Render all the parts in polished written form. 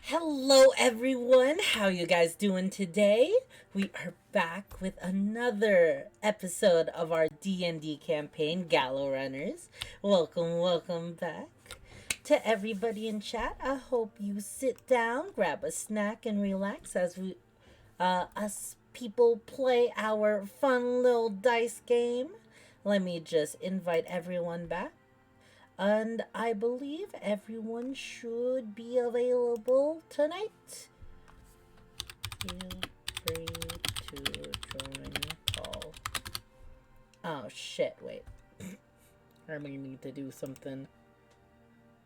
Hello everyone, how you guys doing today? We are back with another episode of our D&D campaign, Gallow Runners. Welcome back. To everybody in chat, I hope you sit down, grab a snack and relax as us people play our fun little dice game. Let me just invite everyone back. And I believe everyone should be available tonight. Feel free to join call. Oh shit, wait. I may need to do something.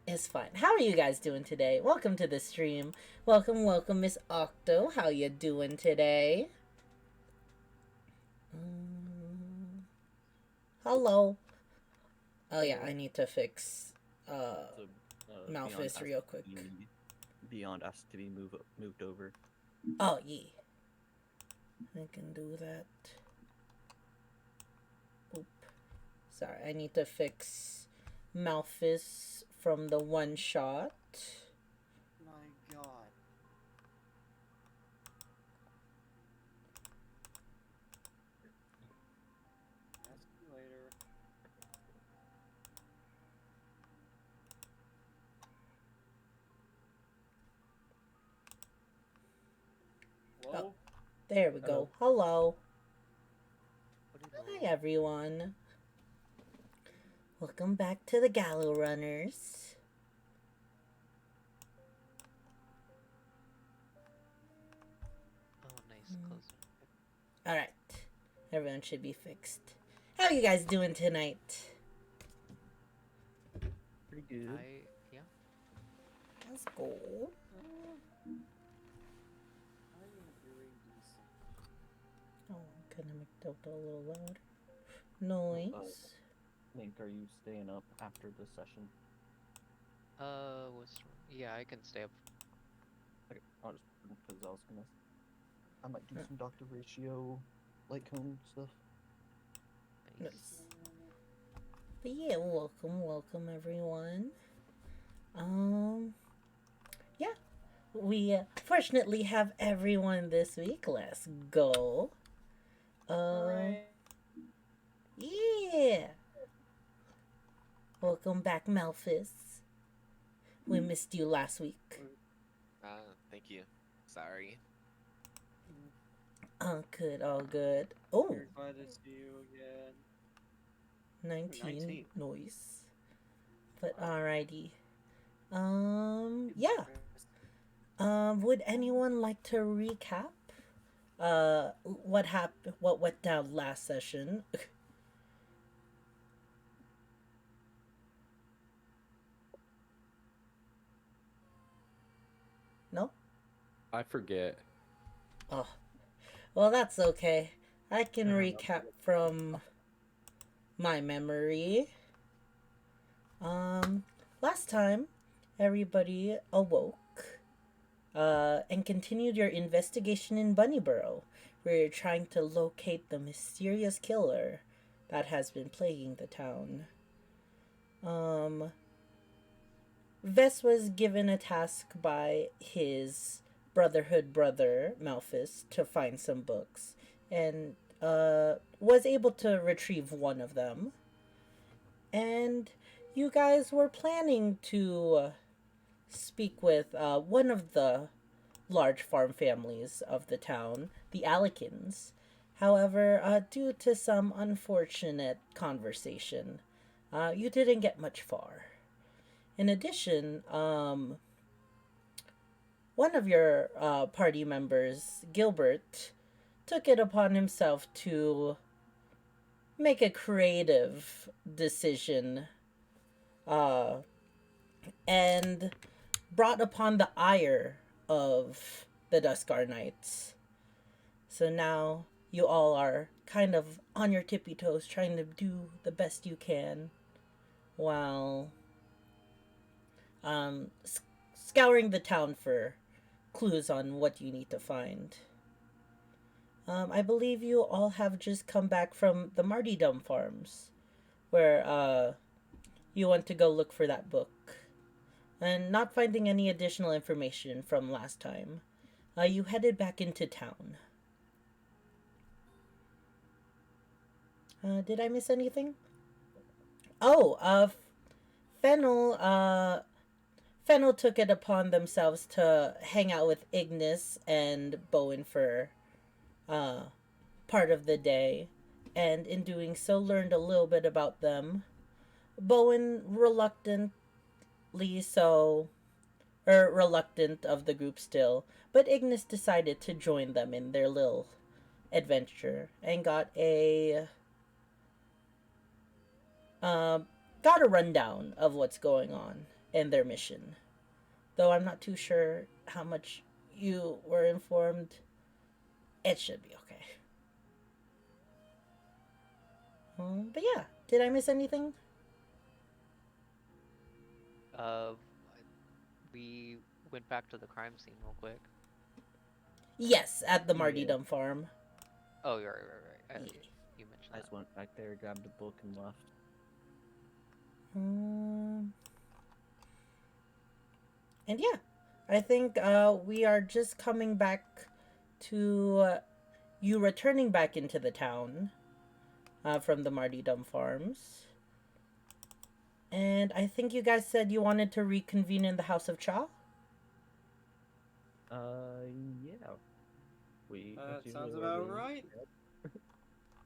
It's fine. How are you guys doing today? Welcome to the stream. Welcome, Miss Octo. How you doing today? Hello. Oh yeah, I need to fix Malphus real quick. Beyond us to be moved over. Oh yeah. I can do that. Oop. Sorry, I need to fix Malphus from the one shot. My god. Ask you later. Hello? Oh, there we go. Hello. Hi, everyone. Welcome back to the Gallow Runners. Oh, nice. Close. Alright. Everyone should be fixed. How are you guys doing tonight? Pretty good. Yeah. Let's go. I am doing decent. Oh, I'm gonna make that a little louder. Noise. Link, are you staying up after the session? Yeah, I can stay up. Okay, I'll just because I might do some Dr. Ratio light cone stuff. Nice. But yeah, welcome everyone. Yeah, we fortunately have everyone this week. Let's go. Yeah. Welcome back, Malphus. We missed you last week. Thank you. Sorry. All good. Oh, We're glad to see you again. 19 noise. But alrighty. Yeah. Would anyone like to recap what happened, what went down last session? No? I forget. Oh. Well, that's okay. I can recap from my memory. Last time everybody awoke and continued your investigation in Bunnyborough, where you're trying to locate the mysterious killer that has been plaguing the town. Vess was given a task by his Brotherhood brother, Malphus, to find some books, and was able to retrieve one of them. And you guys were planning to speak with one of the large farm families of the town, the Alikins. However, due to some unfortunate conversation, you didn't get much far. In addition, one of your party members, Gilbert, took it upon himself to make a creative decision and brought upon the ire of the Duskar Knights. So now you all are kind of on your tippy toes trying to do the best you can while scouring the town for clues on what you need to find. I believe you all have just come back from the Martyrdom Farms, where you went to go look for that book. and not finding any additional information from last time, you headed back into town. Did I miss anything? Oh, Fennel, Fennel took it upon themselves to hang out with Ignis and Bowen for uh, part of the day, and in doing so, learned a little bit about them. Bowen reluctantly so, or reluctant of the group still, but Ignis decided to join them in their little adventure and uh, got a rundown of what's going on in their mission. Though I'm not too sure how much you were informed. It should be okay. But yeah, did I miss anything? Uh, we went back to the crime scene real quick. Yes, at the Yeah. Martyrdom farm. Oh, you're right. Yeah. You mentioned I that. just went back there, grabbed the book, and left. And yeah, I think we are just coming back to you returning back into the town from the Martyrdom farms. And I think you guys said you wanted to reconvene in the House of Cha? Yeah. We. That continue sounds where about we- right.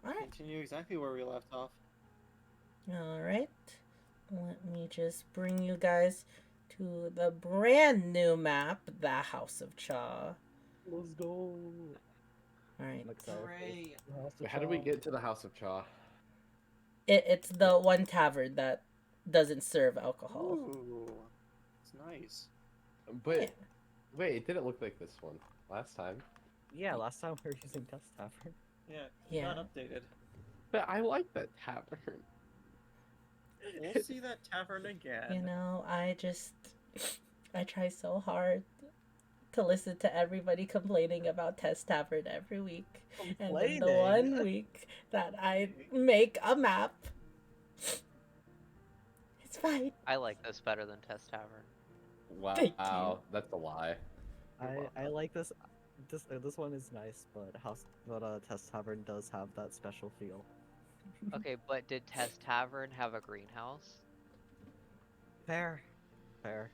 Alright. Continue exactly where we left off. Alright. Let me just bring you guys to the brand new map, the House of Cha. Let's go. Alright. I'm excited. Hooray! Wait, how do we get to the House of Cha? It's the one tavern that doesn't serve alcohol. Ooh, it's nice. But Yeah. wait, it didn't look like this one last time. Yeah, last time we were using Test Tavern. Yeah, Yeah. not updated. But I like that tavern. We'll see that tavern again. You know, I try so hard to listen to everybody complaining about Test Tavern every week. And then the one week that I make a map, it's fine. I like this better than Test Tavern. Thank you. Wow, that's a lie. I like this. This one is nice, but Test Tavern does have that special feel. Okay, but did Test Tavern have a greenhouse? Fair. Fair.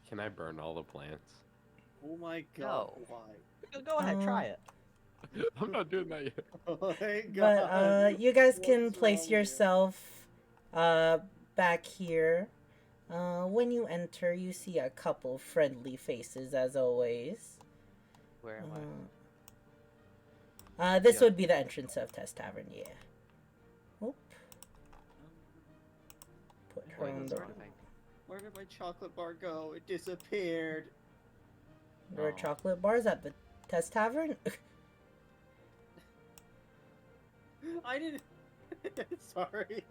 Can I burn all the plants? Oh my god, No. why? Go ahead, try it. I'm not doing that yet. Oh my god. But you guys can What's wrong place with you? yourself back here. When you enter, you see a couple friendly faces as always. Where am This Yeah. would be the entrance of Test Tavern, yeah. Oop. Put I? her Wait, on that's the where wrong. did I- Where did my chocolate bar go? It disappeared. There are Oh. chocolate bars at the Test Tavern. I didn't. Sorry.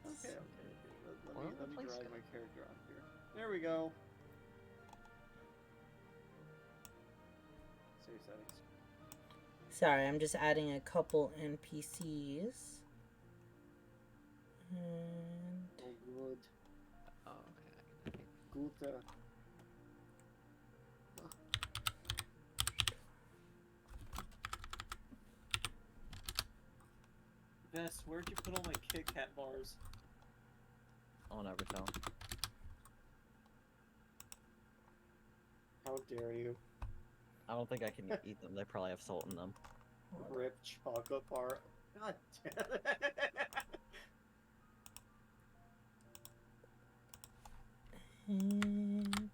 Okay. Well, Let me please drag go. my character on here. There we go. Save settings. Sorry, I'm just adding a couple NPCs. And Oh, good. Oh, okay. Good. Vess, where'd you put all my Kit Kat bars? I'll never tell. How dare you? I don't think I can eat them. They probably have salt in them. Rip chocolate bar. God damn it. And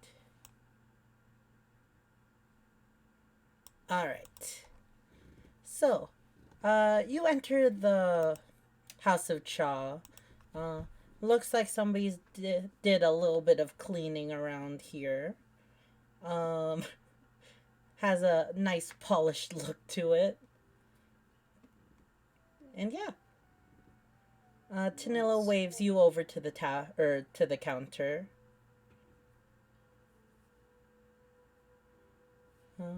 all right. So, you enter the House of Cha. Looks like somebody's did a little bit of cleaning around here. Has a nice polished look to it. And yeah. Tanilla Nice. waves you over to the to the counter. Okay.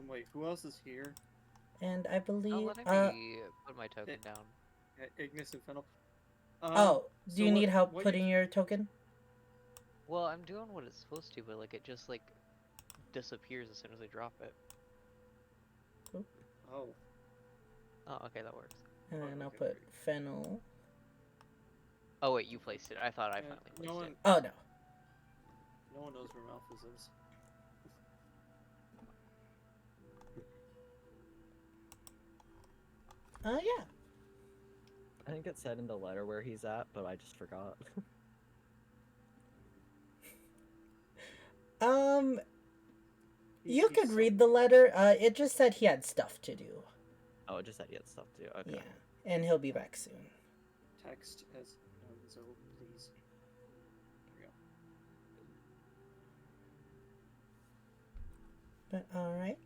Wait, who else is here? And I Not believe letting me put my token down. Ignis and Fennel. oh, do So you need help what putting your token? Well, I'm doing what it's supposed to, but like it just like disappears as soon as I drop it. Oh, Oh, okay, that works. And Oh, I'll okay, put great. fennel. Oh wait, you placed it. I thought I Yeah, finally no placed one, it. Oh no. no one knows where Malthus is. Yeah. I think it said in the letter where he's at, but I just forgot. You He's could read the letter. It just said he had stuff to do. Oh, it just said he had stuff too. Okay. Yeah, and he'll be back soon. text as so please. There we go. But all right.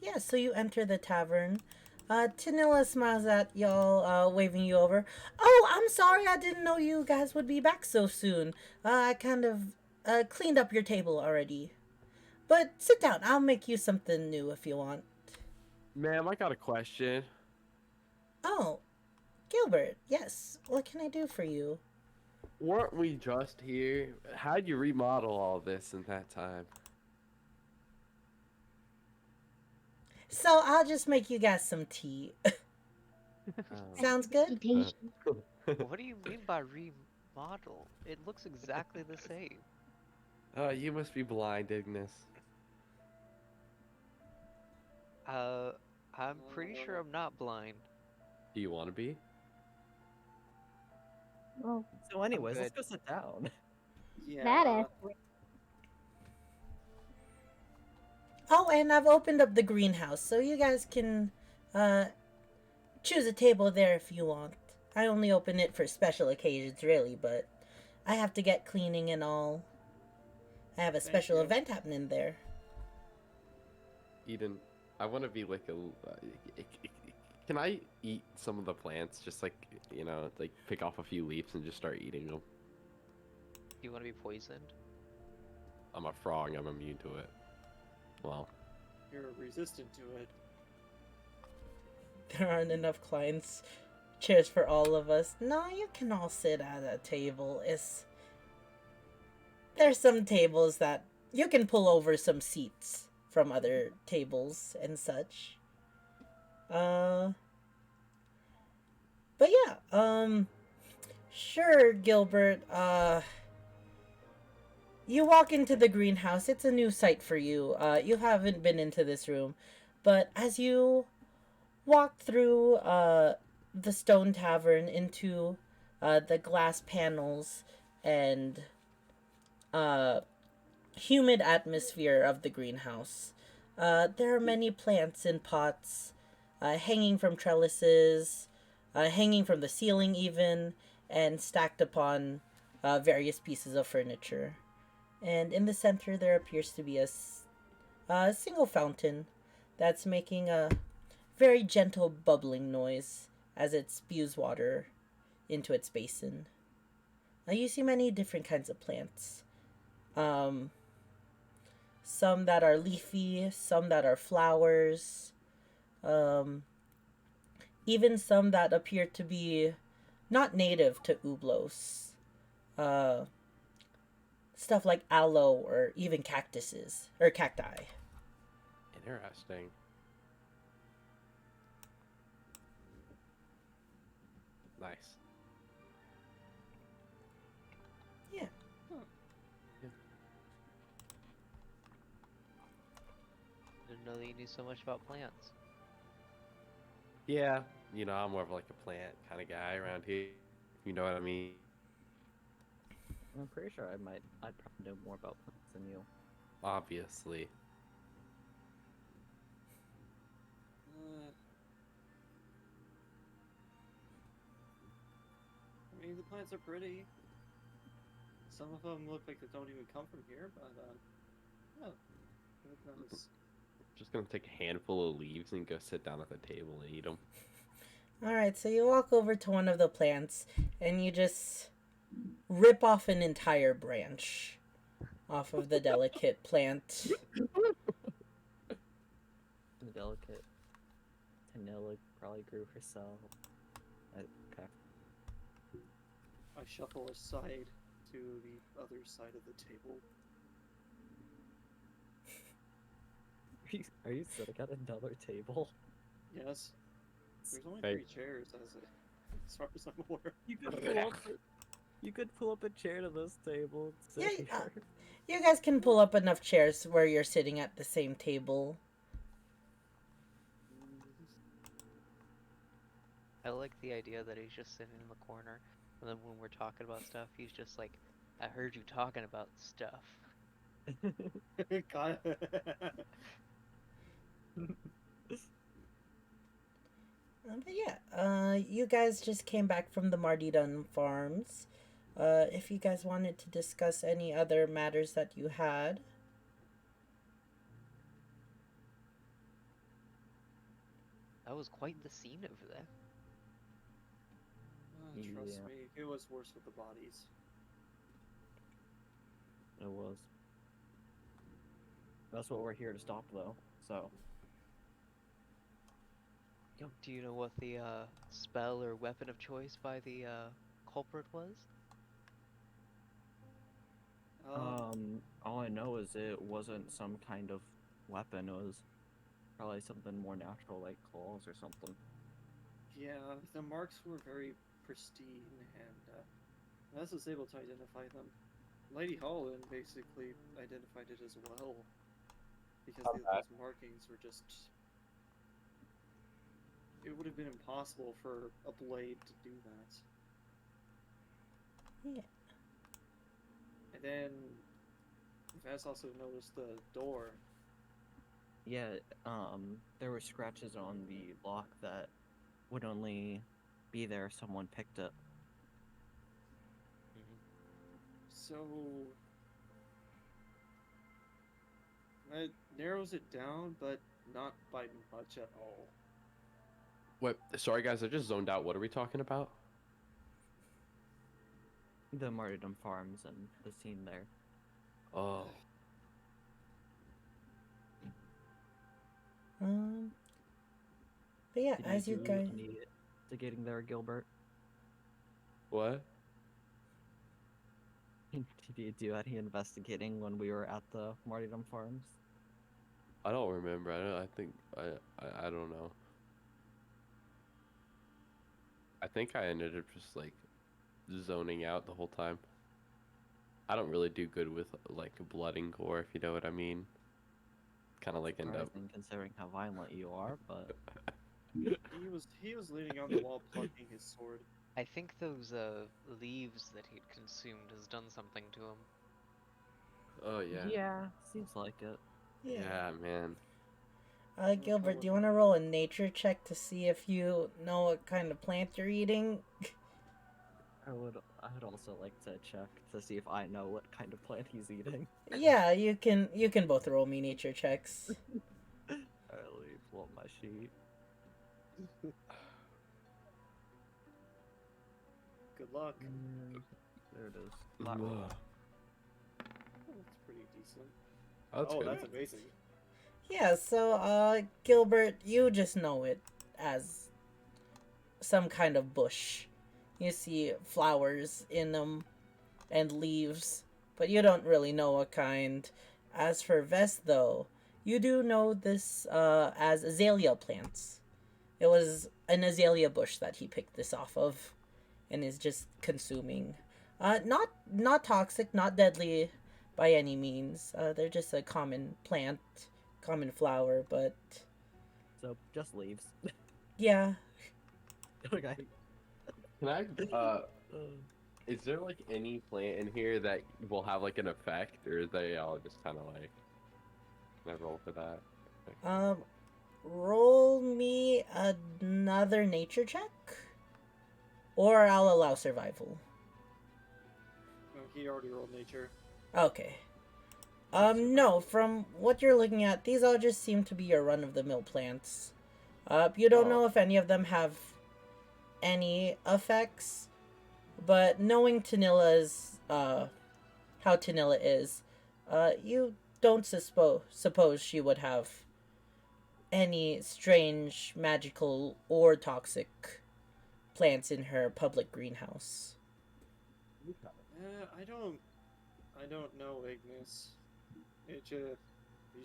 Yeah, so you enter the tavern. Tanilla smiles at y'all, waving you over. Oh, I'm sorry, I didn't know you guys would be back so soon. I kind of cleaned up your table already. But sit down, I'll make you something new if you want. Ma'am, I got a question. Oh, Gilbert, yes. What can I do for you? Weren't we just here? How'd you remodel all this in that time? So I'll just make you guys some tea. Sounds good? What do you mean by remodel? It looks exactly the same. Oh, you must be blind, Ignis. I'm pretty sure I'm not blind. Do you want to be? Well, So, anyways, let's good. go sit down. Yeah. That Oh, and I've opened up the greenhouse, so you guys can choose a table there if you want. I only open it for special occasions, really, but I have to get cleaning and all. I have a Thank special you. event happening there. Eden, I want to be like a. Can I eat some of the plants? Just like, like pick off a few leaves and just start eating them. You want to be poisoned? I'm a frog, I'm immune to it. Well, You're resistant to it. There aren't enough clients. Cheers for all of us. No, you can all sit at a table. There's some tables that you can pull over some seats from other tables and such. But yeah, sure, Gilbert, you walk into the greenhouse. It's a new sight for you. You haven't been into this room. But as you walk through, the stone tavern into, the glass panels and, humid atmosphere of the greenhouse, there are many plants in pots, hanging from trellises, hanging from the ceiling even, and stacked upon various pieces of furniture. And in the center, there appears to be a single fountain that's making a very gentle bubbling noise as it spews water into its basin. You see many different kinds of plants. Some that are leafy, some that are flowers, even some that appear to be not native to Ublos. Stuff like aloe or even cactuses, or cacti. interesting. Nice. Yeah. Didn't know that you knew so much about plants. Yeah, I'm more of like a plant kind of guy around here. You know what I mean? I'm pretty sure I'd probably know more about plants than you. Obviously. I mean, the plants are pretty. Some of them look like they don't even come from here, but yeah. That was- Just gonna take a handful of leaves and go sit down at the table and eat them. Alright, so you walk over to one of the plants and you just rip off an entire branch off of the delicate plant. The delicate Tanilla probably grew herself. Okay. I shuffle aside to the other side of the table. Are you sitting at another table? Yes. There's only Hey. 3 chairs, as far as I'm aware. You could pull up a chair to this table and Yeah, sit here. you guys can pull up enough chairs where you're sitting at the same table. I like the idea that he's just sitting in the corner, and then when we're talking about stuff, he's just like, I heard you talking about stuff. Got it. But yeah, you guys just came back from the Mardidon farms. If you guys wanted to discuss any other matters that you had. That was quite the scene over there. Trust Yeah. me, it was worse with the bodies. It was. That's what we're here to stop, though. So. Do you know what the spell or weapon of choice by the culprit was? All I know is it wasn't some kind of weapon. It was probably something more natural, like claws or something. Yeah, the marks were very pristine, and Ness was able to identify them. Lady Holland basically identified it as well, because those markings were just... It would have been impossible for a blade to do that. Yeah. And then Vess also noticed the door. Yeah, there were scratches on the lock that would only be there if someone picked it. So that narrows it down, but not by much at all. What? Sorry, guys, I just zoned out. What are we talking about? The Martyrdom Farms and the scene there. Oh. But yeah, Did as you do guys. any investigating there, Gilbert? What? Did you do any investigating when we were at the Martyrdom Farms? I don't remember. I think I don't know. I think I ended up just like zoning out the whole time. I don't really do good with like blood and gore, if you know what I mean. Kind of like end up. Surprising considering how violent you are, but He was leaning on the wall, plucking his sword. I think those leaves that he'd consumed has done something to him. Oh yeah. yeah, seems like it. Yeah, man. Gilbert, do you want to roll a nature check to see if you know what kind of plant you're eating? I would also like to check to see if I know what kind of plant he's eating. Yeah, you can both roll me nature checks. Alright, let me pull up my sheet. Good luck. There it is. Ugh. That's pretty decent. That's Oh, good. that's amazing. Yeah, so Gilbert, you just know it as some kind of bush. You see flowers in them and leaves, but you don't really know what kind. As for Vest, though, you do know this as azalea plants. It was an azalea bush that he picked this off of and is just consuming. Not toxic, not deadly by any means. They're just a common plant, common flower, but So just leaves. yeah. Okay. Can I? Is there like any plant in here that will have like an effect, or are they all just kind of like? Can I roll for that? Roll me another nature check, or I'll allow survival. Oh, he already rolled nature. Okay. No, from what you're looking at, these all just seem to be your run-of-the-mill plants. You don't know if any of them have any effects, but knowing Tanilla's, how Tanilla is, you don't suppose she would have any strange, magical, or toxic plants in her public greenhouse. I don't know, Ignis. These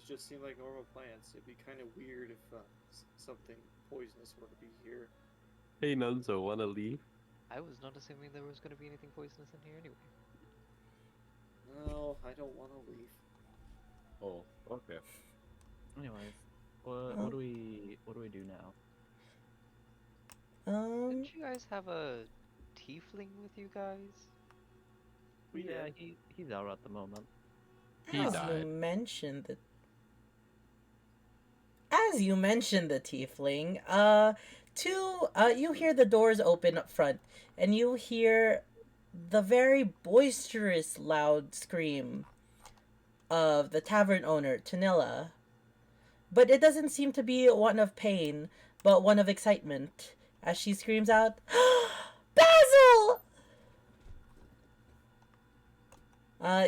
just seem like normal plants. It'd be kind of weird if something poisonous were to be here. Hey, Nunzo, wanna leave? I was not assuming there was going to be anything poisonous in here anyway. No, I don't want to leave. Oh, okay. Anyways, what do we do now? Didn't you guys have a tiefling with you guys? Yeah, he's out at the moment. He As died. you mentioned the As you mentioned the tiefling, you hear the doors open up front, and you hear the very boisterous, loud scream of the tavern owner, Tanilla. But it doesn't seem to be one of pain, but one of excitement, as she screams out, Basil!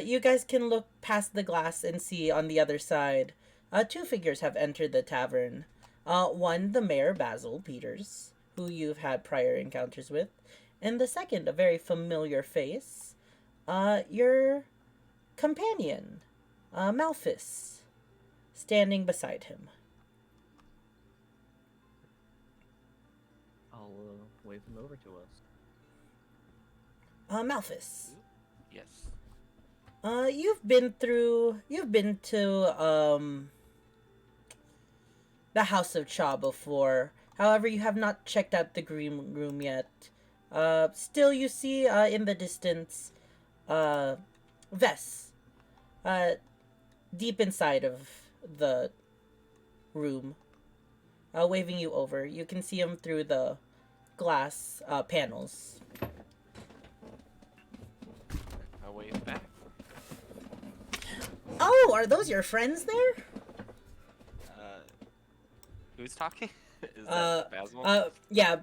You guys can look past the glass and see on the other side. Two figures have entered the tavern. One, the mayor, Basil Peters, who you've had prior encounters with. And the second, a very familiar face, your companion, Malphus, standing beside him. I'll wave him over to us. Malphus, Yes. you've been to, the House of Cha before. However, you have not checked out the green room yet. Still, you see, in the distance, Vess, deep inside of the room, waving you over. You can see him through the glass, panels. I wave back. Oh, are those your friends there? Who's talking? Is that Basil? Yeah,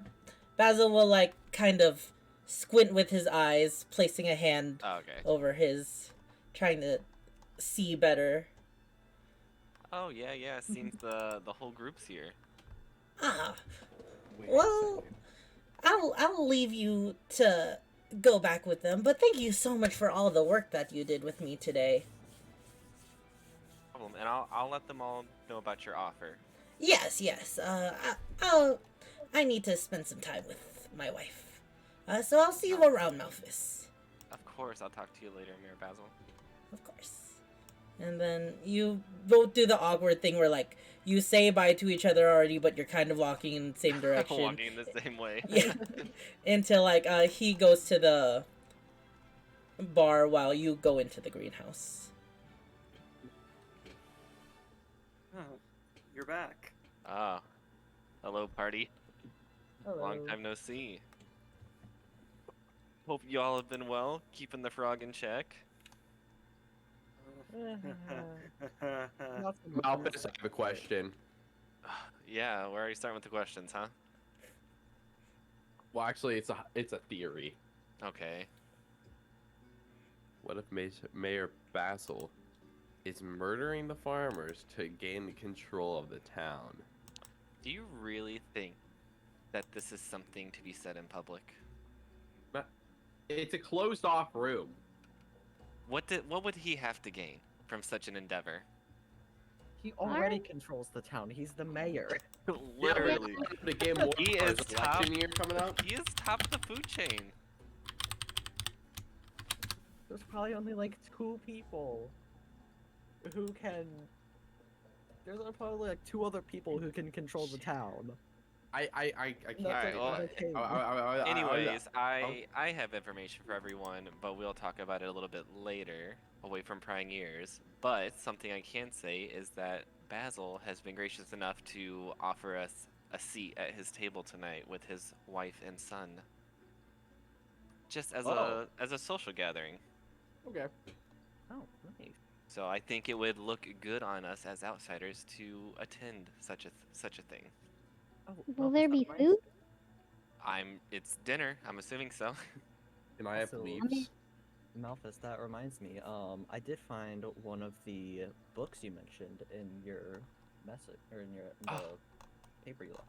Basil will, like, kind of squint with his eyes, placing a hand Oh, okay. over his, trying to see better. Oh yeah. Seems the whole group's here. Ah, Wait a well, second. I'll leave you to go back with them, but thank you so much for all the work that you did with me today. Problem, and I'll let them all know about your offer. Yes. I need to spend some time with my wife. So I'll see you around, Malphus. Of course, I'll talk to you later, Mayor Basil. Of course. And then you both do the awkward thing where, like, you say bye to each other already, but you're kind of walking in the same direction. Walking the same way. Yeah. Until, like, he goes to the bar while you go into the greenhouse. Oh, you're back. Ah, hello, party. Hello. Long time no see. Hope you all have been well, keeping the frog in check. Not so much. Malphus, I have a question. Yeah, we're already starting with the questions, huh? Well, actually, it's a theory. Okay. What if Mayor Basil is murdering the farmers to gain control of the town? Do you really think that this is something to be said in public? It's a closed-off room. What would he have to gain from such an endeavor? He already controls the town. He's the mayor. Literally. The game more He for is his top. election year coming up. He is top of the food chain. There's probably only like 2 people who can. There's probably like 2 other people who can control the town. I can't. Alright, say well, that. Anyways, I have information for everyone, but we'll talk about it a little bit later, away from prying ears. But something I can say is that Basil has been gracious enough to offer us a seat at his table tonight with his wife and son. Just as a social gathering. Okay. Oh, nice. So I think it would look good on us as outsiders to attend such a thing. Oh, Will Malphus, there that be reminds- food? It's dinner, I'm assuming so. Can I have So- beliefs? Malphus, that reminds me. I did find one of the books you mentioned in your message or in the paper you left.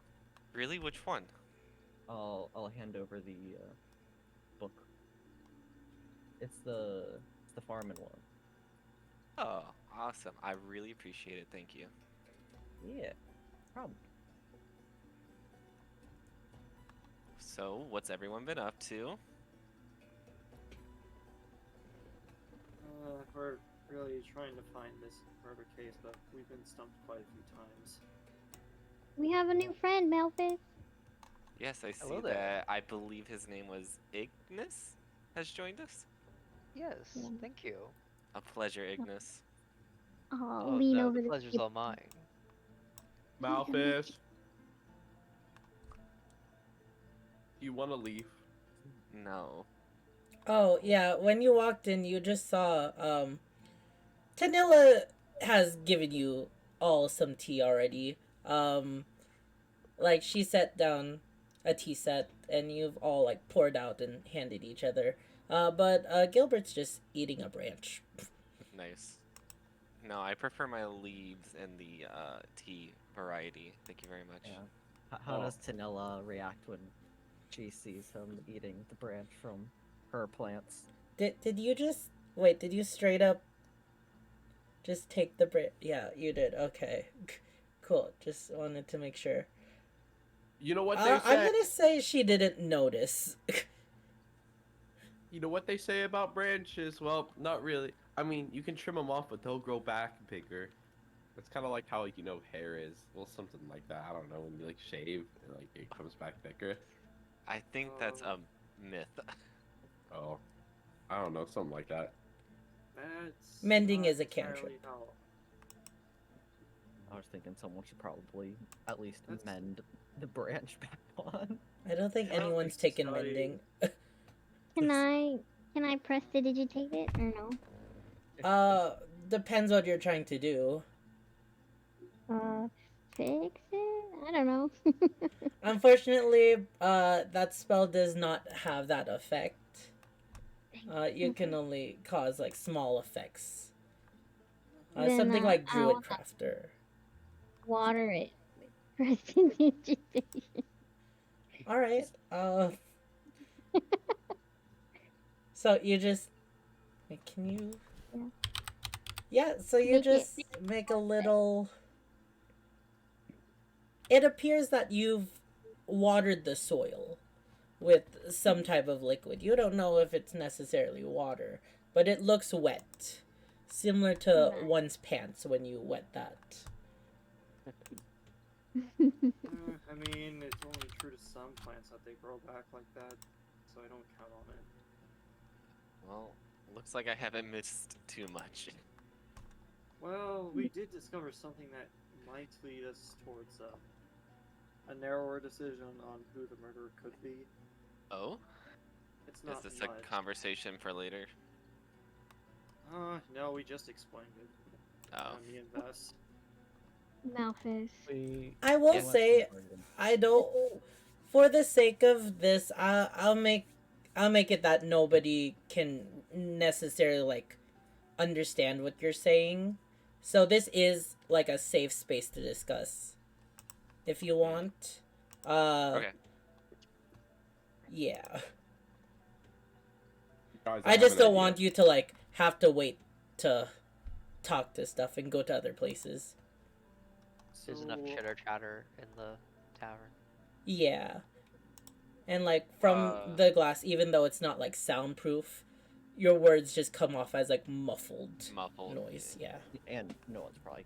Really? Which one? I'll hand over the book. It's the farming one. Oh, awesome. I really appreciate it. Thank you. Yeah, problem. So, what's everyone been up to? We're really trying to find this murder case, but we've been stumped quite a few times. We have a new friend, Malphite. Yes, I see Hello there. that. I believe his name was Ignis has joined us. Yes, Yeah. thank you. A pleasure, Ignis. Oh, Oh, lean no, over the the pleasure's table. all mine. Malfish. You want to leave? No. Oh, yeah, when you walked in, you just saw, Tanilla has given you all some tea already. Like, she set down a tea set, and you've all, like, poured out and handed each other. But Gilbert's just eating a branch. Nice. No, I prefer my leaves and the tea variety. Thank you very much. Yeah. How does Tanilla react when she sees him eating the branch from her plants? Did you just... Wait, did you straight up just take the branch? Yeah, you did. Okay. Cool. Just wanted to make sure. You know what they say? I'm gonna say she didn't notice. You know what they say about branches? Well, not really. I mean, you can trim them off, but they'll grow back bigger. It's kind of like how, like, hair is. Well, something like that. I don't know. When you, like, shave, and, like, it comes back thicker. I think that's a myth. Oh. I don't know. Something like that. That's Mending not is a entirely cantrip. how- I was thinking someone should probably at least That's- mend the branch back on. I don't think I don't anyone's think taken society- mending. Can I press to digitate it or no? Depends what you're trying to do. Fix it? I don't know. Unfortunately, that spell does not have that effect. You can only cause, like, small effects. Then, Something like I Druid wanna Crafter. water it with press to digitation. Alright, so you just... Wait, can you... Yeah. Yeah, so you Make it- just make a little... It appears that you've watered the soil with some type of liquid. You don't know if it's necessarily water, but it looks wet. Similar to Nice. one's pants when you wet that. I mean, it's only true to some plants that they grow back like that, so I don't count on it. Well, looks like I haven't missed too much. Well, we did discover something that might lead us towards a narrower decision on who the murderer could be. Oh? It's not Is this much. a conversation for later? No, we just explained it. Oh. Me and Vess. Malphite. I will Yeah. say, I don't... For the sake of this, I'll make it that nobody can necessarily, like, understand what you're saying. So this is, like, a safe space to discuss. If you want. Okay. Yeah. Guys, I have just an don't idea. want you to, like, have to wait to talk to stuff and go to other places. There's enough So- chitter chatter in the tavern. Yeah. And, like, from the glass, even though it's not, like, soundproof, your words just come off as, like, muffled Muffled. noise. Yeah. And no one's probably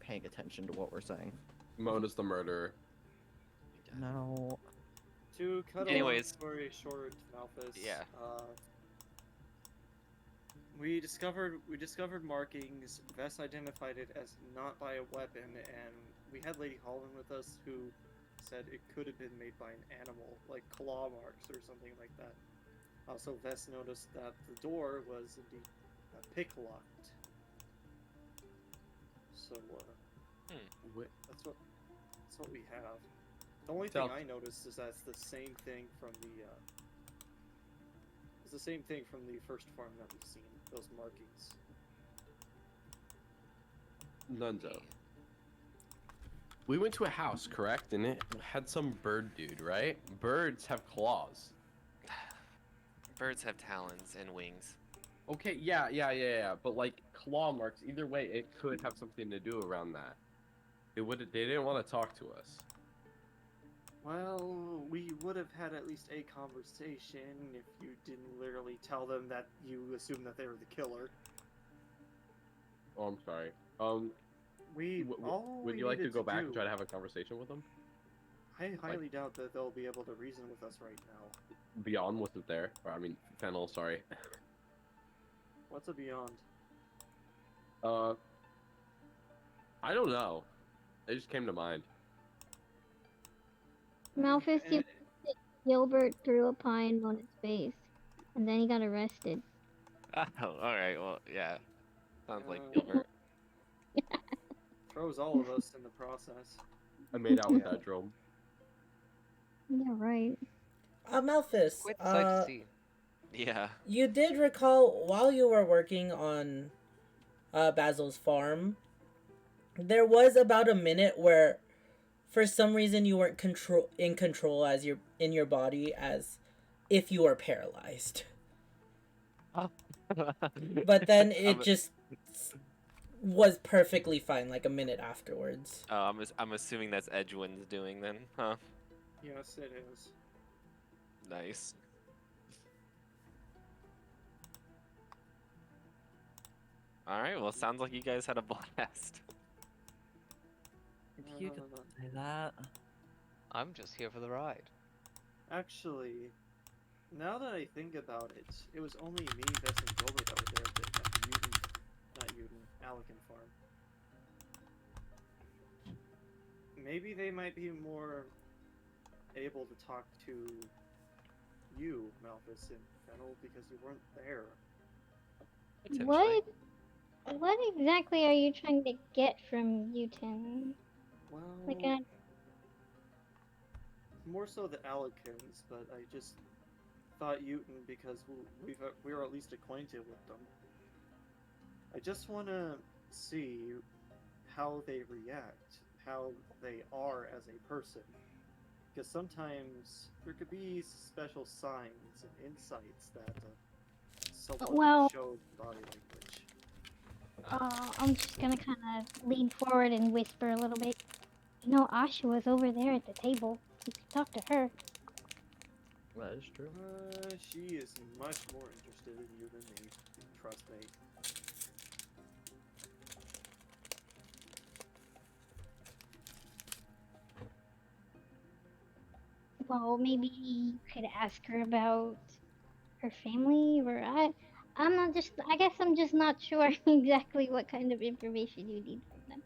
paying attention to what we're saying. Mona's the murderer. No. To cut a Anyways. long story short, Malphus. Yeah. We discovered markings. Vess identified it as not by a weapon, and we had Lady Holland with us, who said it could have been made by an animal, like claw marks or something like that. Also, Vess noticed that the door was indeed pick locked. So that's what we have. The only thing Sounds- I noticed is that's the same thing from the it's the same thing from the first farm that we've seen. Those markings. Nunzo. We went to a house, correct? And it had some bird dude, right? Birds have claws. Birds have talons and wings. Okay, yeah. But like claw marks, either way, it could have something to do around that. They didn't want to talk to us. Well, we would have had at least a conversation if you didn't literally tell them that you assumed that they were the killer. Oh, I'm sorry. All Would we you like to needed go back and do- try to have a conversation with them? I highly doubt that they'll be able to reason with us right now. Beyond wasn't there. Or, I mean, Fennel, sorry. What's a beyond? I don't know. It just came to mind. Malphus Eh, Gilbert threw a pine on his face, and then he got arrested. Oh, alright, well, yeah. Sounds like Uh, Gilbert. Throws all of us in the process. I made out with that drone. Yeah, right. Malphus, Quite the sight to see. Yeah. you did recall while you were working on Basil's farm, there was about a minute where, for some reason, you weren't in control as you're in your body, as if you were paralyzed. But then it just was perfectly fine, like a minute afterwards. Oh, I'm assuming that's Edwin's doing then, huh? Yes, it is. Nice. Alright, well, sounds like you guys had a blast. If you could say that. I'm just here for the ride. Actually, now that I think about it, it was only me, Vess, and Gilbert that were there at Alekin farm. Maybe they might be more able to talk to you, Malphus and Fennel, because you weren't there. What exactly are you trying to get from Uton? Well, Like, more so the Alikins, but I just thought Uton because we were at least acquainted with them. I just want to see how they react, how they are as a person. Because sometimes there could be special signs and insights that someone showed body language. I'm just gonna kind of lean forward and whisper a little bit. You know, Asha was over there at the table. You could talk to her. That is true. She is much more interested in you than me. Trust me. Well, maybe you could ask her about her family, or I guess I'm just not sure exactly what kind of information you need from them.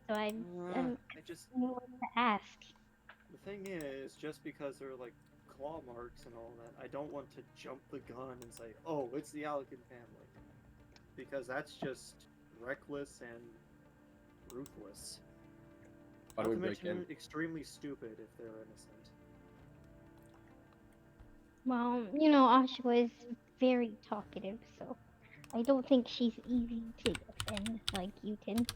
So I don't I just know what to ask. The thing is, just because they're like claw marks and all that, I don't want to jump the gun and say, "Oh, it's the Alekin family," because that's just reckless and ruthless. Not to mention extremely stupid if they're innocent. Well, you know, Asha is very talkative, so I don't think she's easy to offend like Uton.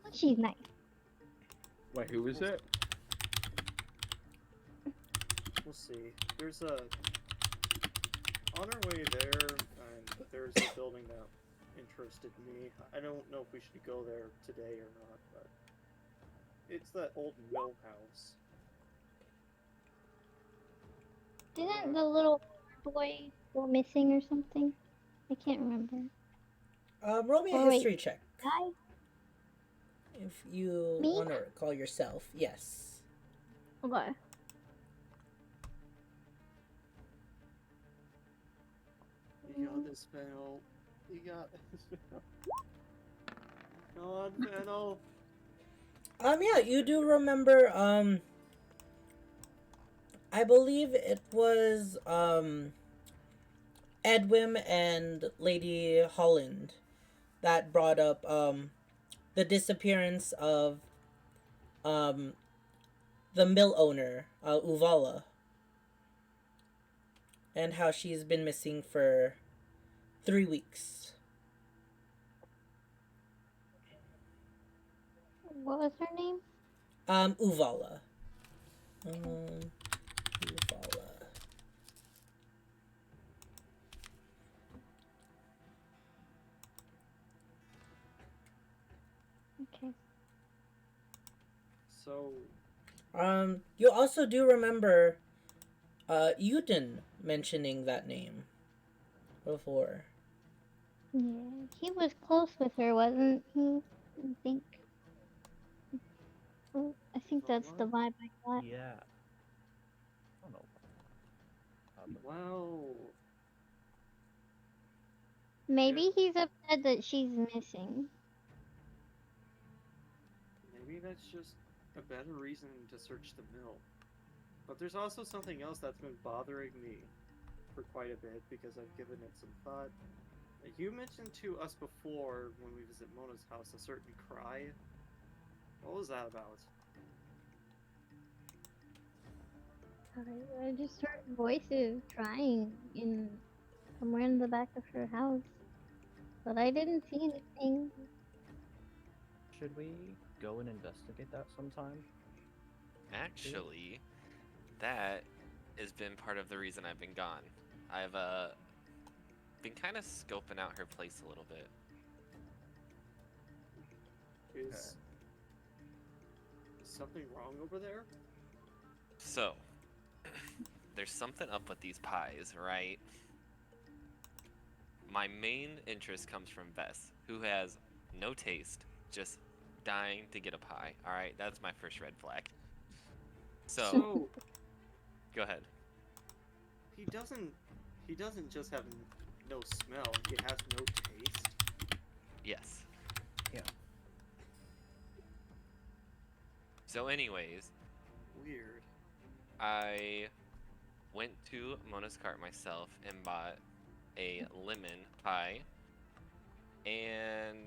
But she's nice. Wait, who is it? We'll see. There's a on our way there, there's a building that interested me. I don't know if we should go there today or not, but it's that old mill house. Didn't the little boy go missing or something? I can't remember. Roll me a Oh, history check. Guy? If you Me? want to recall yourself, yes. Okay. You got this, Fennel. You got this, Fennel. Come on, Fennel. Yeah, you do remember, I believe it was, Edwin and Lady Holland that brought up, the disappearance of, the mill owner, Uvala. And how she's been missing for 3 weeks. What was her name? Uvala. Uvala. Okay. So, You also do remember, Yuden mentioning that name before. Yeah, he was close with her, wasn't he? I think. I think the that's the what? vibe I got. Yeah. I don't know. But Well, if Maybe he's upset that she's missing. maybe that's just a better reason to search the mill. But there's also something else that's been bothering me for quite a bit because I've given it some thought. You mentioned to us before when we visit Mona's house a certain cry. What was that about? I just heard voices crying in somewhere in the back of her house, but I didn't see anything. should we go and investigate that sometime? Actually, that has been part of the reason I've been gone. I've been kind of scoping out her place a little bit. Is something wrong over there? So, there's something up with these pies, right? My main interest comes from Bess, who has no taste, just dying to get a pie. All right, that's my first red flag. So, go ahead. he doesn't he doesn't just have no smell, he has no taste. Yes. Yeah. So, anyways, Weird. I went to Mona's Cart myself and bought a lemon pie, and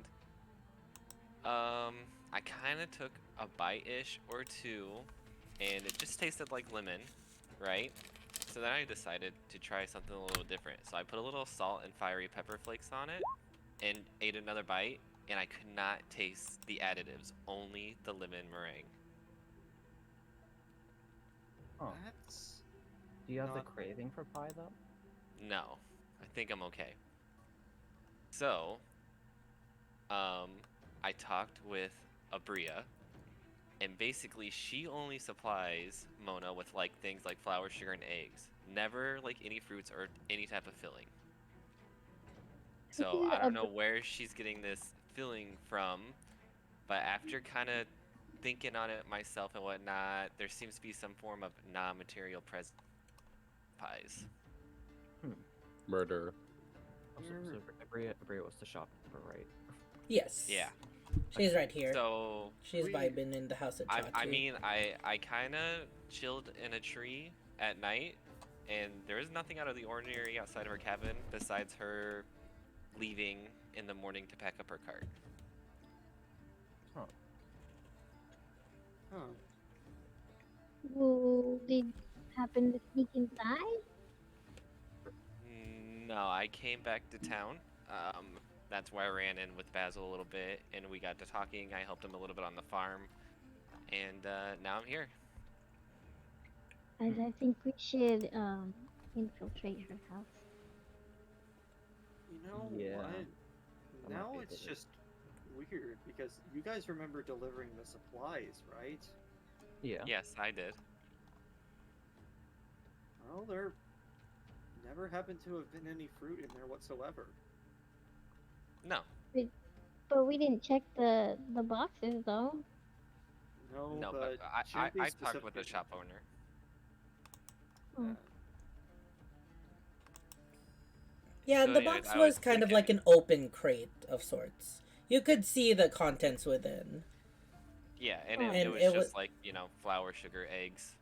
I kind of took a bite-ish or two, and it just tasted like lemon, right? So then I decided to try something a little different. So I put a little salt and fiery pepper flakes on it, and ate another bite, and I could not taste the additives, only the lemon meringue. Huh. That's Do you have the not craving for pie though? No, I think I'm okay. So, I talked with Abria, and basically she only supplies Mona with like things like flour, sugar, and eggs. Never like any fruits or any type of filling. So Who's I a don't know where she's getting this filling from, but after kind of thinking on it myself and whatnot, there seems to be some form of non-material present pies. Murder. Also, so Bria was the shopkeeper, right? Yes. Yeah. She's right here. So She's we- vibing in the house at Chachi. I mean, I kind of chilled in a tree at night, and there was nothing out of the ordinary outside of her cabin besides her leaving in the morning to pack up her cart. huh. who did happen to sneak inside? No, I came back to town. That's why I ran in with Basil a little bit, and we got to talking. I helped him a little bit on the farm, and now I'm here. As I think we should infiltrate her house. You know Yeah. what? That might Now be a it's good just weird because you guys remember delivering the supplies, right? Yeah. Yes, I did. Well, there never happened to have been any fruit in there whatsoever. No. But we didn't check the boxes though. No, No, but but shouldn't be I talked with the specific shop owner. Oh. Yeah, So the anyways, box I was would kind of think like an open crate of sorts. You could see the contents within. Yeah, and Oh. it And was it just wa- like, flour, sugar, eggs.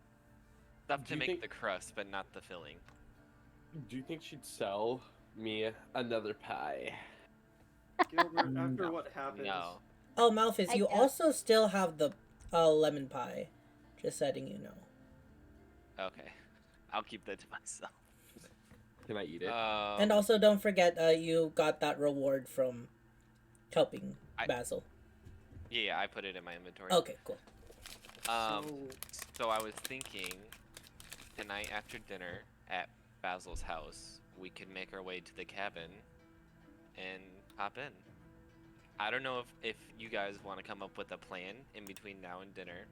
Stuff Do to you make think- the crust, but not the filling. Do you think she'd sell me another pie? Gilbert, after No. what happened, No. Oh, Malphus, I you doubt- also still have the lemon pie. Just letting you know. Okay. I'll keep that to myself. Can I eat it? And also, don't forget, you got that reward from helping I- Basil. Yeah, I put it in my inventory. Okay, cool. Um, So, so I was thinking tonight after dinner at Basil's house, we could make our way to the cabin and hop in. I don't know if you guys want to come up with a plan in between now and dinner,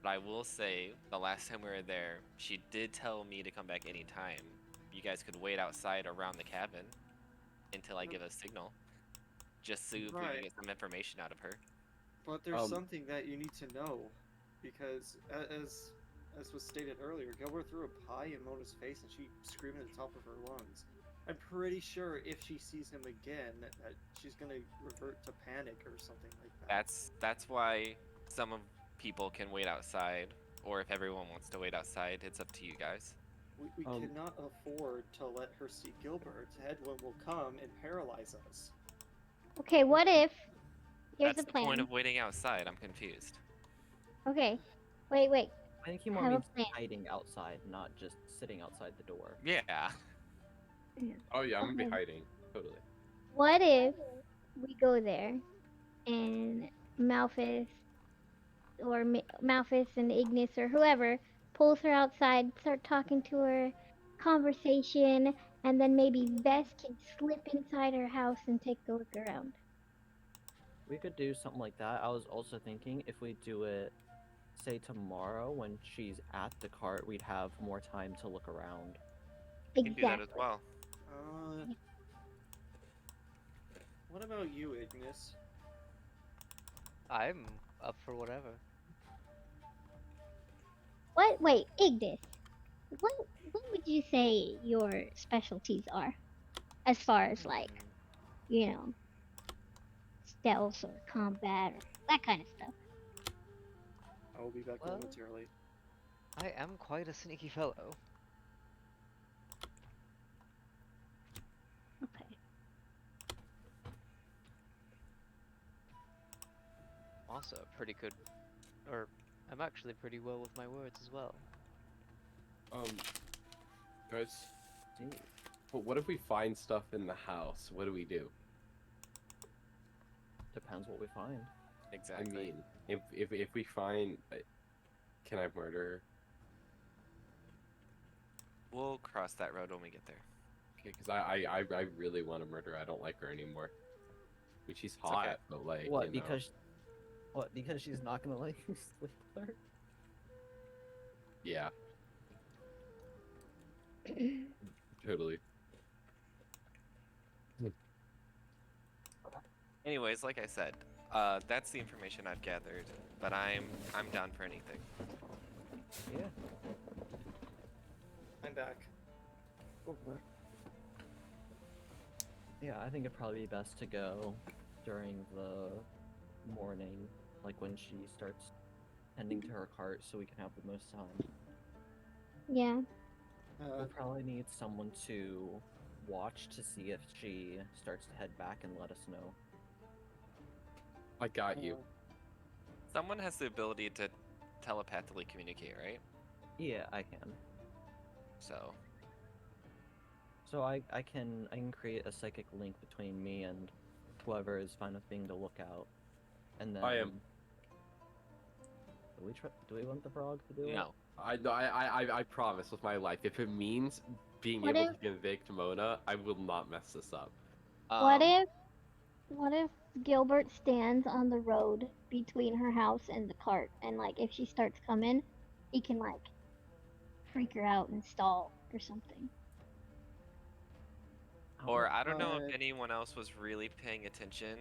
but I will say the last time we were there, she did tell me to come back anytime. You guys could wait outside around the cabin until I give a signal, just so if we can right. get some information out of her. But there's Um, something that you need to know, because as was stated earlier, Gilbert threw a pie in Mona's face and she screamed at the top of her lungs. I'm pretty sure if she sees him again, that she's gonna revert to panic or something like that. That's why some of people can wait outside, or if everyone wants to wait outside, it's up to you guys. We Um, cannot afford to let her see Gilbert. Hedwyn will come and paralyze us. Okay, what if here's That's the the point plan. of waiting outside. I'm confused. Okay, wait. I think he I more have a means plan. hiding outside, not just sitting outside the door. Yeah. oh yeah, I'm gonna be Okay. hiding. Totally. What if we go there and Malphus or Malphus and Ignis or whoever pulls her outside, start talking to her, conversation, and then maybe Vess can slip inside her house and take a look around. We could do something like that. I was also thinking if we do it, say tomorrow when she's at the cart, we'd have more time to look around. You can do that as Exactly. well. What about you, Ignis? I'm up for whatever. What? Wait, Ignis. What would you say your specialties are, as far as like Hmm. you know stealth or combat or that kind of stuff? I will be back Well, momentarily. I am quite a sneaky fellow. Okay. Also, pretty good, or I'm actually pretty well with my words as well. Guys, See, but what if we find stuff in the house? What do we do? depends what we find. Exactly. I mean, if we find, can I murder her? We'll cross that road when we get there. Okay, because I really want to murder her. I don't like her anymore. I mean, she's hot, okay. but like, What? you know. Because she's not gonna let you sleep with her? Yeah. Totally. Anyways, like I said, that's the information I've gathered, but I'm down for anything. Yeah. I'm back. Yeah, I think it'd probably be best to go during the morning, like when she starts tending to her cart, so we can have the most time. Yeah. We'll probably need someone to watch to see if she starts to head back and let us know. I got you. Someone has the ability to telepathically communicate, right? Yeah, I can. So, So I can create a psychic link between me and whoever is fine with being to look out, and then I am. Do we want the frog to do it? no. I promise with my life, if it means being What able if- to convict Mona, I will not mess this up. What if Gilbert stands on the road between her house and the cart, and like if she starts coming, he can like freak her out and stall or something. Or I don't know if But- anyone else was really paying attention,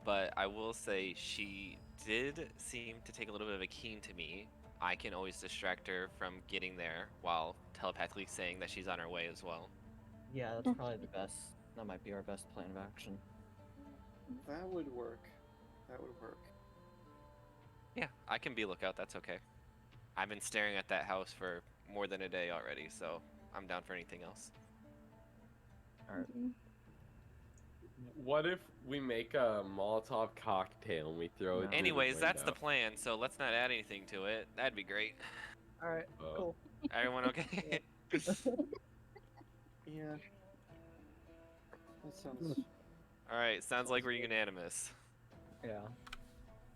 but I will say she did seem to take a little bit of a keen to me. I can always distract her from getting there while telepathically saying that she's on her way as well. Yeah, that's probably the best. That might be our best plan of action. That would work. That would work. Yeah, I can be lookout, that's okay. I've been staring at that house for more than a day already, so I'm down for anything else. Alright. What if we make a Molotov cocktail and we throw it? No. through Anyways, that's the window? plan, so let's not add anything to it. That'd be great. Alright, cool. Everyone okay? Yeah. That sounds. Alright, sounds like we're unanimous. Yeah.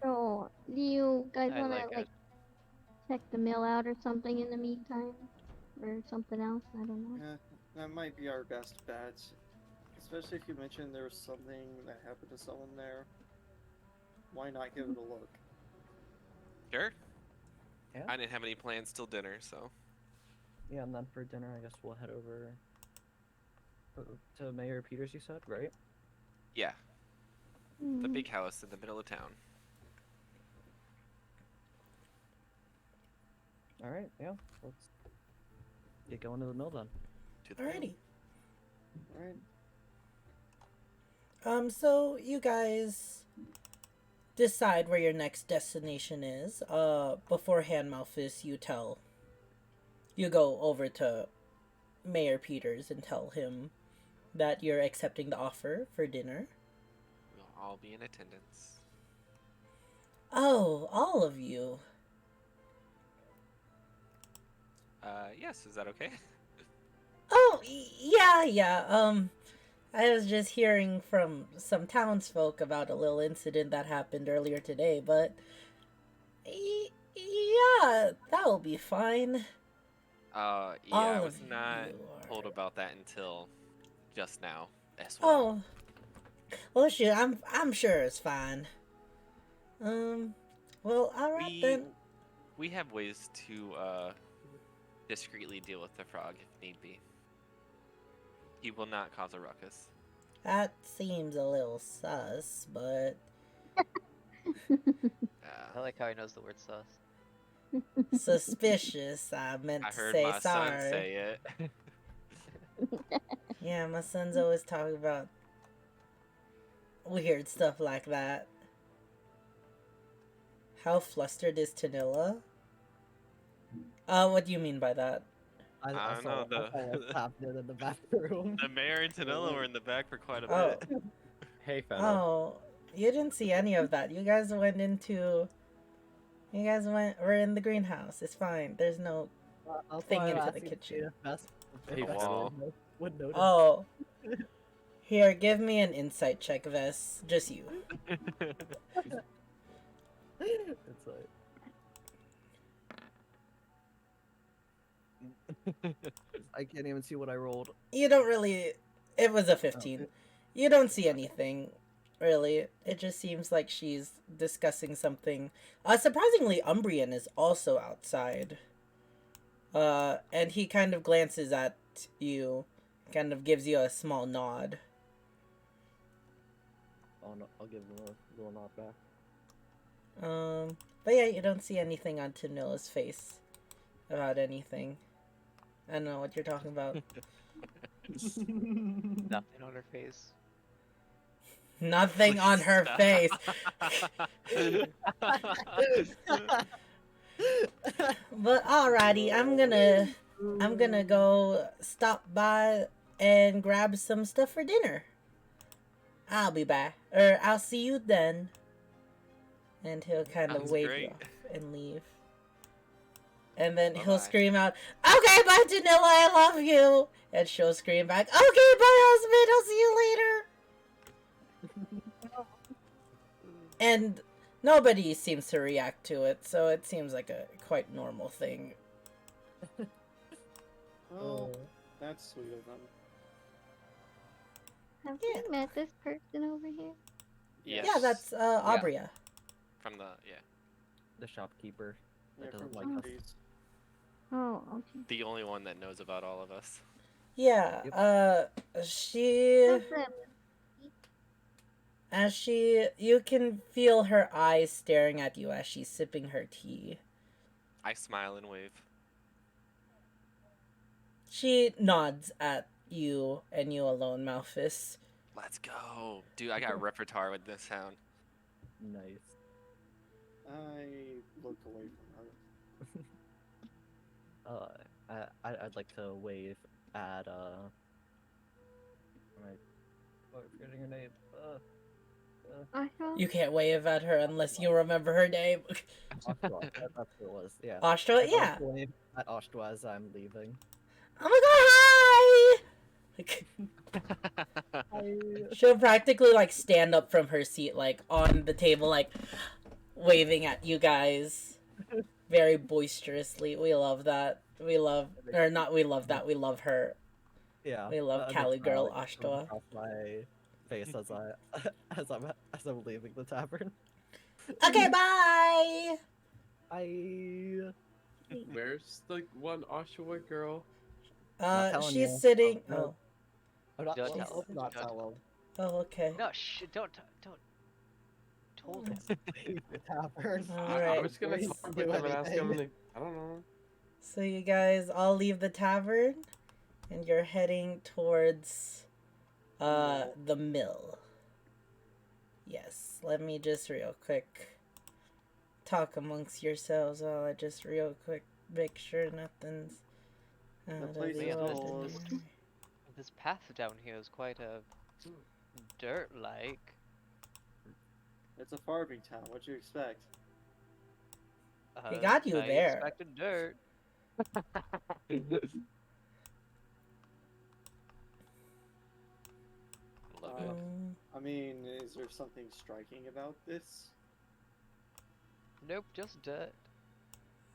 So Do you guys I wanna like like it. check the mail out or something in the meantime, or something else? I don't know. Yeah, that might be our best bet. Especially if you mentioned there was something that happened to someone there. Why not give it a look? Sure. Yeah. I didn't have any plans till dinner, so. Yeah, and then for dinner, I guess we'll head over to Mayor Peters. You said, right? Yeah, the Mm. big house in the middle of town. All right. Yeah. Let's get going to the mill then. To the mill. Alrighty. Right? So you guys decide where your next destination is. Beforehand, Malphus, you go over to Mayor Peters and tell him that you're accepting the offer for dinner. We'll all be in attendance. Oh, all of you. Yes, is that okay? Oh, yeah. I was just hearing from some townsfolk about a little incident that happened earlier today, but yeah, that'll be fine. Yeah, All I was of not you told are- about that until just now as well. Oh, well, shoot, I'm sure it's fine. Well, all right then. We have ways to discreetly deal with the frog if need be. He will not cause a ruckus. That seems a little sus, but I like how he knows the word sus. suspicious. I meant I to heard say my son sorry. say it. Yeah, my son's always talking about weird stuff like that. How flustered is Tanilla? What do you mean by that? I don't know, what's happening in the bathroom. The mayor and Tanilla were in the back for quite a Oh. bit. Hey, fella. Oh, you didn't see any of that. You guys were in the greenhouse. It's fine. There's no thing into the kitchen. Hey, wall. Would notice. Oh. Here, give me an insight check, Vess. Just you. It's like. I can't even see what I rolled. You don't really. It was a 15. You don't see anything, really. It just seems like she's discussing something. Surprisingly, Umbrian is also outside. And he kind of glances at you, kind of gives you a small nod. Oh no, I'll give him a little nod back. But yeah, you don't see anything on Tanilla's face about anything. I don't know what you're talking about. Nothing on her face. Nothing on her face. But alrighty, I'm gonna go stop by and grab some stuff for dinner. I'll be back. Or I'll see you then. And he'll kind of Sounds wave great. you off and leave. And then he'll Bye-bye. scream out, "Okay, bye, Danila, I love you!" And she'll scream back, "Okay, bye, husband, I'll see you later!" And nobody seems to react to it, so it seems like a quite normal thing. Well, that's sweet of them. Have Yeah. you met this person over here? Yes. Yeah, that's Abria. From the The shopkeeper Yeah, that doesn't from like us. Greece. Oh, okay. the only one that knows about all of us. Yeah, you can feel her eyes staring at you as she's sipping her tea. I smile and wave. She nods at you and you alone, Malphus. Let's go, dude. I got repertoire with this sound. Nice. I look away from her. I'd like to wave at I'm forgetting her name. Ashra? You can't wave at her unless you remember her name. Ashtra, that's what it was. Yeah. Ashtra, I'd yeah. like to wave at Ashtra as I'm leaving. Oh my god, hi! She'll practically like stand up from her seat, like on the table, like, waving at you guys very boisterously. We love that. We love, or not we love that, we love her. Yeah. We love a big Cali smile, girl like, comes Ashtoa. across my face as I as I'm leaving the tavern. Okay, bye! I Where's the one Oshawa girl? Not telling She's you. sitting. No. Oh, I'm not, Don't tell I'll him. not Don't tell oh, okay. No, shh, don't. Told him. him. Leave the tavern. I Alright. was gonna Before talk you with do them and ask them. anything. I don't know. So you guys all leave the tavern, and you're heading towards the mill. Yes, let me just real quick talk amongst yourselves while I just real quick make sure nothing's out of place the is ordinary. This path down here is quite a dirt-like. It's a farming town. What'd you expect? He got you I there. expected dirt. Love it. I mean, is there something striking about this? Nope, just dirt.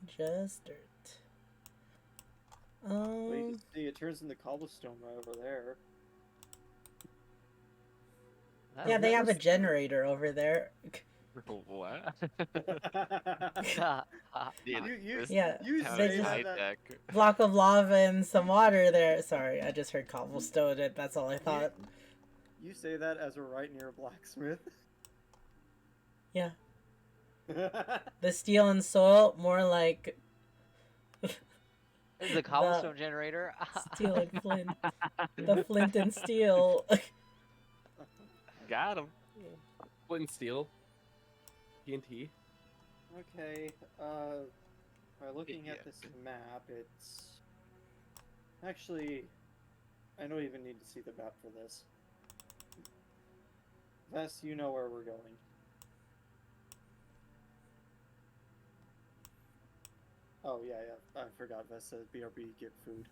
Just dirt. Well, you can see it turns into cobblestone right over there. Yeah, they have a generator over there. What? Yeah, you Town they say is just- high that. tech. Block of lava and some water there. Sorry, I just heard cobblestone. That's all I thought. You say that as we're right near a blacksmith. Yeah. The steel and soil, more like The cobblestone generator. steel and flint. The flint and steel. Got him. Flint and steel. TNT. Okay, by looking at this map, it's... Actually, I don't even need to see the map for this. Vess, you know where we're going. Oh, yeah, I forgot Vess said BRB, get food.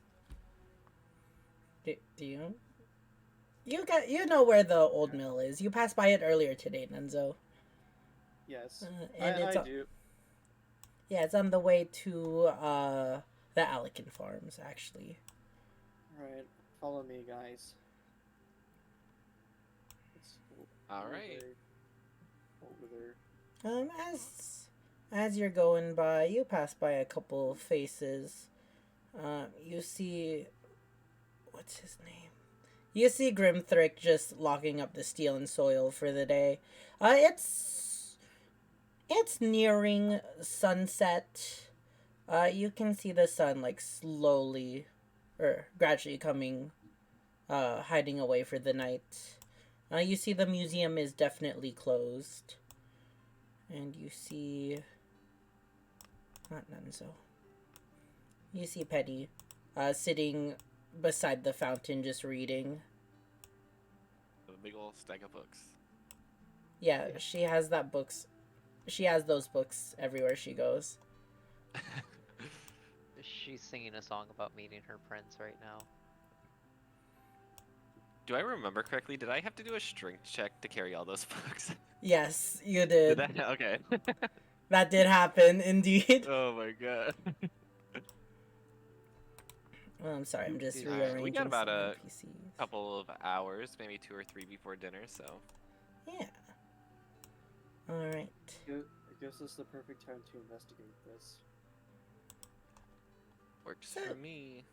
Do you? You know where the old mill is. You passed by it earlier today, Nunzo. Yes, And it's I do. Yeah, it's on the way to the Alican farms, actually. Alright, follow me, guys. All right. Over there. As you're going by, you pass by a couple faces. You see, what's his name? You see Grimthrick just locking up the steel and soil for the day. It's nearing sunset. You can see the sun like slowly or gradually coming, hiding away for the night. You see the museum is definitely closed. And you see... Not Nunzo. You see Penny, sitting beside the fountain just reading. A big old stack of books. Yeah, she has that books. She has those books everywhere she goes. She's singing a song about meeting her prince right now. Do I remember correctly? Did I have to do a strength check to carry all those books? Yes, you did. Did that? Okay. That did happen, indeed. Oh my god. Oh, I'm sorry, I'm just Alright, rearranging we got about some a NPCs. Couple of hours, maybe 2 or 3 before dinner, so. Yeah. Alright. It gives us the perfect time to investigate this. Works for me.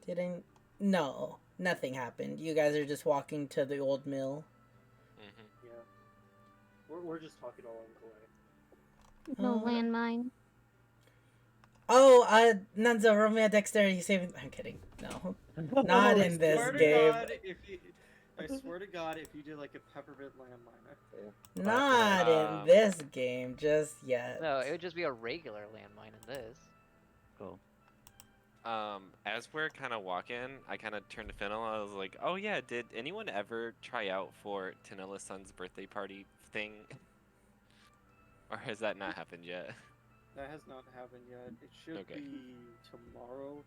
Didn't... No, nothing happened. You guys are just walking to the old mill. Mm-hmm. Yeah. We're just talking all along the way. No Oh. landmine. Oh, Nunzo, roll me a dexterity saving... I'm kidding. No. Not in this Swear to game. God, I swear to God, if you did like a peppermint landmine, I fail. Not in this game, just yet. No, it would just be a regular landmine in this. Cool. As we're kind of walking, I kind of turned to Fennel. I was like, "Oh yeah, did anyone ever try out for Tanilla's son's birthday party thing, or has that not happened yet?" That has not happened yet. It should Okay. be tomorrow.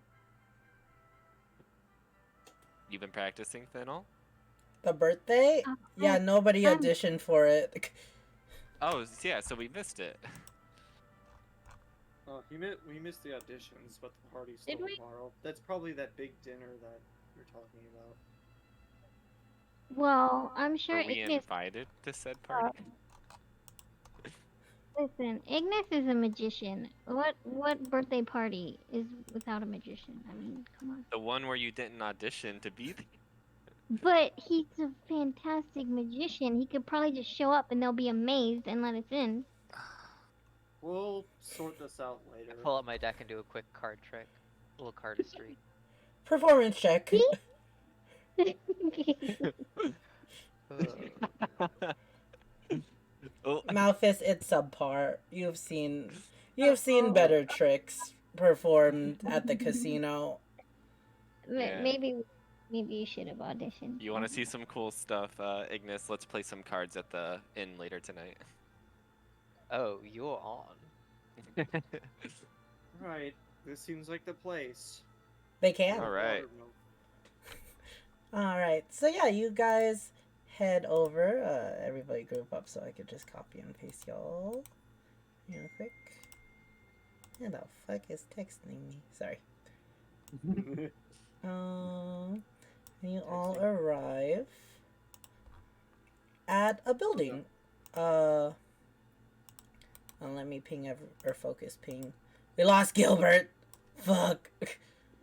You've been practicing, Fennel? The birthday? Uh, Yeah, nobody I'm- auditioned for it. Oh, yeah, so we missed it. We missed the auditions, but the party's Did still we? tomorrow. That's probably that big dinner that you're talking about. Well, I'm sure Were we Ignis. invited to said Uh, party? listen, Ignis is a magician. What birthday party is without a magician? I mean, come on. The one where you didn't audition to be there? But he's a fantastic magician. He could probably just show up and they'll be amazed and let us in. We'll sort this out I later. pull out my deck and do a quick card trick. A little cardistry. Performance check. Oh, Malphus, it's subpar. You've seen better tricks performed at the casino. Yeah. Maybe you should have auditioned. you want to see some cool stuff, Ignis? Let's play some cards at the inn later tonight. Oh, you're on. Right, this seems like the place. They can. All right. Watermelon. Alright, so yeah, you guys head over. Everybody group up so I could just copy and paste y'all real quick. Who the fuck is texting me? Sorry. You all arrive at a building. Let me ping or focus ping. We lost Gilbert. Fuck.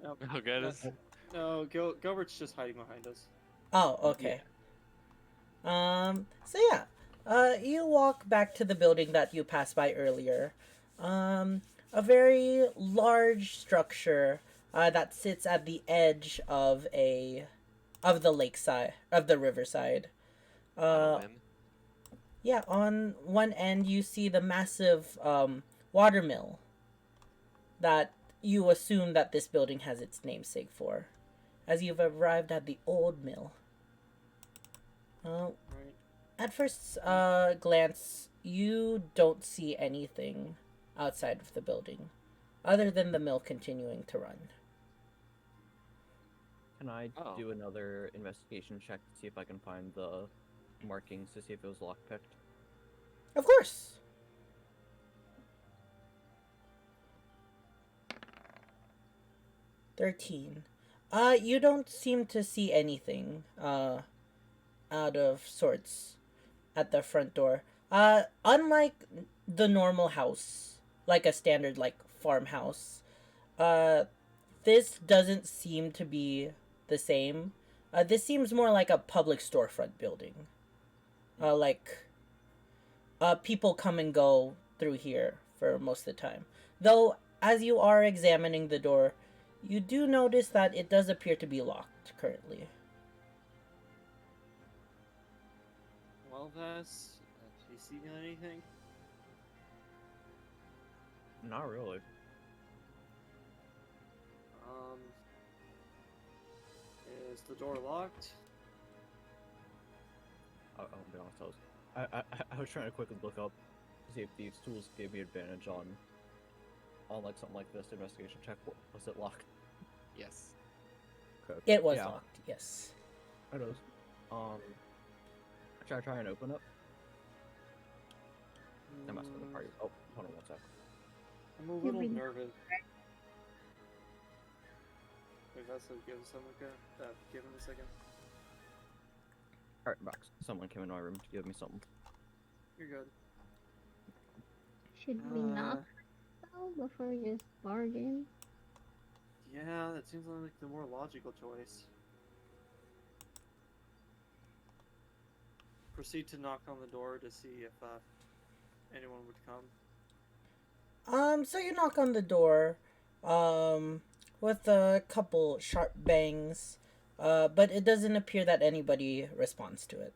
Yep. Oh, goodness. No, Gilbert's just hiding behind us. Oh, okay. So yeah, you walk back to the building that you passed by earlier. A very large structure that sits at the edge of the lakeside of the riverside. Yeah, on one end you see the massive water mill that you assume that this building has its namesake for, as you've arrived at the old mill. Right. At first glance, you don't see anything outside of the building, other than the mill continuing to run. Can I Oh. do another investigation check to see if I can find the markings to see if it was lockpicked? Of course. $13. You don't seem to see anything out of sorts at the front door. Unlike the normal house, like a standard like farmhouse, this doesn't seem to be the same. This seems more like a public storefront building. People come and go through here for most of the time. Though, as you are examining the door, you do notice that it does appear to be locked currently. Well, Vass, have you seen anything? Not really. Is the door locked? I'll be honest. I was trying to quickly look up to see if these tools gave me advantage on like something like this investigation check. Was it locked? Yes. Okay. It was Yeah. locked, yes. It is. Should I try and open it? That must have been the party. Oh, hold on one sec. I'm a little Maybe. nervous. Wait, Vass, give him a second. Alright, box. Someone came in my room to give me something. You're good. Should we knock though before we just bargain? Yeah, that seems like the more logical choice. Proceed to knock on the door to see if anyone would come. So you knock on the door, with a couple sharp bangs, but it doesn't appear that anybody responds to it.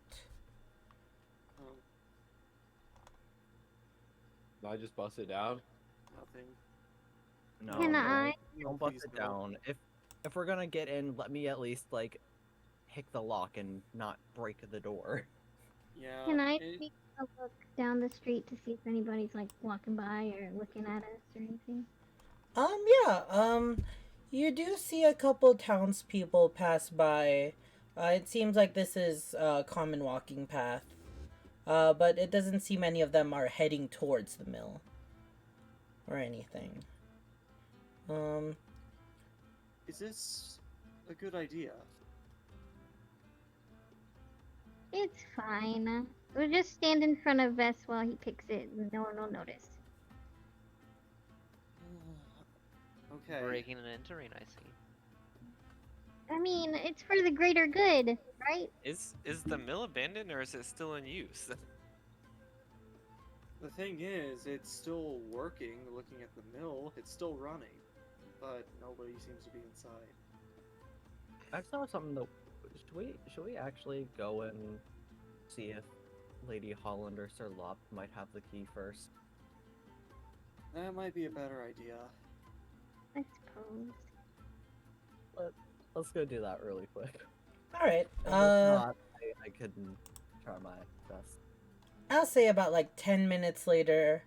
I just bust it down. Nothing. No, Can no, I? don't bust Please it no. down. If we're gonna get in, let me at least like pick the lock and not break the door. Yeah. Can I it- take a look down the street to see if anybody's like walking by or looking at us or anything? Yeah, you do see a couple townspeople pass by. It seems like this is a common walking path. but it doesn't seem any of them are heading towards the mill or anything. Is this a good idea? It's fine. We'll just stand in front of Vess while he picks it, and no one will notice. Okay. Breaking and entering, I see. I mean, it's for the greater good, right? Is the mill abandoned or is it still in use? The thing is, it's still working. Looking at the mill, it's still running, but nobody seems to be inside. I saw something though. Should we actually go and see if Lady Holland or Sir Lop might have the key first? That might be a better idea. I suppose. Let's go do that really quick. All right. And if not, I could try my best. I'll say about like 10 minutes later.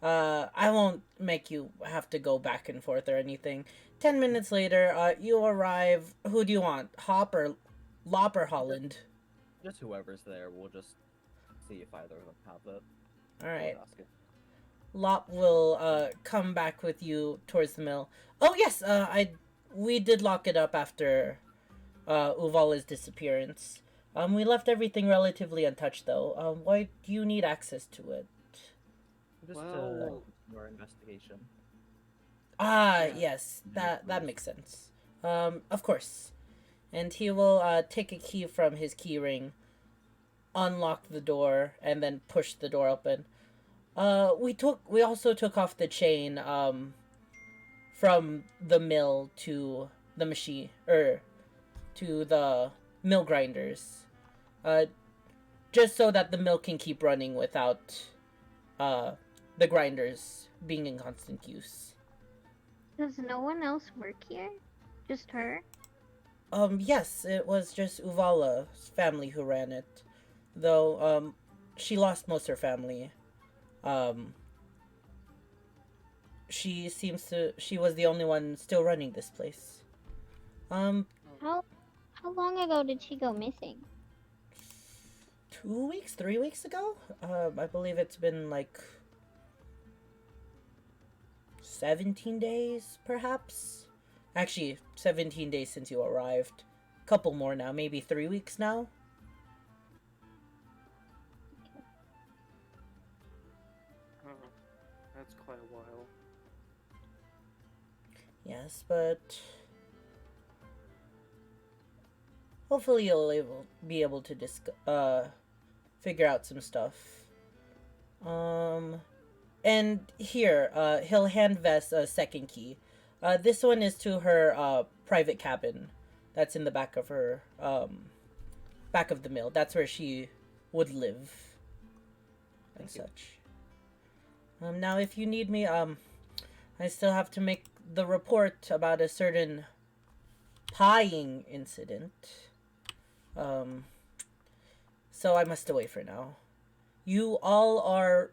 I won't make you have to go back and forth or anything. 10 minutes later, you arrive. Who do you want? Hop or Lop or Holland? Just whoever's there, we'll just see if either of them have it. All right. We'll ask it. Lop will come back with you towards the mill. Oh yes, we did lock it up after Uvala's disappearance. We left everything relatively untouched though. Why do you need access to it? Just Well- more investigation. Ah, Yeah. yes, that makes sense. Of course. And he will take a key from his key ring, unlock the door, and then push the door open. We also took off the chain from the mill to the machine to the mill grinders. Just so that the mill can keep running without the grinders being in constant use. Does no one else work here? Just her? Yes, it was just Uvala's family who ran it. Though, she lost most of her family. She was the only one still running this place. How long ago did she go missing? 2 weeks, 3 weeks ago? I believe it's been like 17 days, perhaps? Actually, 17 days since you arrived. Couple more now, maybe 3 weeks now? Oh, that's quite a while. Yes, but hopefully you'll be able to figure out some stuff. And here, he'll hand Vess a second key. This one is to her private cabin. That's in the back of her back of the mill. That's where she would live and Thank you. such. Now if you need me, I still have to make the report about a certain pieing incident. So I must away for now. You all are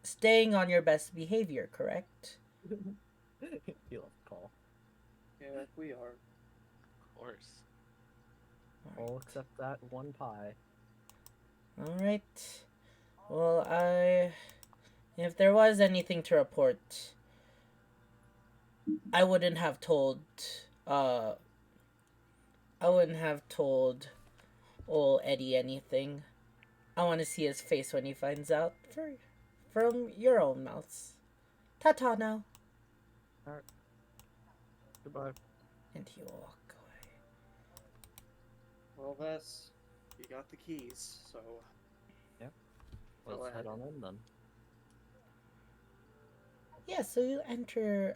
staying on your best behavior, correct? You'll have to call. Yeah, we are. Of course. All except that one pie. Alright. Well, if there was anything to report, I wouldn't have told, old Eddie anything. I want to see his face when he finds out from your own mouths. Ta-ta now. Goodbye. And he will walk away. Well, Vess, you got the keys, so Let's ahead. head on in then. Yeah, so you enter,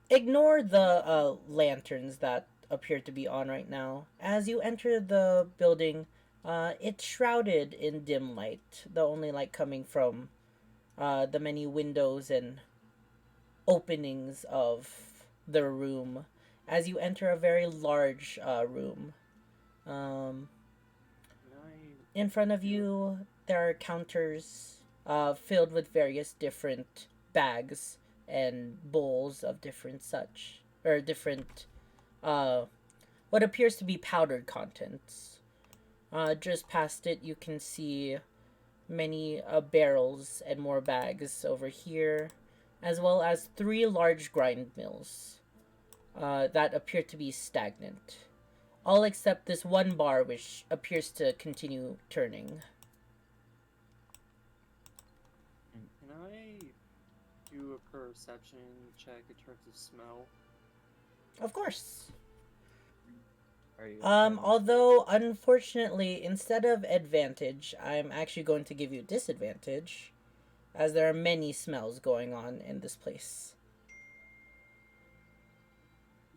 ignore the lanterns that appear to be on right now. As you enter the building, it's shrouded in dim light, the only light coming from the many windows and openings of the room. As you enter a very large room, in front of you there are counters filled with various different bags and bowls of different what appears to be powdered contents. Just past it, you can see many barrels and more bags over here, as well as 3 large grind mills that appear to be stagnant. All except this one bar, which appears to continue turning. Can I do a perception check in terms of smell? Of course. Are you Although, unfortunately, instead of advantage, I'm actually going to give you disadvantage, as there are many smells going on in this place.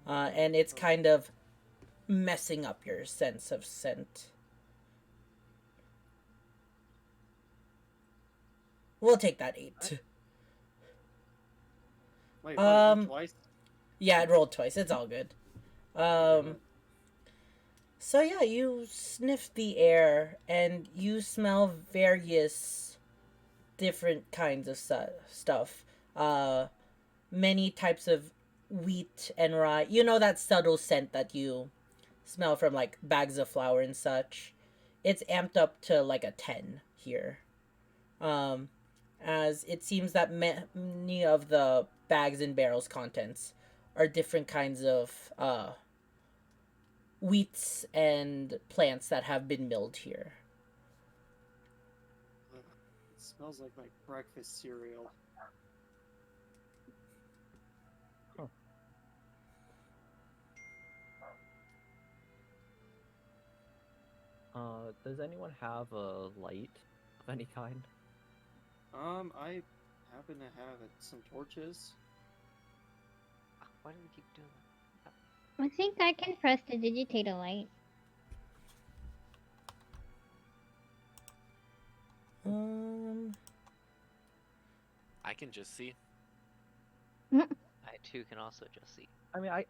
And it's kind of messing up your sense of scent. We'll take that 8. Wait, twice? Yeah, it rolled twice. It's all good. So yeah, you sniff the air and you smell various different kinds of stuff. Many types of wheat and rye. You know that subtle scent that you smell from like bags of flour and such. It's amped up to like a 10 here. As it seems that many of the bags and barrels contents are different kinds of wheats and plants that have been milled here. It smells like my breakfast cereal. Does anyone have a light of any kind? I happen to have some torches. Why do we keep doing that? I think I can press to digitate a light. I can just see. I too can also just see. I mean, I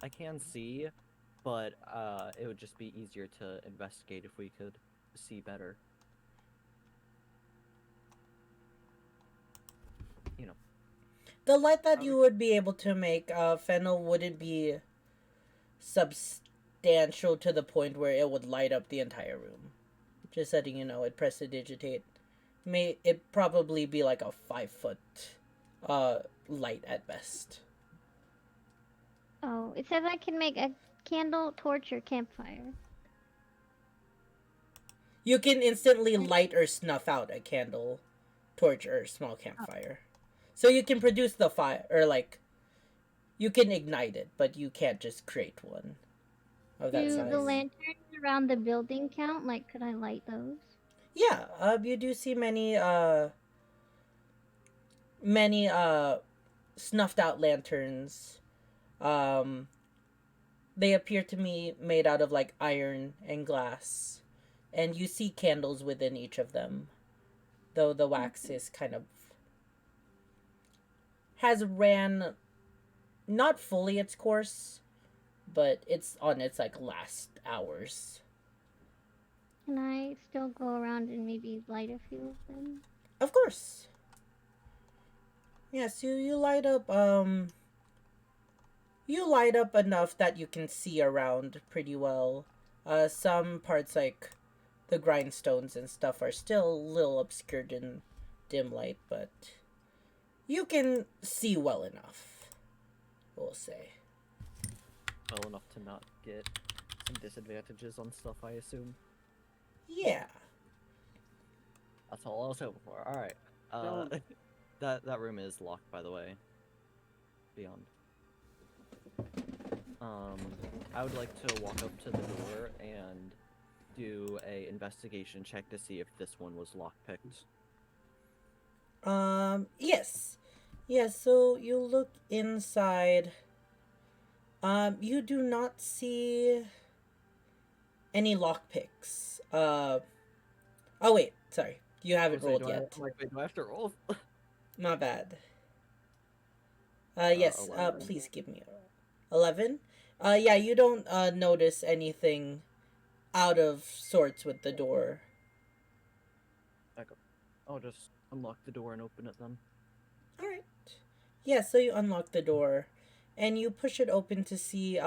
can see, but it would just be easier to investigate if we could see better. You know. The light that you would be able to make, Fennel, wouldn't be substantial to the point where it would light up the entire room. Just letting you know, it prestidigitate. It probably be like a 5-foot light at best. Oh, it says I can make a candle, torch, or campfire. You can instantly light or snuff out a candle, torch, or small campfire. So you can produce the fire, or like, you can ignite it, but you can't just create one of that Do size. the lanterns around the building count? Like, could I light those? Yeah, you do see many snuffed out lanterns. They appear to me made out of like iron and glass, and you see candles within each of them, though the wax is kind of has ran not fully its course, but it's on its like last hours. Can I still go around and maybe light a few of them? Of course. Yes, you light up enough that you can see around pretty well. Some parts like the grindstones and stuff are still a little obscured in dim light, but you can see well enough, we'll say. Well enough to not get some disadvantages on stuff, I assume. Yeah. That's all I was hoping for. Alright. No. That room is locked, by the way. Beyond. I would like to walk up to the door and do a investigation check to see if this one was lockpicked. Yes. Yes, so you look inside. You do not see any lockpicks. Oh wait, sorry. You haven't rolled yet. Wait, do I have to roll? My bad. Yes, 11. please give me 11. Yeah, you don't notice anything out of sorts with the door. I'll just unlock the door and open it then. Alright. Yeah, so you unlock the door and you push it open to see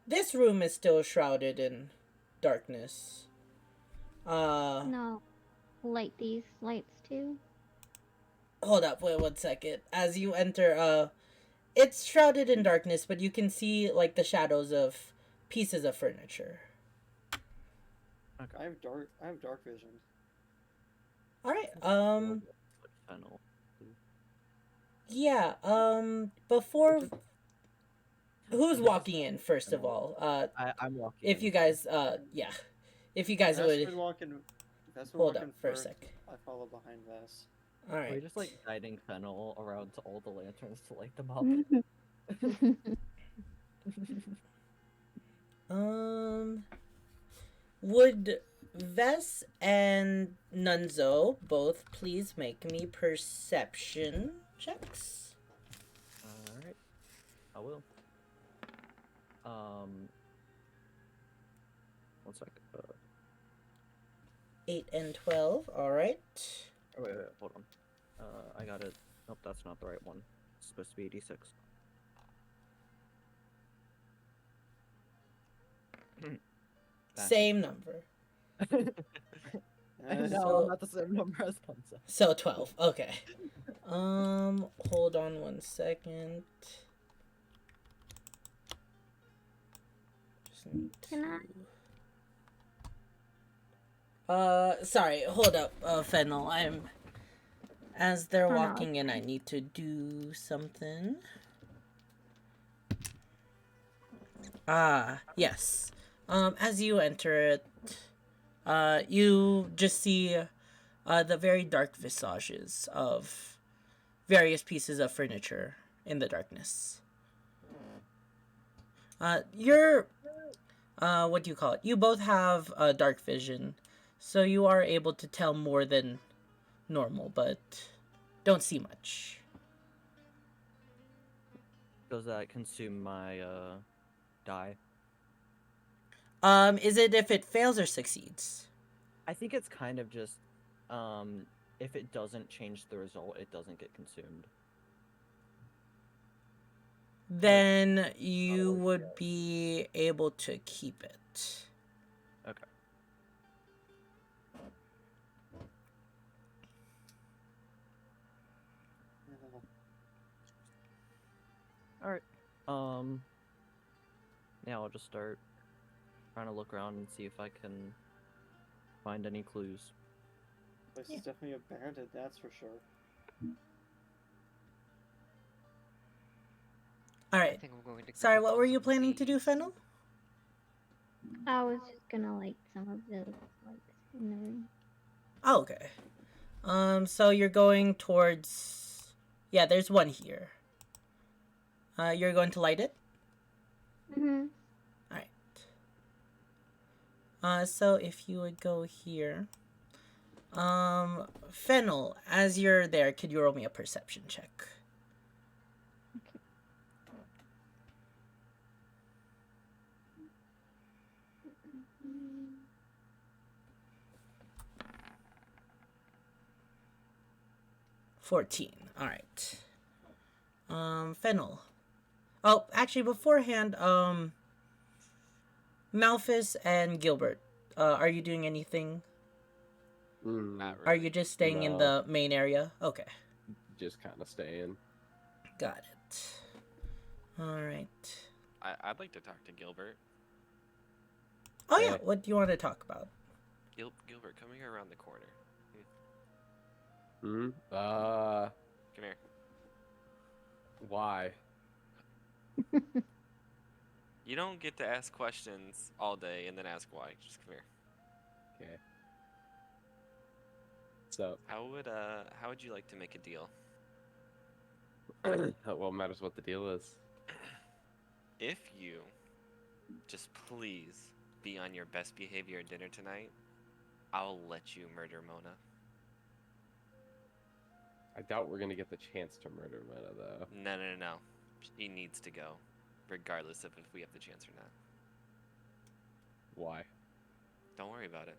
this room is still shrouded in darkness. No, light these lights too. Hold up, wait 1 second. As you enter, it's shrouded in darkness, but you can see like the shadows of pieces of furniture. I have dark vision. All right. Like fennel. Yeah. Before who's walking in first of all? I'm walking. If you in. guys, yeah, if you guys would Vesper hold walking up for a first. sec. I follow behind Vess. All right. We're just like guiding fennel around to all the lanterns to light them up. Would Vess and Nunzo both please make me perception checks? Alright. I will. 1 second. 8 and 12. All right. Oh, wait, hold on. I got it. Nope, that's not the right one. It's supposed to be 86. Same number. No, So- not the same number as Hansa. So 12. Okay. Hold on 1 second. Just need Can I- sorry, hold up, Fennel. As they're Oh, no, walking in, I need to do something. Ah, yes. As you enter it, you just see, the very dark visages of various pieces of furniture in the darkness. You're, what do you call it? You both have, dark vision, so you are able to tell more than normal, but don't see much. Does that consume my die? Is it if it fails or succeeds? I think it's kind of just if it doesn't change the result, it doesn't get consumed. Then you would be able to keep it. Okay. Alright. Yeah, I'll just start trying to look around and see if I can find any clues. This is definitely abandoned, that's for sure. All I right. think I'm going to. Sorry, go what find were you some planning to do, leaves. Fennel? I was just gonna light some of the lights in the room. Oh, okay. So you're going towards. Yeah, there's one here. You're going to light it? Mhm. Alright. So if you would go here. Fennel, as you're there, could you roll me a perception check? 14. Alright. Fennel. Oh, actually, beforehand, Malphus and Gilbert, are you doing anything? Not Are really. you just staying in No. the main area? Okay. Just kind of staying. Got it. Alright. I'd like to talk to Gilbert. Oh, yeah. Yeah. What do you want to talk about? Gilbert, come here around the corner. Hmm. Come here. Why? You don't get to ask questions all day and then ask why. Just come here. Okay. So, How would you like to make a deal? well, matters what the deal is. If you just please be on your best behavior at dinner tonight, I'll let you murder Mona. I doubt we're gonna get the chance to murder Mona, though. No. He needs to go, regardless of if we have the chance or not. Why? Don't worry about it.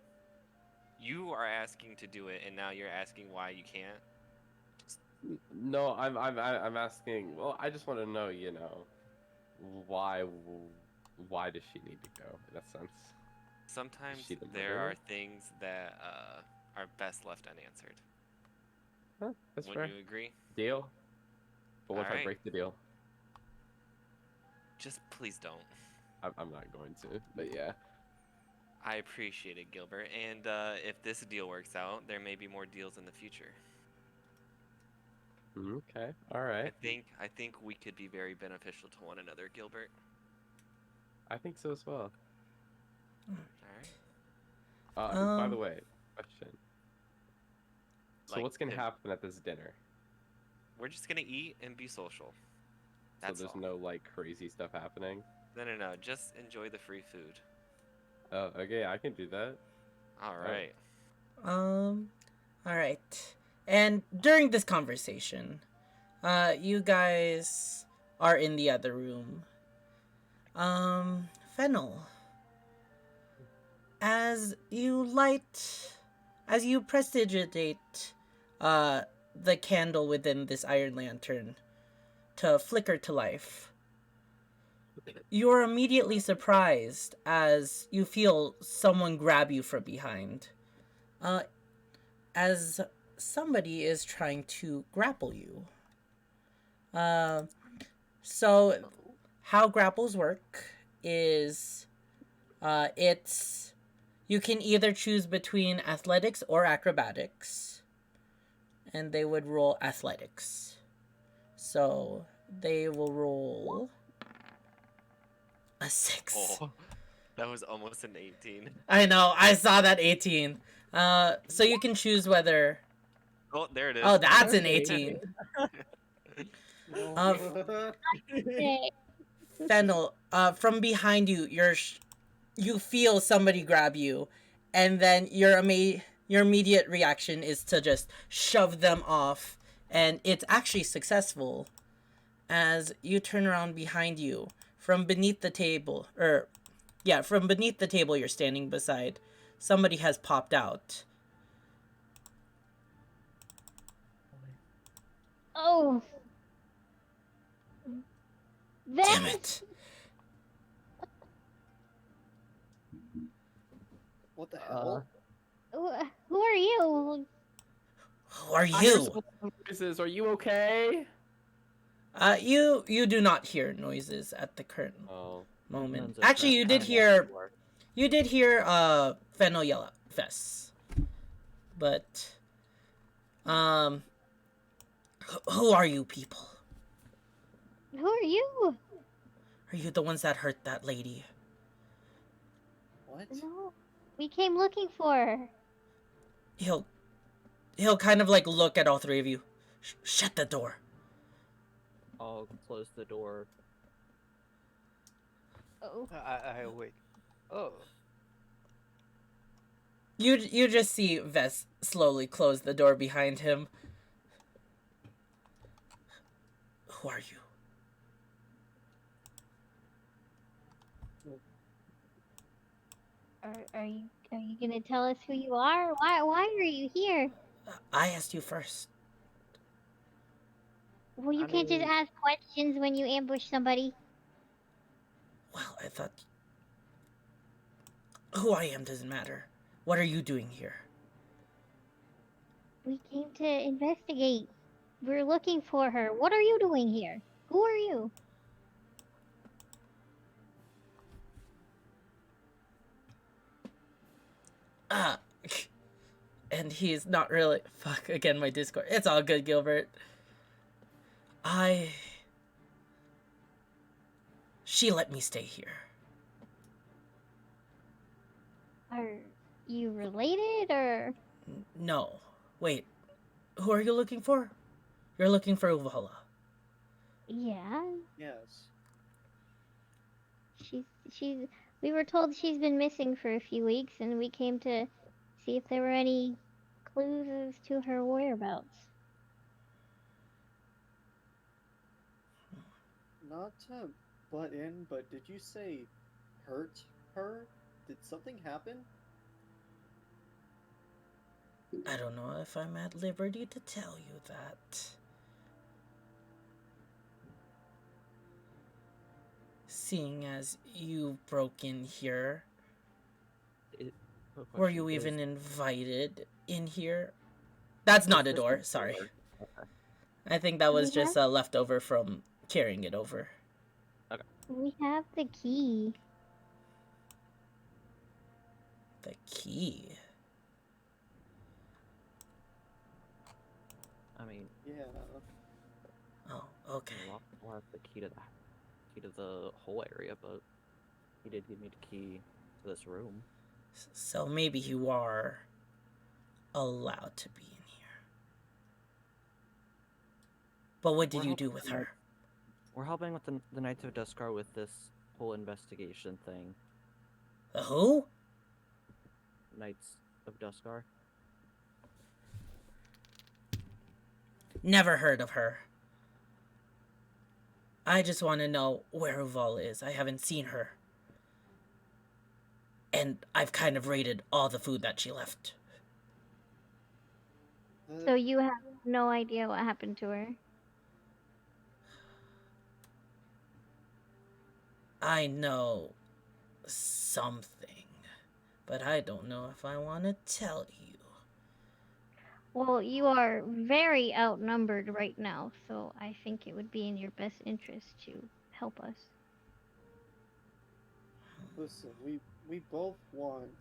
You are asking to do it, and now you're asking why you can't. No, I'm asking. Well, I just want to know, why does she need to go? In a sense. Sometimes she the there are murderer? things that are best left unanswered. Huh, that's Wouldn't fair. you agree? Deal. But what if I Alright. break the deal? Just please don't. I'm not going to, but yeah. I appreciate it, Gilbert. And if this deal works out, there may be more deals in the future. Okay, all right. I think we could be very beneficial to one another, Gilbert. I think so as well. All right. By the way, question. So Like, what's gonna happen at this dinner? we're just gonna eat and be social. So That's there's all. no like crazy stuff happening? No. Just enjoy the free food. Oh, okay, I can do that. All Oh. right. All right. And during this conversation, you guys are in the other room. Fennel, as you prestidigitate, the candle within this iron lantern to flicker to life, you are immediately surprised as you feel someone grab you from behind. As somebody is trying to grapple you. So how grapples work is it's you can either choose between athletics or acrobatics, and they would roll athletics. So they will roll a 6. Oh, that was almost an 18. I know, I saw that 18. So you can choose whether. Oh, there it is. Oh, that's an Okay. 18. Oh. Okay. Fennel, from behind you, you feel somebody grab you, and then your immediate reaction is to just shove them off, and it's actually successful. As you turn around behind you, from beneath the table you're standing beside, somebody has popped out. Oh. Damn Vess! it. What the hell? Who are you? Who are I hear you? some noises. Are you okay? You do not hear noises at the current Oh. moment. Menzo Actually, you did kinda hear walks forward. Fennel yell out Fess. But who are you people? Who are you? Are you the ones that hurt that lady? What? No. We came looking for her. He'll kind of like look at all three of you. Shut the door. I'll close the door. Oh. I wait. Oh. You just see Vess slowly close the door behind him. Who are you? Are you gonna tell us who you are? Why are you here? I asked you first. Well, you I can't just mean- ask questions when you ambush somebody. Well, I thought. Who I am doesn't matter. What are you doing here? We came to investigate. We're looking for her. What are you doing here? Who are you? Ah. And he's not really. Fuck, again, my Discord. It's all good, Gilbert. She let me stay here. Are you related or? No. Wait. Who are you looking for? You're looking for Uvala. Yeah. Yes. She's. We were told she's been missing for a few weeks, and we came to see if there were any clues as to her whereabouts. Not to butt in, but did you say hurt her? Did something happen? I don't know if I'm at liberty to tell you that. Seeing as you broke in here, Quick Were question, you is even invited in here? That's not a this door, the sorry. door? Okay. I think that was We just have leftover from carrying it over. we have the key. The key. I mean, Yeah. Oh, okay. a lot of people have the key to the whole area, but he did give me the key to this room. So maybe you are allowed to be in here. But what did We're you helping do with the her? We're helping with the Knights of Deskar with this whole investigation thing. The who? Knights of Deskar. Never heard of her. I just want to know where Uval is. I haven't seen her. And I've kind of raided all the food that she left. So you have no idea what happened to her. I know something, but I don't know if I want to tell you. Well, you are very outnumbered right now, so I think it would be in your best interest to help us. Listen, we both want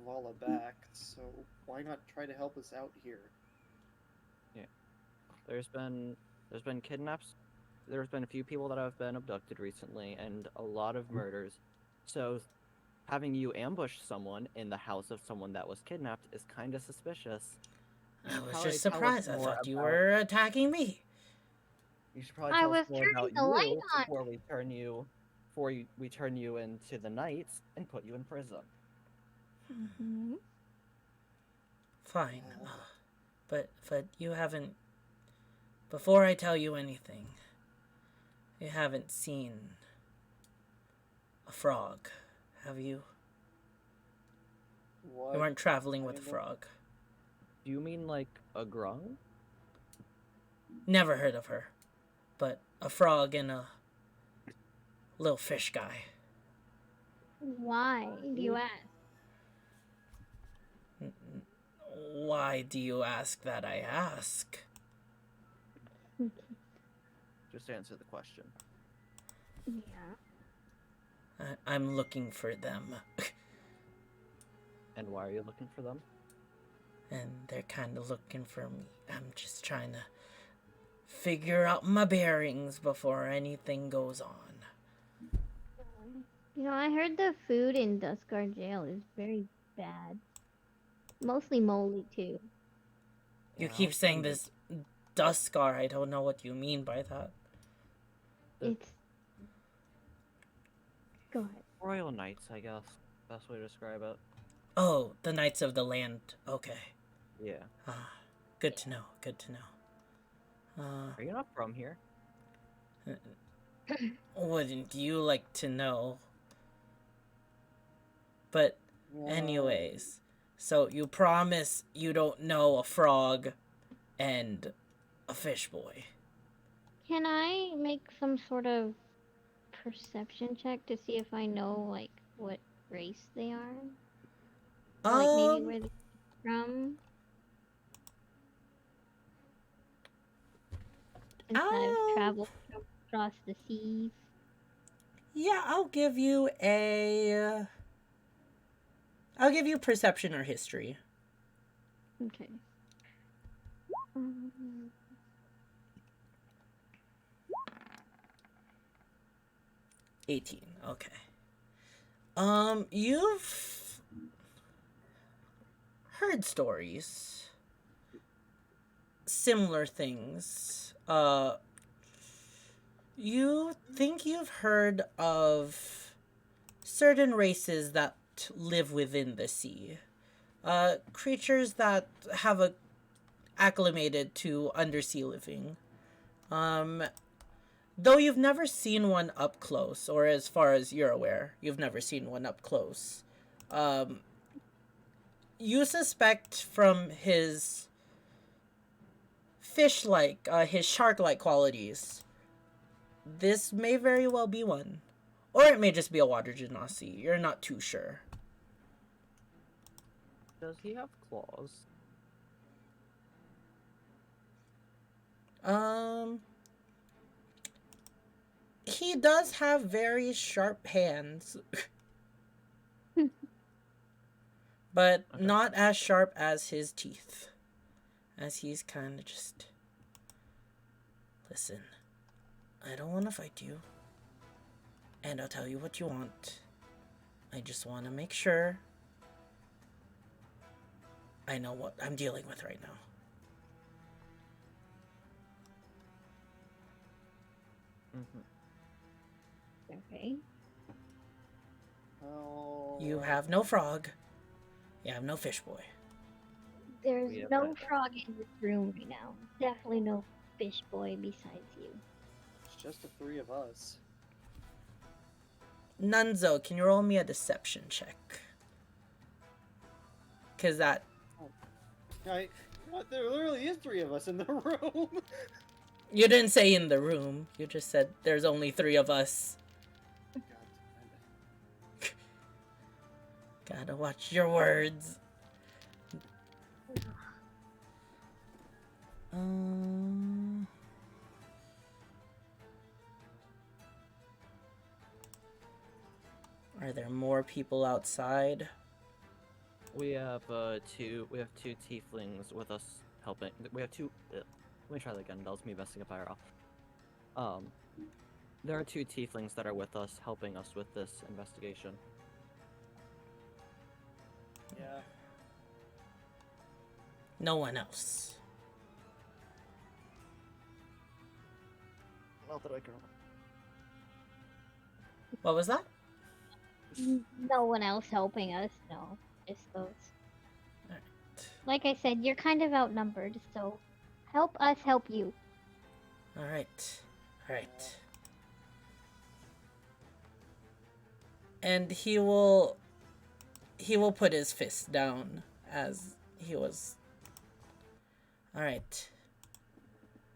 Vala back, so why not try to help us out here? There's been kidnaps. There's been a few people that have been abducted recently, and a lot of murders. So, having you ambush someone in the house of someone that was kidnapped is kind of suspicious. You I should was probably just tell us surprised. I more thought you about- were attacking me. You should probably I tell us was more turning about the light you on. before we turn you into the knights and put you in prison. Mm-hmm. Fine. But you haven't... Before I tell you anything, you haven't seen a frog, have you? What? You weren't traveling with a kind of- frog. Do you mean like a grung? Never heard of her. But a frog and a little fish guy. Why do you ask? Why do you ask that I ask? Just answer the question. Yeah. I'm looking for them. And why are you looking for them? And they're kind of looking for me. I'm just trying to figure out my bearings before anything goes on. You know, I heard the food in Duscar jail is very bad. Mostly moldy too. You Yeah, keep I'll saying send it. this Duskar. I don't know what you mean by that. It's. Go ahead. Royal Knights, I guess. Best way to describe it. Oh, the Knights of the Land. Okay. Yeah. Good to know. Good to know. Are you not from here? Wouldn't you like to know? But anyways, so you promise you don't know a frog and a fish boy. Can I make some sort of perception check to see if I know like what race they are? Or, like maybe where they're from? Since I've traveled across the seas. Yeah, I'll give you perception or history. Okay. 18. Okay. You've heard stories, similar things. You think you've heard of certain races that live within the sea. Creatures that have acclimated to undersea living. Though you've never seen one up close, or as far as you're aware, you've never seen one up close. You suspect from his fish-like, his shark-like qualities, this may very well be one. Or it may just be a water genasi. You're not too sure. Does he have claws? He does have very sharp hands, but Okay. not as sharp as his teeth. As he's kind of just. Listen, I don't want to fight you. And I'll tell you what you want. I just want to make sure I know what I'm dealing with right now. Okay. Oh. You have no frog. You have no fish boy. There's We have no that. frog in this room right now. Definitely no fish boy besides you. It's just the three of us. Nunzo, can you roll me a deception check? Because that. What? There literally is three of us in the room. You didn't say in the room. You just said there's only 3 of us. God, Gotta watch your words. Are there more people outside? We have two tieflings with us helping. We have two. Let me try that again. That was me messing up IRL. There are 2 tieflings that are with us, helping us with this investigation. yeah. No one else. Not that I can. What was that? No one else helping us, no. Just those. Alright. Like I said, you're kind of outnumbered, so help us help you. Alright. Alright. And he will put his fist down as he was. Alright.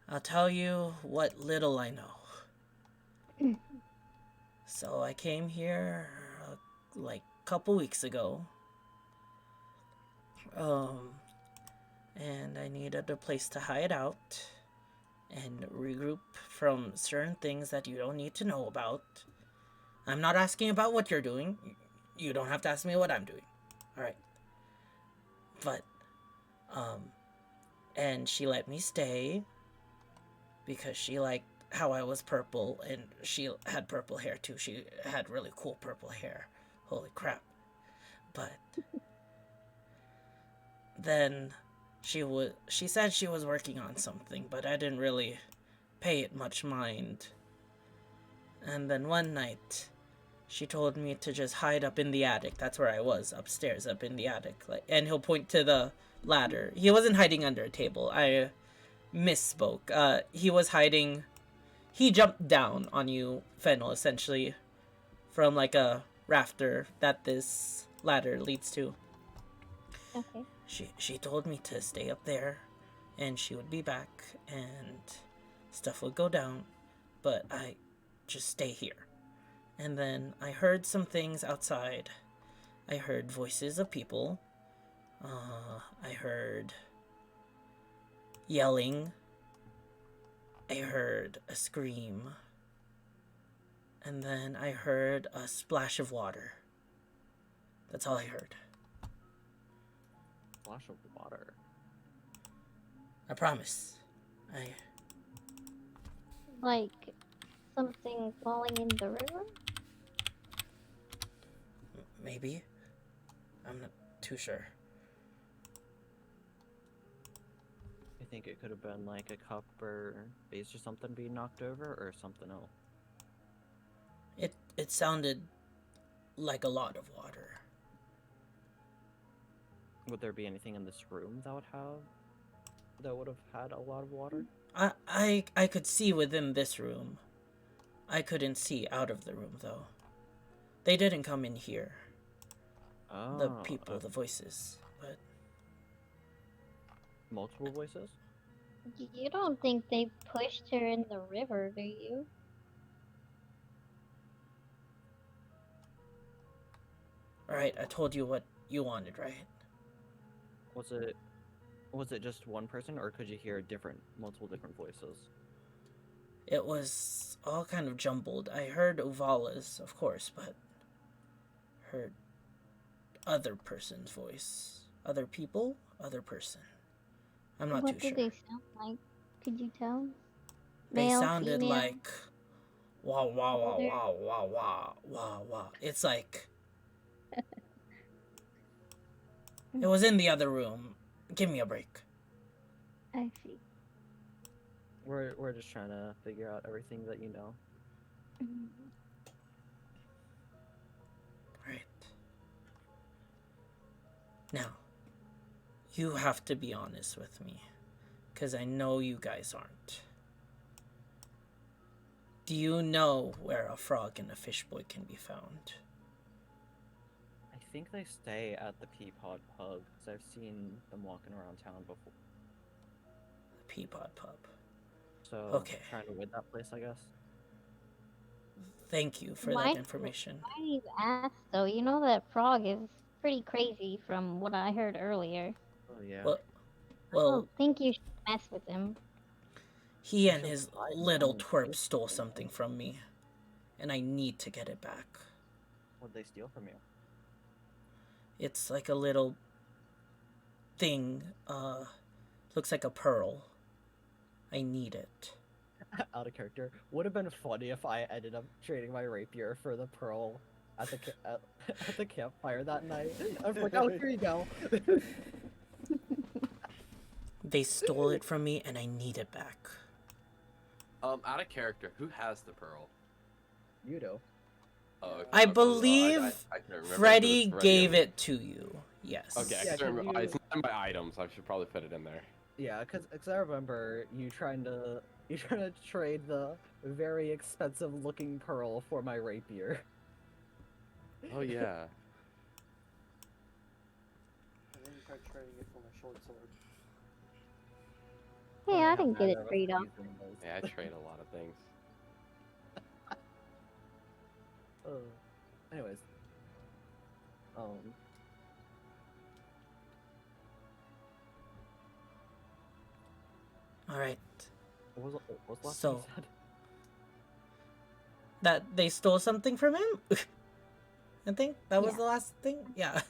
I'll tell you what little I know. So I came here like a couple weeks ago. And I needed a place to hide out and regroup from certain things that you don't need to know about. I'm not asking about what you're doing. You don't have to ask me what I'm doing. Alright. But, and she let me stay because she liked how I was purple and she had purple hair too. She had really cool purple hair. Holy crap. But then she said she was working on something, but I didn't really pay it much mind. And then one night she told me to just hide up in the attic. That's where I was, upstairs, up in the attic. And he'll point to the ladder. He wasn't hiding under a table. I misspoke. He was hiding. He jumped down on you, Fennel, essentially, from like a rafter that this ladder leads to. Okay. She told me to stay up there, and she would be back, and stuff would go down, but I just stay here. And then I heard some things outside. I heard voices of people. I heard yelling. I heard a scream. And then I heard a splash of water. That's all I heard. Splash of water. I promise. Like something falling in the river? Maybe. I'm not too sure. I think it could have been like a cup or vase or something being knocked over, or something else. It sounded like a lot of water. Would there be anything in this room that would have had a lot of water? I could see within this room. I couldn't see out of the room though. They didn't come in here. Oh, The people, the voices, but multiple voices? You don't think they pushed her in the river, do you? alright, I told you what you wanted, right? Was it just one person, or could you hear multiple different voices? It was all kind of jumbled. I heard Uvala's, of course, but heard other person's voice. Other people, other person. I'm not What too did sure. they sound like? Could you tell? They Male, sounded female, like wah wah wah older? wah wah wah wah wah. It's like it was in the other room. Give me a break. I see. We're just trying to figure out everything that you know. Mhm. Right. Now, you have to be honest with me, because I know you guys aren't. Do you know where a frog and a fish boy can be found? I think they stay at the Peapod Pub, because I've seen them walking around town before. The Peapod Pub. So, Okay. trying to avoid that place, I guess. Thank you for Why that information. Why do you ask though? You know that frog is pretty crazy from what I heard earlier. Oh yeah. Well, I well, don't think you should mess with him. he You and should his hide little them. twerp stole something from me, and I need to get it back. What'd they steal from you? It's like a little thing, looks like a pearl. I need it. Out of character. Would have been funny if I ended up trading my rapier for the pearl at the at the campfire that night. I was like, oh, here you go. They stole it from me, and I need it back. Out of character, who has the pearl? You do. Oh, okay. I Well, believe I couldn't remember if it was Freddie Freddy gave or- it to you. Yes. Okay, Yeah, I couldn't remember. you- It's not in my items. I should probably put it in there. Yeah, because I remember you trying to trade the very expensive looking pearl for my rapier. Oh yeah. And then you tried trading it for my short sword. Hey, Funny I how didn't get neither it of us trade are off. using those. Yeah, I trade a lot of things. Anyways. All right. What was the last So- thing you said? That they stole something from him? I think that was Yeah. the last thing. Yeah.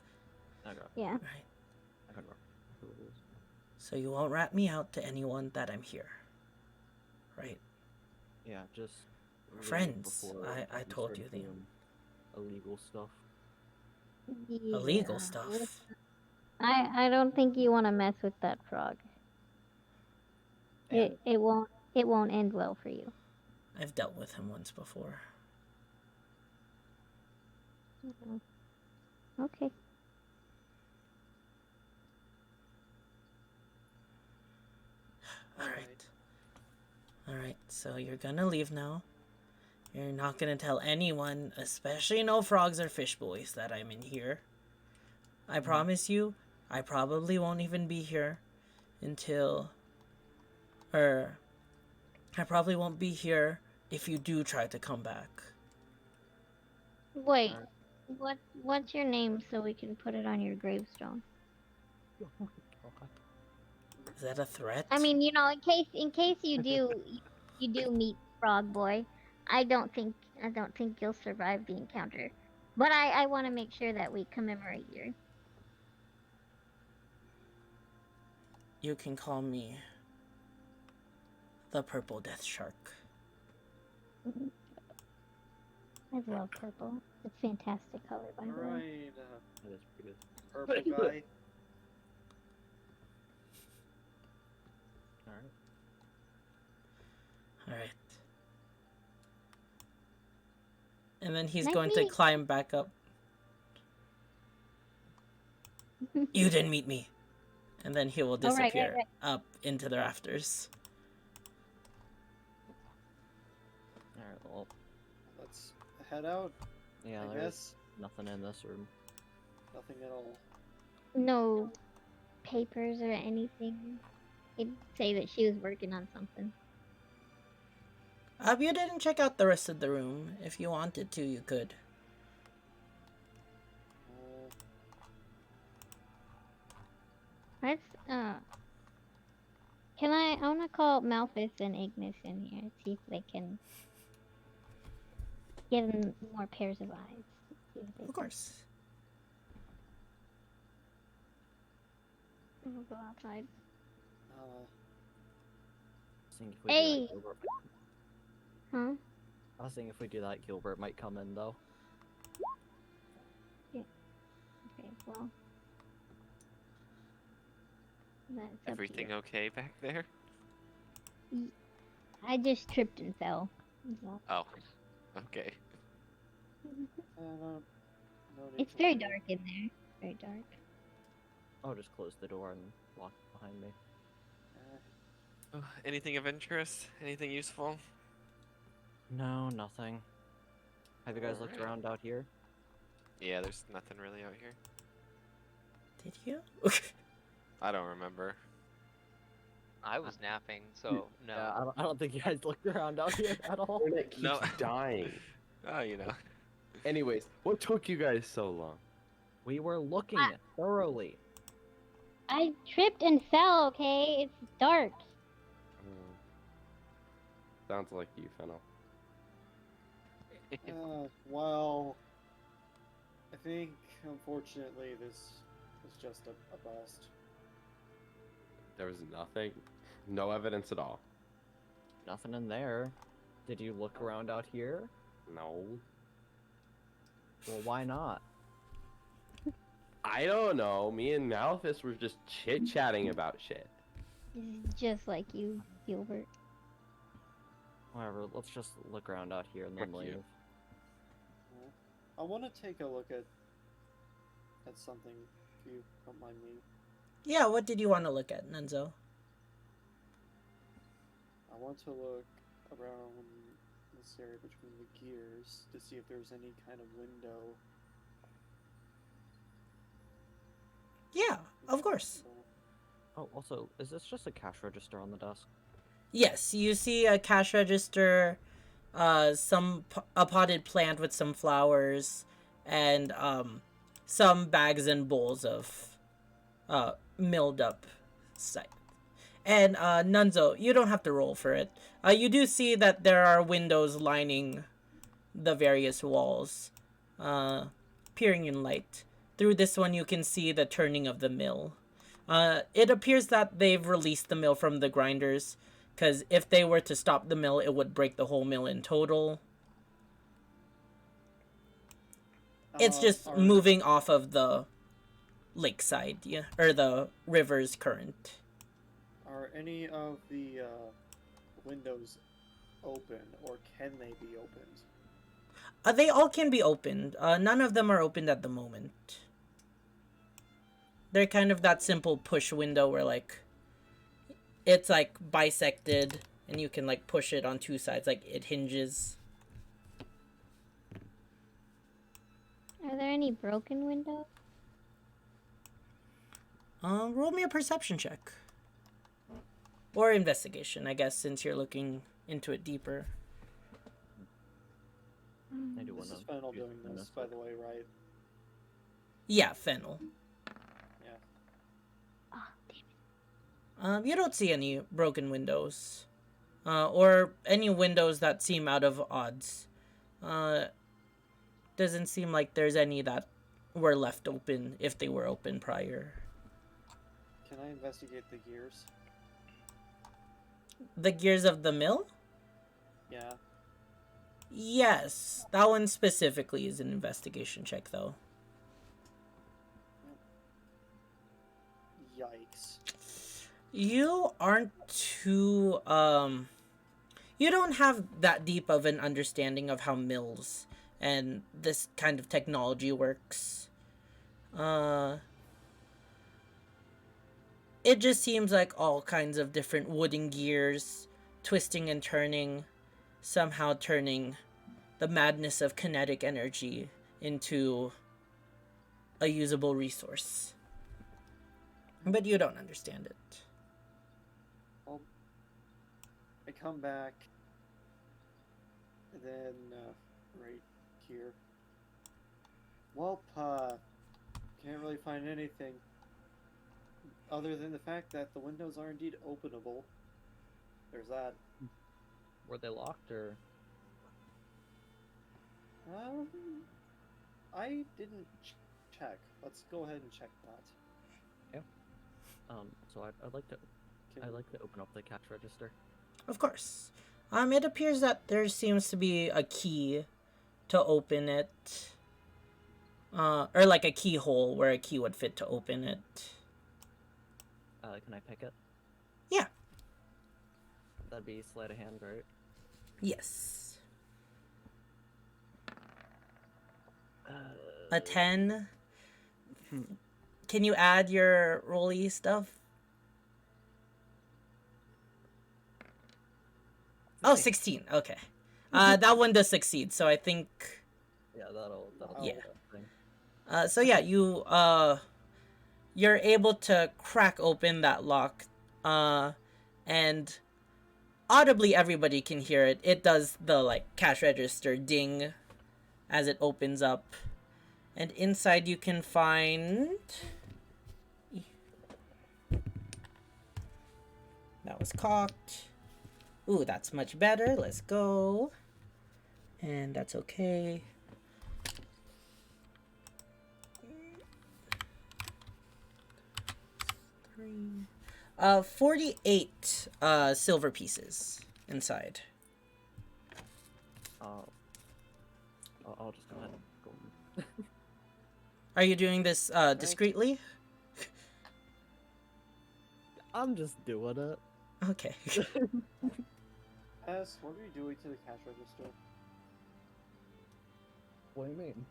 Okay, Yeah. Right. I don't know who it was. So you won't rat me out to anyone that I'm here. Right? Yeah, just leave Friends. before I you told start you the doing illegal stuff. illegal Yeah. stuff. I don't think you want to mess with that frog. And It won't end well for you. I've dealt with him once before. Mhm. Okay. All right. All right. So you're gonna leave now. You're not gonna tell anyone, especially no frogs or fish boys, that I'm in here. I promise you, I probably won't even be here until. Or. I probably won't be here if you do try to come back. Wait. Alright. What's your name so we can put it on your gravestone? Oh my god. Is that a threat? I mean, in case you do meet Frog Boy, I don't think you'll survive the encounter. But I want to make sure that we commemorate you. You can call me the Purple Death Shark. I love purple. It's a fantastic color, by the way. Alright, That is pretty good. purple guy. Alright. Alright. And then he's Nice going to meeting- climb back up. You didn't meet me. And then he will Oh, right, disappear right. up into the rafters. Alright, well, Let's head out, yeah, I there's guess. nothing in this room. Nothing at all. No papers or anything. He'd say that she was working on something. You didn't check out the rest of the room. If you wanted to, you could. Let's can I wanna call Malphus and Ignis in here, see if they can give them more pairs of eyes. See if they Of course. We'll go outside. Seeing if we do Hey! that, Gilbert. Huh? I was thinking if we do that, Gilbert might come in though. Okay, well. That's up to Everything you. okay back there? I just tripped and fell. So. Oh, okay. No need It's to very worry. dark in there. Very dark. I'll just close the door and lock it behind me. Anything of interest? Anything useful? No, nothing. Have you guys looked Alright. around out here? Yeah, there's nothing really out here. Did you? I don't remember. I was napping, so no. Yeah, I don't think you guys looked around out here at all. Internet keeps No. dying. Oh, you know. Anyways, what took you guys so long? We were looking thoroughly. I tripped and fell, okay? It's dark. Sounds like you, Fennel. Well, I think unfortunately this was just a bust. There was nothing, no evidence at all. Nothing in there. Did you look around out here? No. Well, why not? I don't know. Me and Malphus were just chit-chatting about shit. Just like you, Gilbert. Whatever, let's just look around out here and then Fuck you. leave. I want to take a look at something, if you don't mind me. Yeah, what did you want to look at, Nunzo? I want to look around this area between the gears to see if there's any kind of window. Yeah, of course. Oh, also, is this just a cash register on the desk? Yes, you see a cash register, a potted plant with some flowers, and some bags and bowls of milled up site. And Nunzo, you don't have to roll for it. You do see that there are windows lining the various walls, peering in light. Through this one, you can see the turning of the mill. It appears that they've released the mill from the grinders, because if they were to stop the mill, it would break the whole mill in total. It's just moving off of the lakeside, yeah, or the river's current. Are any of the windows open, or can they be opened? They all can be opened. None of them are opened at the moment. They're kind of that simple push window where, like, it's, like, bisected, and you can, like, push it on two sides. Like, it hinges. Are there any broken windows? Roll me a perception check. Or investigation, I guess, since you're looking into it deeper. I do This wanna is Fennel use doing the this, by the way, right? Yeah, Fennel. Yeah. Oh, damn it. You don't see any broken windows. Or any windows that seem out of odds. Doesn't seem like there's any that were left open if they were open prior. Can I investigate the gears? The gears of the mill? Yeah. Yes. That one specifically is an investigation check, though. Yikes. You aren't too, you don't have that deep of an understanding of how mills and this kind of technology works. It just seems like all kinds of different wooden gears twisting and turning, somehow turning the madness of kinetic energy into a usable resource. But you don't understand it. Well, I come back, and then, right here. Well, can't really find anything. other than the fact that the windows are indeed openable. There's that. Were they locked or? Um, I didn't check. Let's go ahead and check that. So I'd like to Can I'd like to open up the cash register. Of course. It appears that there seems to be a key to open it. Or like a keyhole where a key would fit to open it. Can I pick it? Yeah. That'd be sleight of hand, right? Yes. A 10. Can you add your rolly stuff? Oh, 16. Okay. That one does succeed, so I think... Yeah, that'll Yeah. do that thing. So yeah, you're able to crack open that lock, and audibly everybody can hear it. It does the like cash register ding as it opens up, and inside you can find. That was cocked. Ooh, that's much better. Let's go. And that's okay. Three. 48 silver pieces inside. I'll just go ahead and go. Are you doing this discreetly? I'm just doing it. Okay. S, what are you doing to the cash register? What do you mean?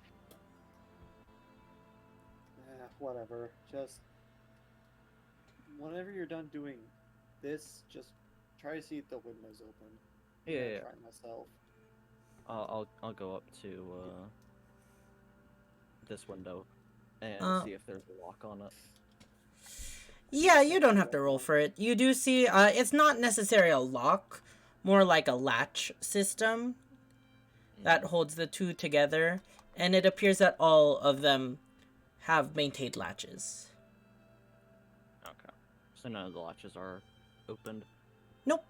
Whatever. Just whenever you're done doing this, just try to see if the window's open. I'm gonna Yeah. Try myself. I'll go up to this window and see if there's a lock on it. Yeah, you don't have to roll for it. You do see, it's not necessarily a lock, more like a latch system that holds the two together, and it appears that all of them have maintained latches. Okay. So none of the latches are opened. Nope.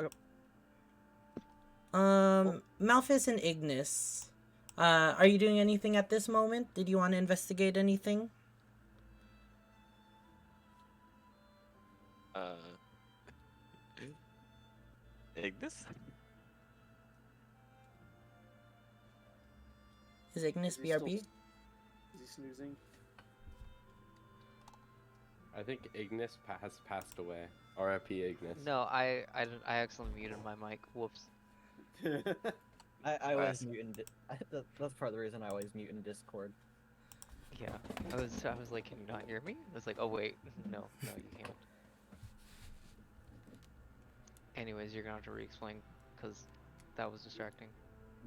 Okay. Malphus and Ignis, are you doing anything at this moment? Did you want to investigate anything? Ignis? Is Ignis Is he still- BRB? Is he snoozing? I think Ignis has passed away. R.I.P. Ignis. No, I accidentally muted my mic. Whoops. I always Classic. mute in that's part of the reson I always mute in Discord. Yeah, I was like, can you not hear me? I was like, oh wait, no, you can't. Anyways, you're gonna have to re-explain, because that was distracting.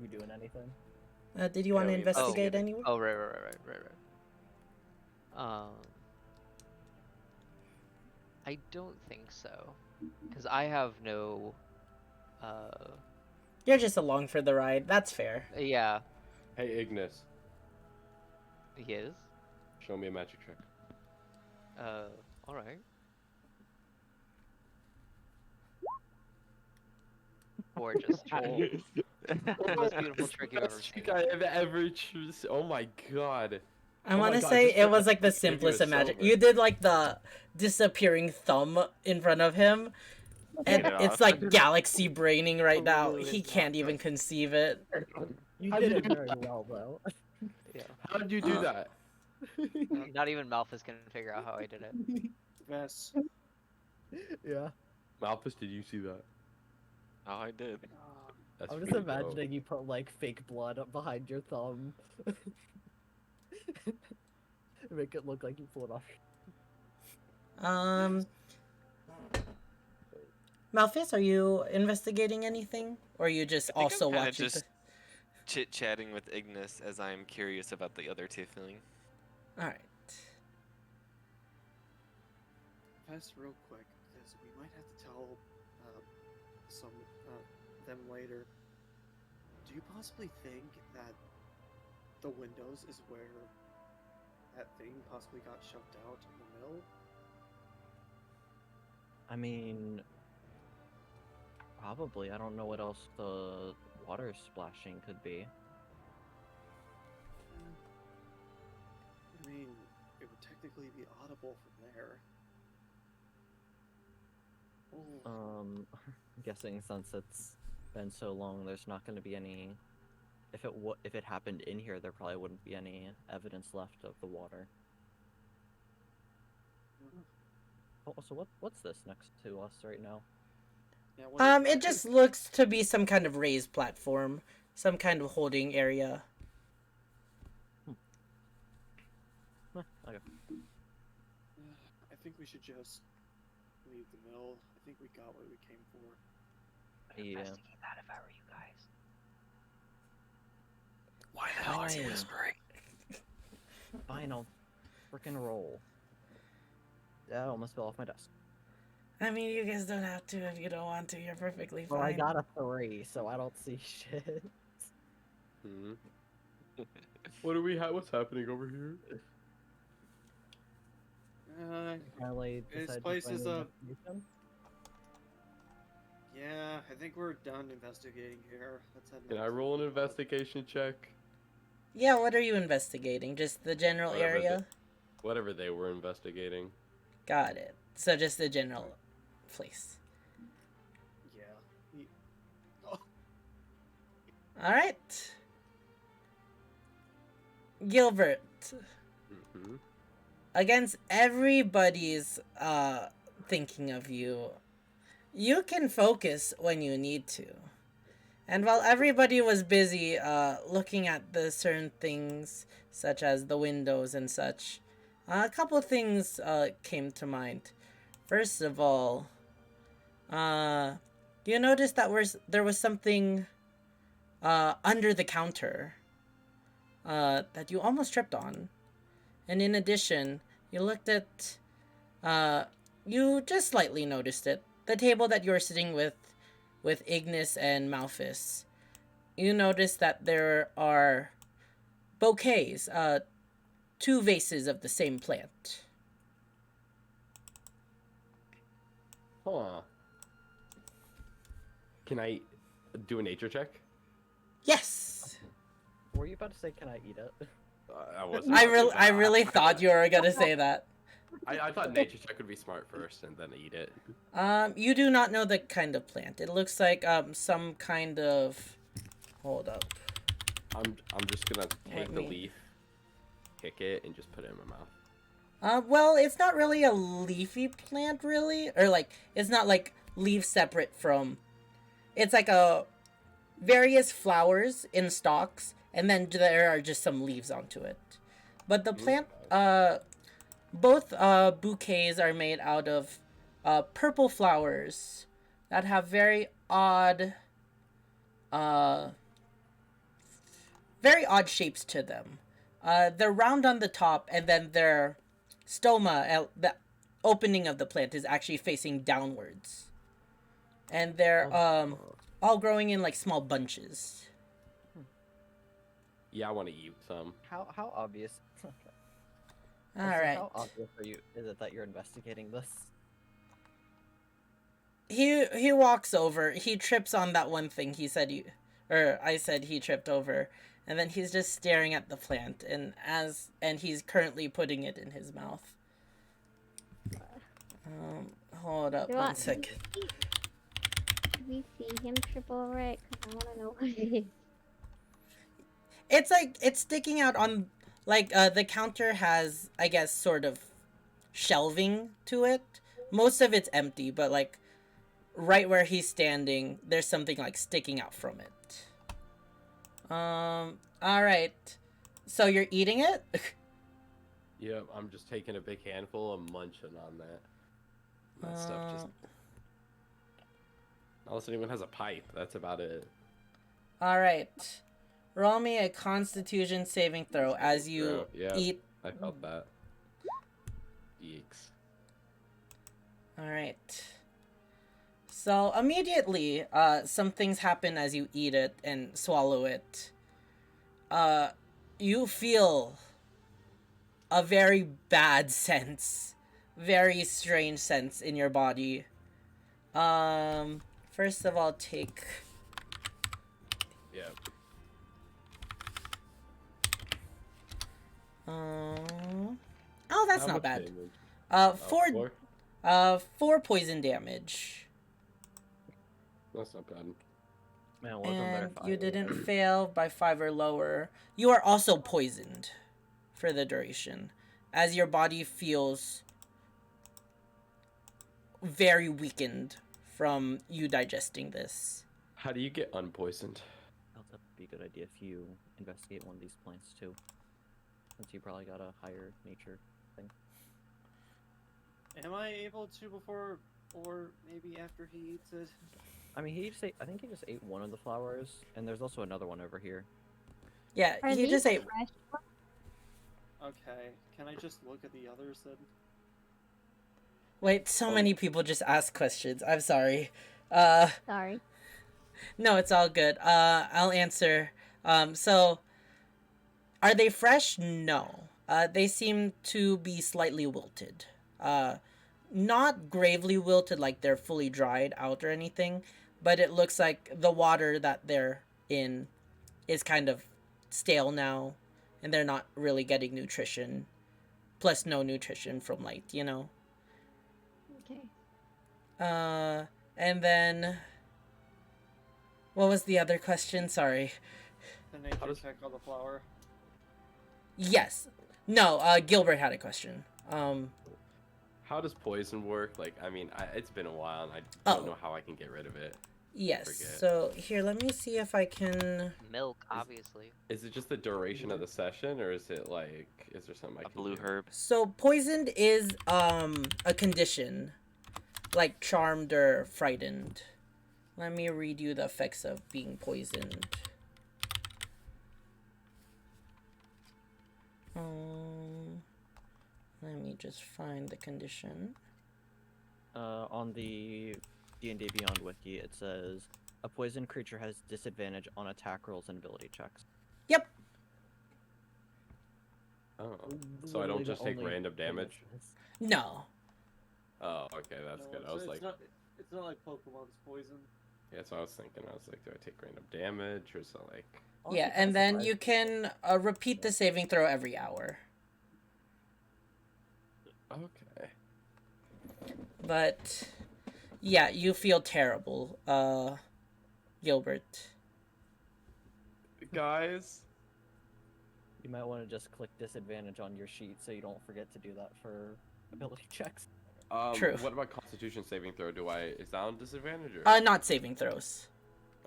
You doing anything? Did you want to we investigate investigated. anywhere? Oh, right. I don't think so, because I have no, You're just along for the ride. That's fair. yeah, Hey Ignis, he is. show me a magic trick. Alright. Gorgeous trick. The most beautiful trick you've ever Best seen. trick I have ever choose. Oh my god. I Oh my want to God, say just it for was the like the fact that you simplest were of magic. sober. You did like the disappearing thumb in front of him, and Get it it's off. like galaxy braining right now. Really He is can't not even good. conceive it. You How'd did you it do very that? well though. Yeah. How did you do that? Not even Malphus can figure out how I did it. Vess. Yeah. Malphus, did you see that? Oh, I did. That's I'm just pretty dope. imagining you put like fake blood up behind your thumb. Make it look like you pulled off. Malphus, are you investigating anything, or are you just I think also I'm kinda watching? just chit-chatting with Ignis as I'm curious about the other tiefling. All right. Vess, real quick, because we might have to tell them later. Do you possibly think that the windows is where that thing possibly got shoved out in the mill? I mean, probably. I don't know what else the water splashing could be. I mean, it would technically be audible from there. Oh, I'm guessing since it's been so long, there's not going to be any. If it happened in here, there probably wouldn't be any evidence left of the water. Oh, so what's this next to us right now? yeah, what is It just looks to be some kind of raised platform, some kind of holding area. Okay. I think we should just leave the mill. I think we got what we came for. Yeah. Investigate that if I were you guys. Why the hell is he Fine. whispering? Fine, I'll frickin' roll. Yeah, I almost fell off my desk. I mean, you guys don't have to if you don't want to. You're perfectly fine. Well, I got a 3, so I don't see shit. Hmm. What do we have? What's happening over here? Finally This decided to place find is an a- investigation. Yeah, I think we're done investigating here. Let's head Can back I to- roll an investigation check? Yeah, what are you investigating? Just the general Whatever area? Whatever they were investigating. Got it. So just the general place. Yeah. Oh, Alright. Gilbert. Hmm. Against everybody's thinking of you, you can focus when you need to. And while everybody was busy looking at the certain things, such as the windows and such, a couple of things came to mind. First of all, you noticed that there was something under the counter that you almost tripped on. And in addition, you looked at, you just slightly noticed it, the table that you were sitting with Ignis and Malphus. You noticed that there are bouquets, 2 vases of the same plant. Huh. Can I do a nature check? Yes! Were you about to say, can I eat it? I wasn't. I really thought you were gonna say that. I thought nature check would be smart first and then eat it. You do not know the kind of plant. It looks like some kind of. Hold up. I'm just gonna take Let the me- leaf, pick it, and just put it in my mouth. Well, it's not really a leafy plant, really, or like it's not like leaves separate from. It's like a various flowers in stalks, and then there are just some leaves onto it. But the plant, both bouquets are made out of purple flowers that have very odd shapes to them. They're round on the top, and then their stoma, the opening of the plant, is actually facing downwards. And they're all growing in like small bunches. Yeah, I want to eat some. How obvious? All right. How obvious is it that you're investigating this? He walks over. He trips on that one thing I said he tripped over, and then he's just staring at the plant, and he's currently putting it in his mouth. Hold up Do one second. Can we see him trip over it? Because I want to know what it is. It's like it's sticking out on the counter has, I guess, sort of shelving to it. Most of it's empty, but like right where he's standing, there's something like sticking out from it. All right. So you're eating it? Yep, I'm just taking a big handful and munching on that. That stuff just. Unless anyone has a pipe, that's about it. All right. Roll me a Constitution saving throw as you Yeah, eat. I felt that. Yeeks. All right. So immediately, some things happen as you eat it and swallow it. You feel a very bad sense, very strange sense in your body. First of all, take. Yeah. Oh, that's How not much bad. damage? Uh, Oh, four. 4 poison damage. That's not bad. Man, it would have been better And if you I didn't fail by 5 or lower. You are also poisoned for the duration, as your body feels very weakened from you digesting this. How do you get unpoisoned? felt that would be a good idea if you investigate one of these plants too. Since you probably got a higher nature thing. Am I able to before or maybe after he eats it? I mean, I think he just ate one of the flowers, and there's also another one over here. Yeah, Are he these just ate. fresh? Okay, can I just look at the others then? Wait, so many people just ask questions. I'm sorry. Sorry. No, it's all good. I'll answer. So, are they fresh? No. They seem to be slightly wilted. Not gravely wilted, like they're fully dried out or anything, but it looks like the water that they're in is kind of stale now, and they're not really getting nutrition. Plus, no nutrition from light, you know? Okay. And then. What was the other question? Sorry. The nature check on the flower. Yes. No, Gilbert had a question. How does poison work? Like, I mean, it's been a while, and I don't know how I can get rid of it. Yes. Forget. So, here, let me see if I can... Milk, obviously. Is it just the duration of the session, or is it like, is there something I A can blue do? herb. So, poisoned is, a condition. Like, charmed or frightened. Let me read you the effects of being poisoned. Let me just find the condition. On the D&D Beyond wiki, it says a poisoned creature has disadvantage on attack rolls and ability checks. Yep. Oh, so I don't just take random damage? No. Oh, okay, that's good. I was like, it's not like Pokemon's poison. yeah, that's what I was thinking. I was like, do I take random damage, or is it like... Yeah, and then you can repeat the saving throw every hour. Okay. But yeah, you feel terrible, Gilbert. Guys, You might want to just click disadvantage on your sheet so you don't forget to do that for ability checks. True. What about Constitution saving throw? Is that on disadvantage or? Not saving throws.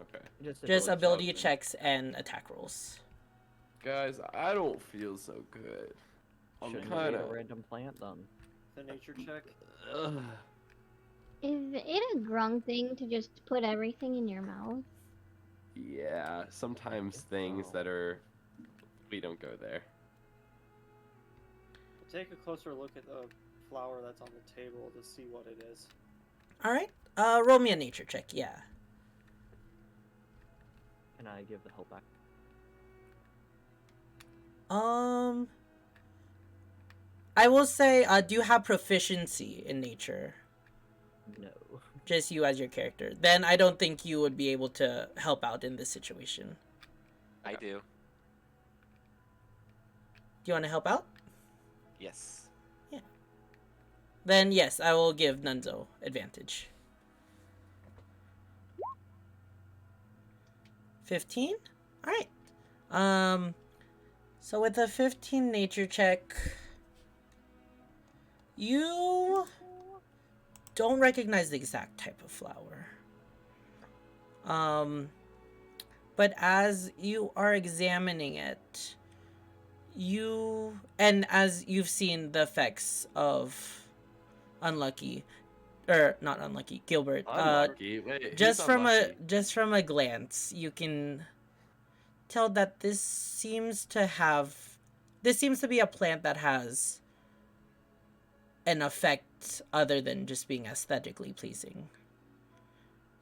Okay. Just ability checks and attack rolls. Guys, I don't feel so good. I'm Shouldn't kind have of. a random plant then. The nature check. Is it a grung thing to just put everything in your mouth? Yeah, sometimes things that are. We don't go there. Take a closer look at the flower that's on the table to see what it is. Alright. Roll me a nature check, yeah. Can I give the help back? I will say, do you have proficiency in nature? No. Just you as your character. Then I don't think you would be able to help out in this situation. I do. Do you want to help out? Yes. Then yes, I will give Nunzo advantage. 15? Alright. So with a 15 nature check, you don't recognize the exact type of flower. But as you are examining it, as you've seen the effects of Gilbert. Unlucky. Wait, Just who's from unlucky? a glance, you can tell that this seems to be a plant that has an effect other than just being aesthetically pleasing.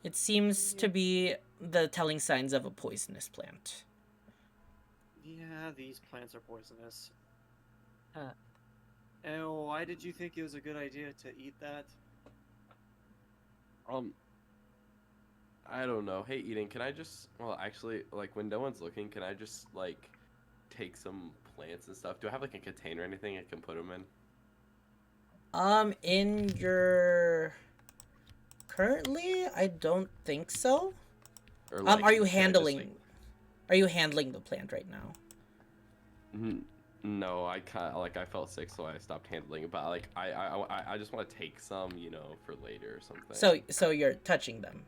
It seems to be the telling signs of a poisonous plant. Yeah, these plants are poisonous. Huh. And why did you think it was a good idea to eat that? Um, I don't know. Hey, Eden, can I just, well, actually, like, when no one's looking, can I just, like, take some plants and stuff? Do I have, like, a container or anything I can put them in? In your currently, I don't think so. Or, like, Are you can I just, handling? Are you handling the plant right now? No, I kind like, I felt sick, so I stopped handling it. But, like, I just want to take some, you know, for later or something. So you're touching them.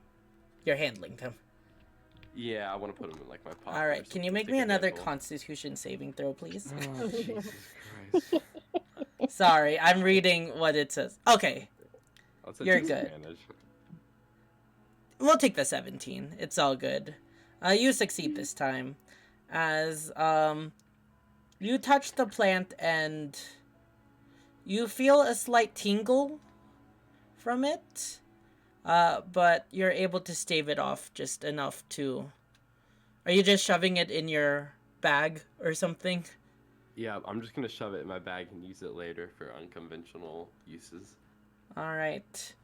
You're handling them. Yeah, I want to put them in, like, my pocket All or right. Can you something, make take me a another handful. Constitution saving throw, please? Oh, Jesus Christ. Sorry, I'm reading what it says. Okay, That's a you're good. disadvantage. We'll take the 17. It's all good. You succeed this time, as you touch the plant and you feel a slight tingle from it. But you're able to stave it off just enough to. Are you just shoving it in your bag or something? Yeah, I'm just gonna shove it in my bag and use it later for unconventional uses. All right.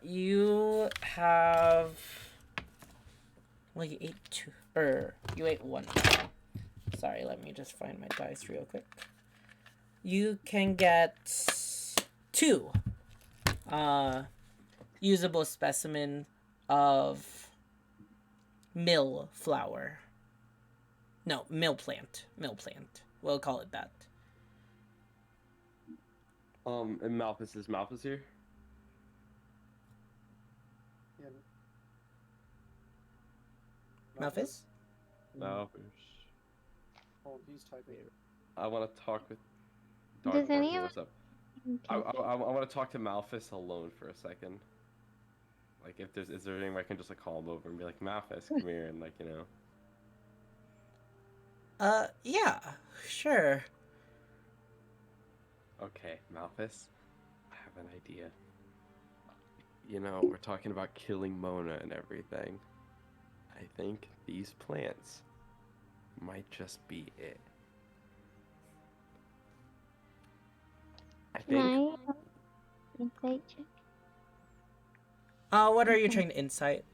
You have. Well, you ate two. You ate one. Sorry, let me just find my dice real quick. You can get 2 usable specimen of mill flower. No, mill plant. Mill plant. We'll call it that. And Malphus here? Yeah. Malphus? Malphus. Oh, he's typing. I want to talk with Does any of What's up? I Okay. want to talk to Malphus alone for a second. Like, if is there any way I can just, like, call him over and be like, Malphus, come here, and, like, you know. Yeah, sure. Okay, Malphus, I have an idea. You know, we're talking about killing Mona and everything. I think these plants might just be it. I Can think. I insight check? What are you Okay. trying to insight?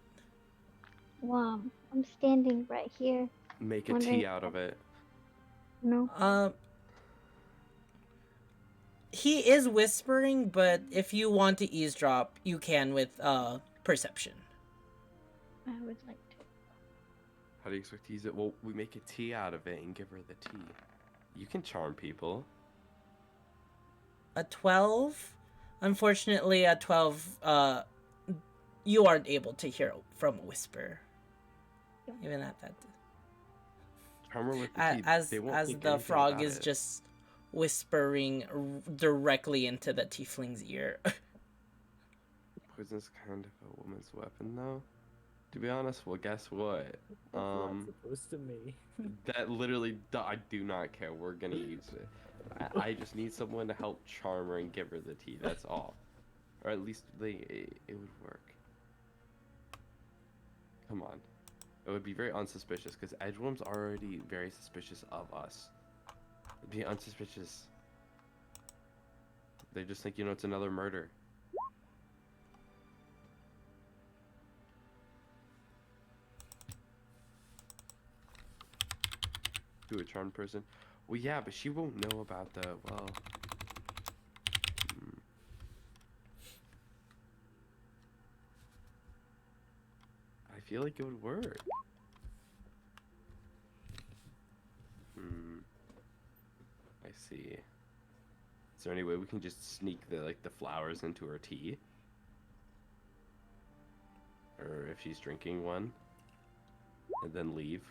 Wow, I'm standing right here. Make a Wondering tea out of it. No. He is whispering, but if you want to eavesdrop, you can with perception. I would like to. How do you expect to use it? Well, we make a tea out of it and give her the tea. You can charm people. A 12? Unfortunately, a 12, you aren't able to hear from a whisper. Even at that. Charm her with the tea. As They won't think the anything frog about is it. just whispering directly into the tiefling's ear. Poison's kind of a woman's weapon, though. To be honest, well, guess what? Supposed to me. That literally, I do not care. We're gonna use it. I just need someone to help charm her and give her the tea. That's all. Or at least it would work. Come on. It would be very unsuspicious because Edgeworm's already very suspicious of us. It'd be unsuspicious. They just think, you know, it's another murder. To a charmed person. Well, yeah, but she won't know about the, well... I feel like it would work. I see. Is there any way we can just sneak the flowers into her tea? Or if she's drinking one, and then leave?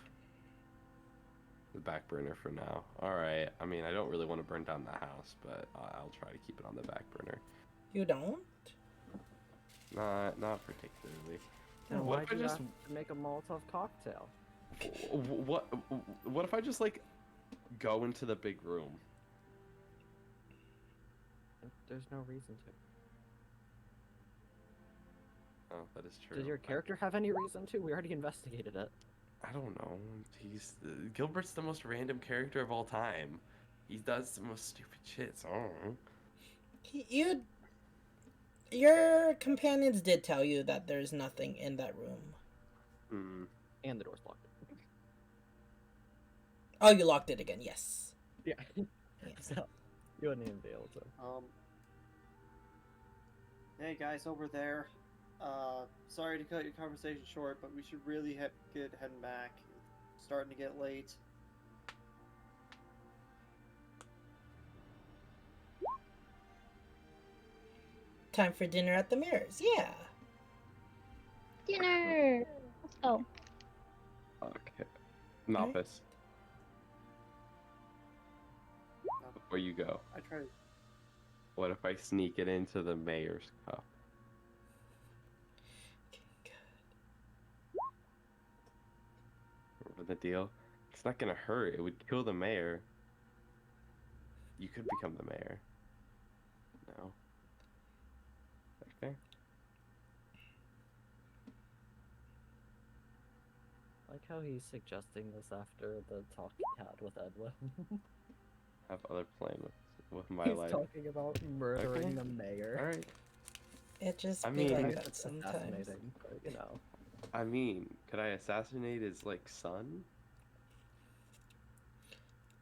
The back burner for now. Alright, I mean, I don't really want to burn down the house, but I'll try to keep it on the back burner. You don't? Not particularly. Then What why if I do you just- have to make a Molotov cocktail? What if I just, like, go into the big room? There's no reason to. Oh, that is true. Does your character have any reason to? We already investigated it. I don't know. He's Gilbert's the most random character of all time. He does the most stupid shit. So I don't know. Your companions did tell you that there's nothing in that room. Hmm. And the door's locked. Oh, you locked it again. Yes. Yeah. Yeah. So you wouldn't even be able to. Hey guys over there. Sorry to cut your conversation short, but we should really get heading back. It's starting to get late. Time for dinner at the mirrors. Yeah. Dinner. Let's go. Okay. Malphus, before you go, I try to. what if I sneak it into the mayor's cup? Remember the deal? It's not gonna hurt. It would kill the mayor. You could become the mayor. No. Okay. Like how he's suggesting this after the talk he had with Edwin. Have other plan with my He's life. talking about murdering Okay. the mayor. All right. It just I be mean- like It's that sometimes. fascinating, but you know. I mean, could I assassinate his son?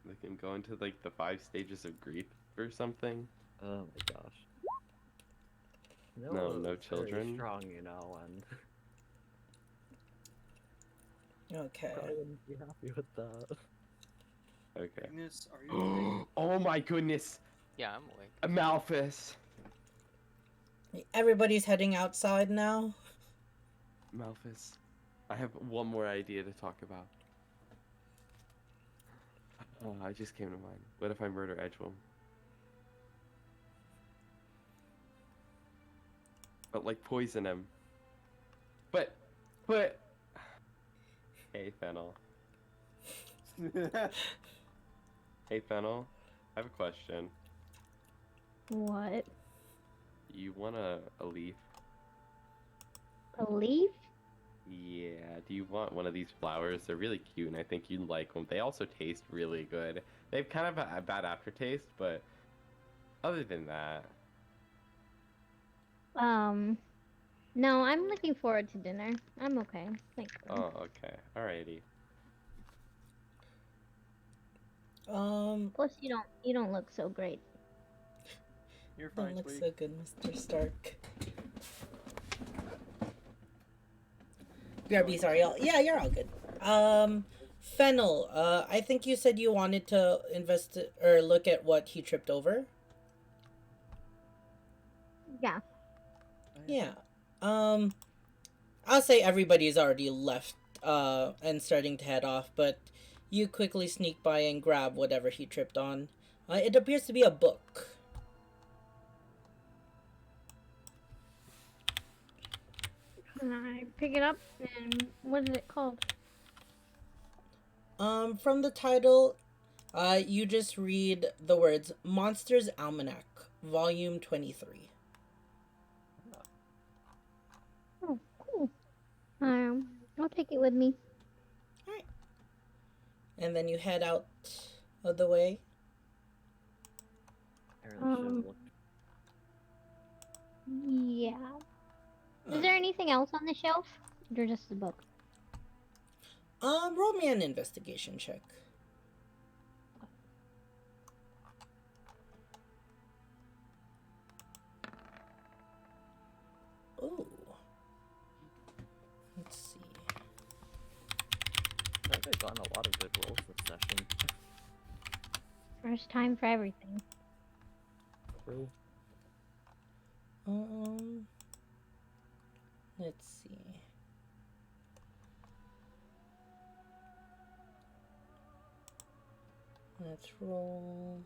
Like him go into like the 5 stages of grief or something? Oh my gosh. No it's very children? Strong, you know, and Okay. probably wouldn't be happy with that. Okay. Agnes, are you awake? Oh my goodness! Yeah, I'm awake. A Malphus! Everybody's heading outside now. Malphus, I have one more idea to talk about. Oh, I just came to mind. What if I murder Edgewell? But like poison him. But hey Fennel. Hey Fennel, I have a question. What? You want a leaf? A leaf? Yeah, do you want one of these flowers? They're really cute and I think you'd like them. They also taste really good. They've kind of a bad aftertaste, but other than that, No, I'm looking forward to dinner. I'm okay. Thanks. oh, okay. Alrighty. Plus, you don't look so great. You're fine, Don't look sweetie. so good, Mr. Stark. BRB, sorry. Yeah, you're all good. Fennel, I think you said you wanted to invest or look at what he tripped over. Yeah. Yeah. I'll say everybody's already left, and starting to head off, but you quickly sneak by and grab whatever he tripped on. It appears to be a book. And I pick it up, and what is it called? From the title, you just read the words Monsters Almanac, Volume 23. Oh, cool. I'll take it with me. Alright. And then you head out of the way. Apparently should have Um, looked. Yeah. Is there anything else on the shelf? Or just the book? Roll me an investigation check. Ooh. Let's see. I've gotten a lot of good rolls this session. First time for everything. True. Let's see. Let's roll.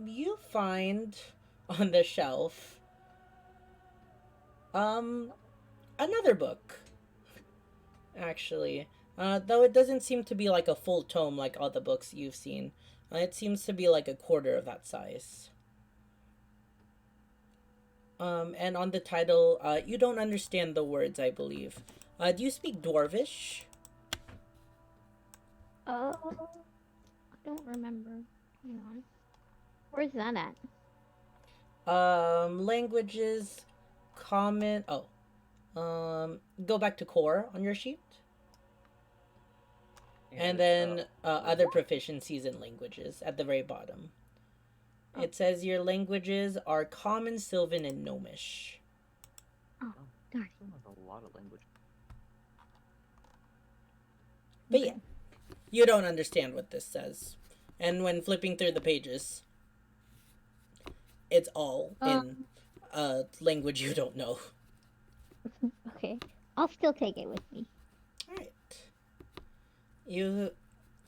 You find on the shelf another book, actually. Though it doesn't seem to be like a full tome like all the books you've seen. It seems to be like a quarter of that size. And on the title, you don't understand the words, I believe. Do you speak Dwarvish? don't remember. Hang on. Where's that at? Languages, common. Oh, go back to core on your sheet, and it's, then other proficiencies in languages at the very bottom. Oh. It says your languages are Common, Sylvan, and Gnomish. Oh, darn. a lot of language. But yeah, you don't understand what this says. And when flipping through the pages, it's all in a language you don't know. Okay. I'll still take it with me. Alright.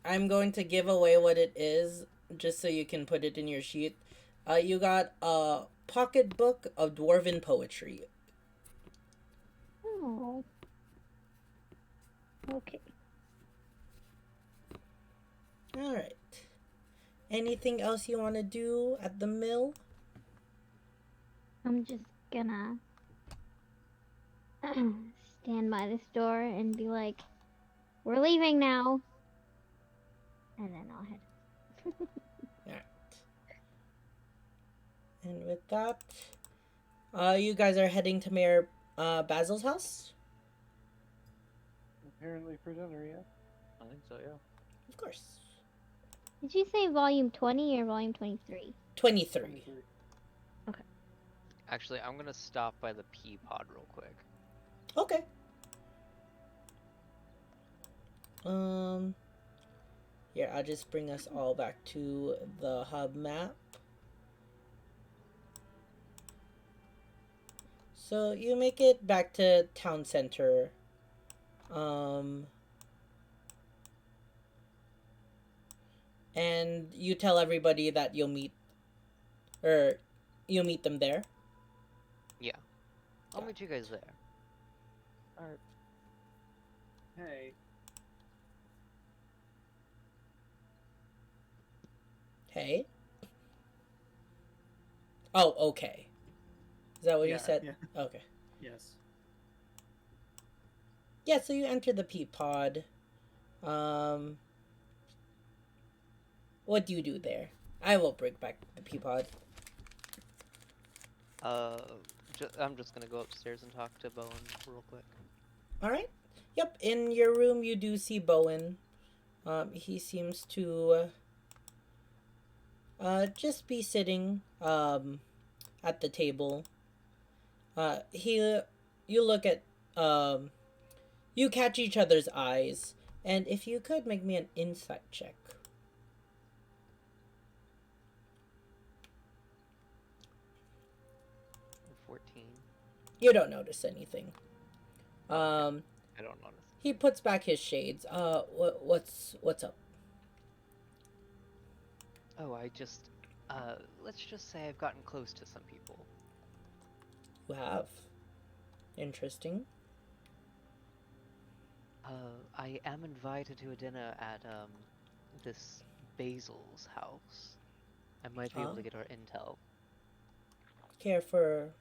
I'm going to give away what it is, just so you can put it in your sheet. You got a pocketbook of dwarven poetry. Oh. Okay. Alright. Anything else you want to do at the mill? I'm just gonna stand by this door and be like, we're leaving now. And then I'll head. Alright. And with that, you guys are heading to Mayor Basil's house? Apparently for dinner, yeah. I think so, yeah. Of course. Did you say volume 20 or volume 23? 23. Actually, I'm gonna stop by the pea pod real quick. Okay. Here, I'll just bring us all back to the hub map. So you make it back to town center. And you tell everybody that you'll meet them there. Yeah. I'll meet you guys there. Alright. Hey, Hey. Oh, okay. Is that what you Yeah, said? yeah. Okay. yes. Yeah, so you enter the pea pod. What do you do there? I will bring back the pea pod. I'm just gonna go upstairs and talk to Bowen real quick. Alright. Yep, in your room you do see Bowen. He seems to just be sitting at the table. You look at you catch each other's eyes, and if you could make me an insight check. 14. You don't notice anything. I don't notice. He puts back his shades. What's up? Oh, let's just say I've gotten close to some people. You have. Interesting. I am invited to a dinner at, this Basil's house. I might be able to get our intel. Care for...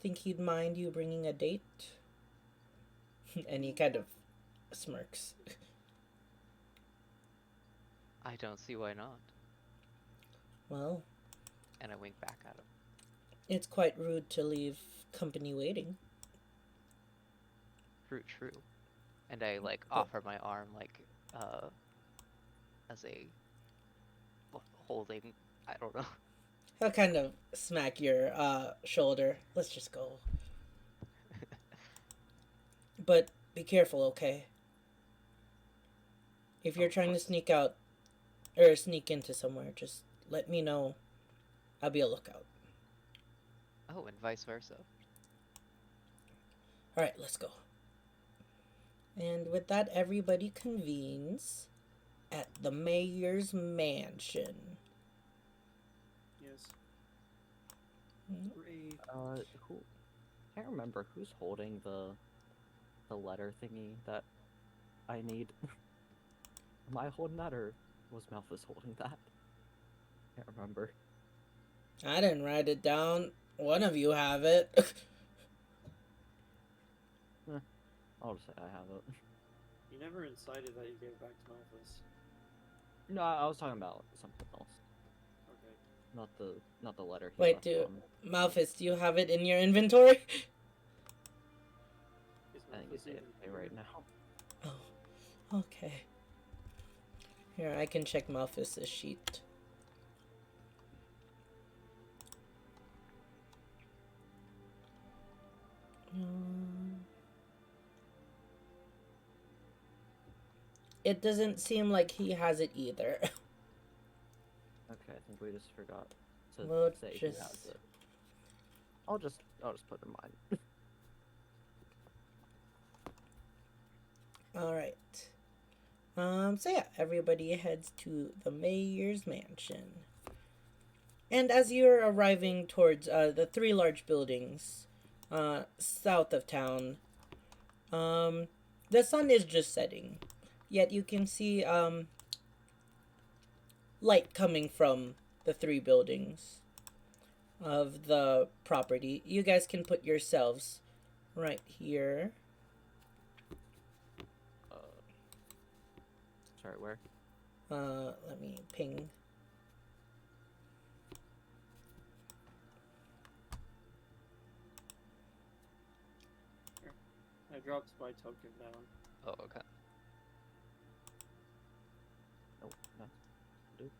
Think he'd mind you bringing a date? And he kind of smirks. I don't see why not. Well, And I wink back at him. it's quite rude to leave company waiting. True. And I, like, offer my arm, like, as a... holding... I don't know. He'll kind of smack your shoulder. Let's just go. But be careful, okay? If you're Of trying to course. sneak out or sneak into somewhere, just let me know. I'll be a lookout. Oh, and vice versa. Alright, let's go. And with that, everybody convenes at the mayor's mansion. Yes. Mm. Great. Who? Can't remember who's holding the letter thingy that I need. Am I holding that, or was Malthus holding that? Can't remember. I didn't write it down. One of you have it. I'll just say I have it. You never incited that you gave back to Malthus. No, I was talking about something else, Okay. not the letter he Wait, left do on. Malphus, do you have it in your inventory? Is I think Malphus it's even AFK right here? now. Oh, okay. Here, I can check Malphus's sheet. It doesn't seem like he has it either. Okay, I think we just forgot to We'll say who has just- it. I'll just put it in mine. Alright. So yeah, everybody heads to the mayor's mansion. And as you're arriving towards the three large buildings south of town, the sun is just setting. Yet you can see light coming from the three buildings of the property. You guys can put yourselves right here. Sorry, where? Let me ping. I dropped my token down. Oh, okay. Oh, nice. Dude,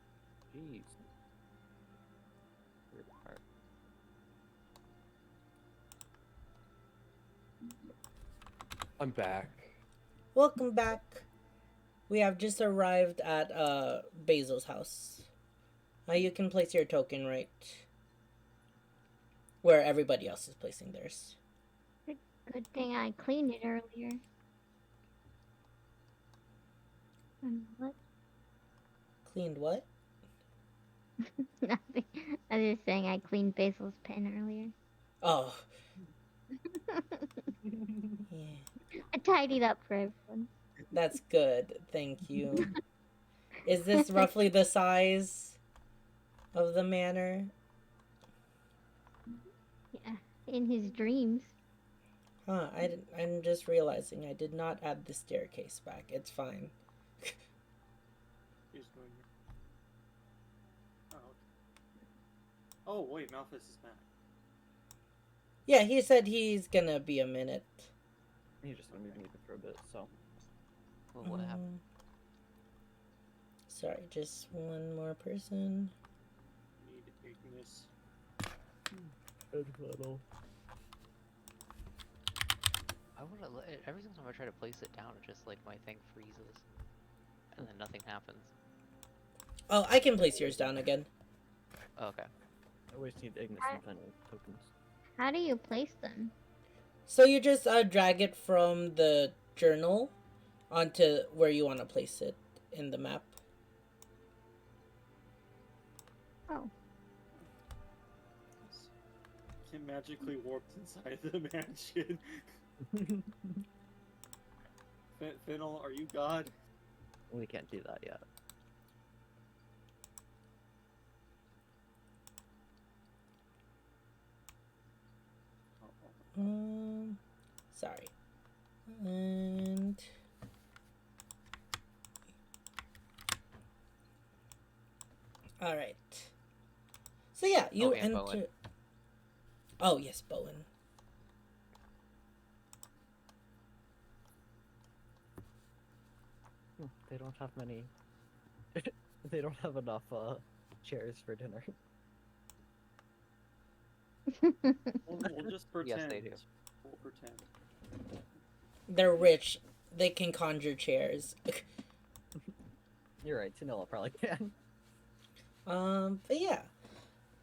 jeez. Weird part. I'm back. Welcome back. We have just arrived at Basil's house. You can place your token right where everybody else is placing theirs. Good thing I cleaned it earlier. What? Cleaned what? Nothing. I was just saying I cleaned Basil's pen earlier. Oh. Yeah. I tidied up for everyone. That's good. Thank you. Is this roughly the size of the manor? Yeah, in his dreams. Huh, I'm just realizing I did not add the staircase back. It's fine. He's going here. Oh, okay. Oh, wait, Malphus is back. Yeah, he said he's gonna be a minute. He's just gonna be muted for a bit, so. Well, what happened? Sorry, just one more person. Need Ignis. I would have. Every single time I try to place it down, it just like my thing freezes, and then nothing happens. Oh, I can place yours down again. Oh, okay. I always need Ignis and Fennel tokens. How do you place them? So you just drag it from the journal onto where you want to place it in the map. Oh. Get magically warped inside the mansion. Fennel, are you God? We can't do that yet. Sorry. And all right. So yeah, you Oh, and enter. Bowen. Oh yes, Bowen. They don't have many. They don't have enough chairs for dinner. We'll just pretend. Yes, they do. We'll pretend. They're rich. They can conjure chairs. You're right, Tanilla probably can. But yeah.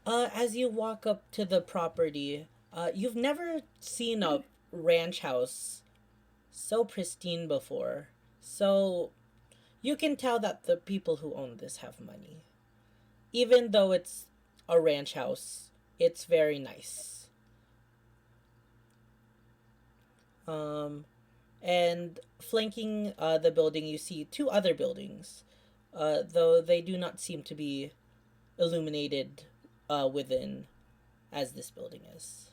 As you walk up to the property, you've never seen a ranch house so pristine before. So you can tell that the people who own this have money. Even though it's a ranch house, it's very nice. And flanking the building, you see two other buildings, though they do not seem to be illuminated within as this building is.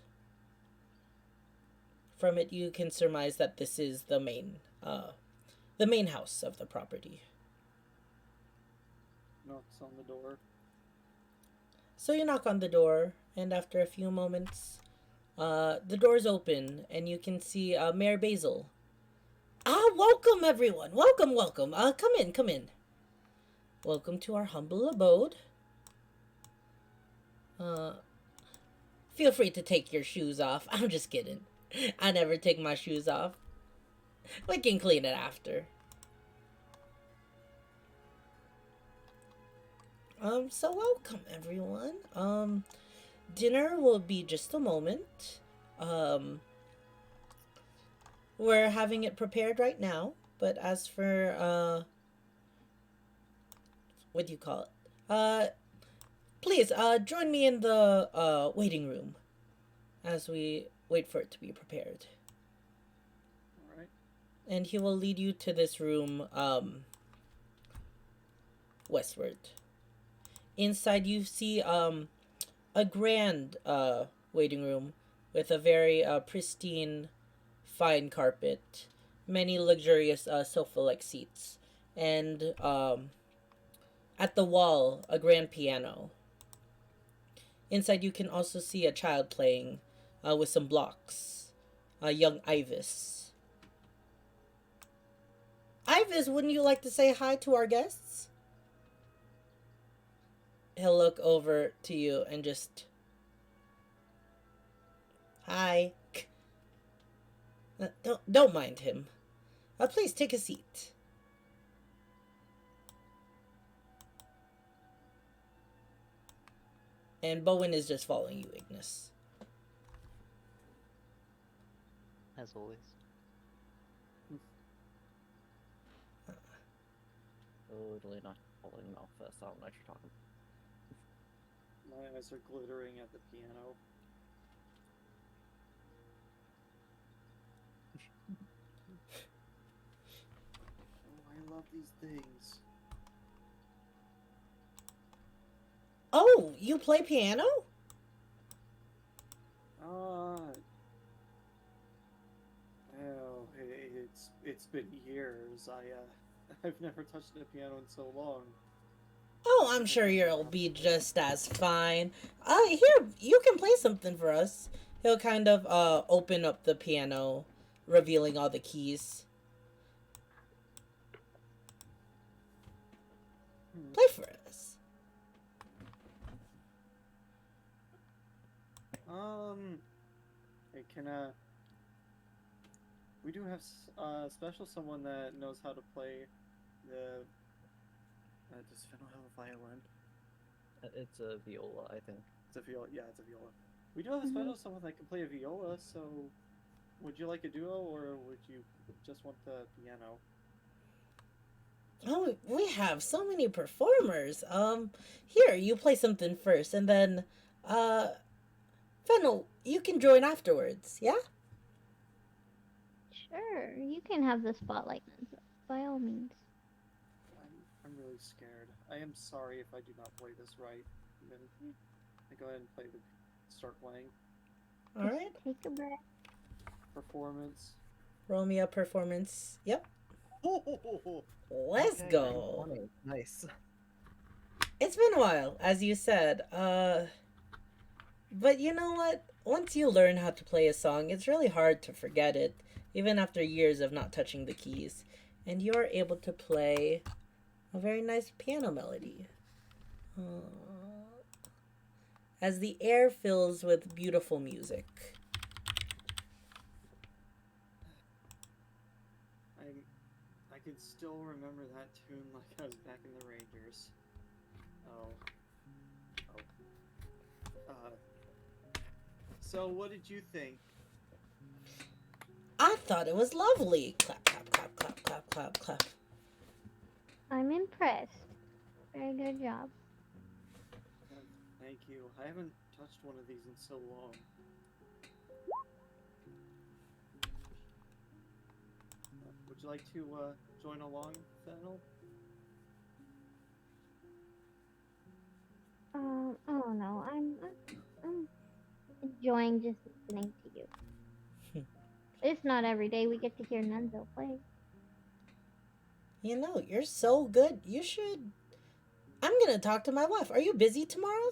From it, you can surmise that this is the main house of the property. knocks on the door. So you knock on the door, and after a few moments, the door's open, and you can see Mayor Basil. Ah, welcome everyone. Welcome, welcome. Come in, come in. Welcome to our humble abode. Uh, feel free to take your shoes off. I'm just kidding. I never take my shoes off. We can clean it after. So welcome everyone. Dinner will be just a moment. We're having it prepared right now, but as for what do you call it? Please join me in the waiting room as we wait for it to be prepared. All right. And he will lead you to this room westward. Inside you see a grand waiting room with a very pristine fine carpet, many luxurious sofa-like seats, and at the wall a grand piano. Inside you can also see a child playing with some blocks, young Ivis. Ivis, wouldn't you like to say hi to our guests? He'll look over to you and just, hi. Don't mind him. Please take a seat. And Bowen is just following you, Ignis. As always. Totally not holding mouth first. I don't know what you're talking about. My eyes are glittering at the piano. Oh, I love these things. Oh, you play piano? It's been years. I've never touched a piano in so long. Oh, I'm sure you'll be just as fine. Here, you can play something for us. He'll kind of open up the piano, revealing all the keys. Play for us. Hey, we do have special someone that knows how to play the. Does Fennel have a violin? It's a viola, I think. It's a viola. Yeah, it's a viola. We do have a special someone that can play a viola. So, would you like a duo, or would you just want the piano? Oh, we have so many performers. Here, you play something first, and then, Fennel, you can join afterwards, yeah? Sure, you can have the spotlight, Nenzo, by all means. I'm really scared. I am sorry if I do not play this right. Then I go ahead and start playing. Alright. Take a breath. Performance. Roll me a performance. Yep. Oh, Let's Okay, go. Nice. It's been a while, as you said. But you know what? Once you learn how to play a song, it's really hard to forget it, even after years of not touching the keys. And you are able to play a very nice piano melody. As the air fills with beautiful music. I can still remember that tune like I was back in the Rangers. So what did you think? I thought it was lovely. Clap, clap, clap, clap, clap, clap, clap. I'm impressed. Very good job. Thank you. I haven't touched one of these in so long. Would you like to join along, Fennel? Oh no, I'm enjoying just listening to you. It's not every day we get to hear Nenzo play. You know, you're so good. You should I'm gonna talk to my wife. Are you busy tomorrow?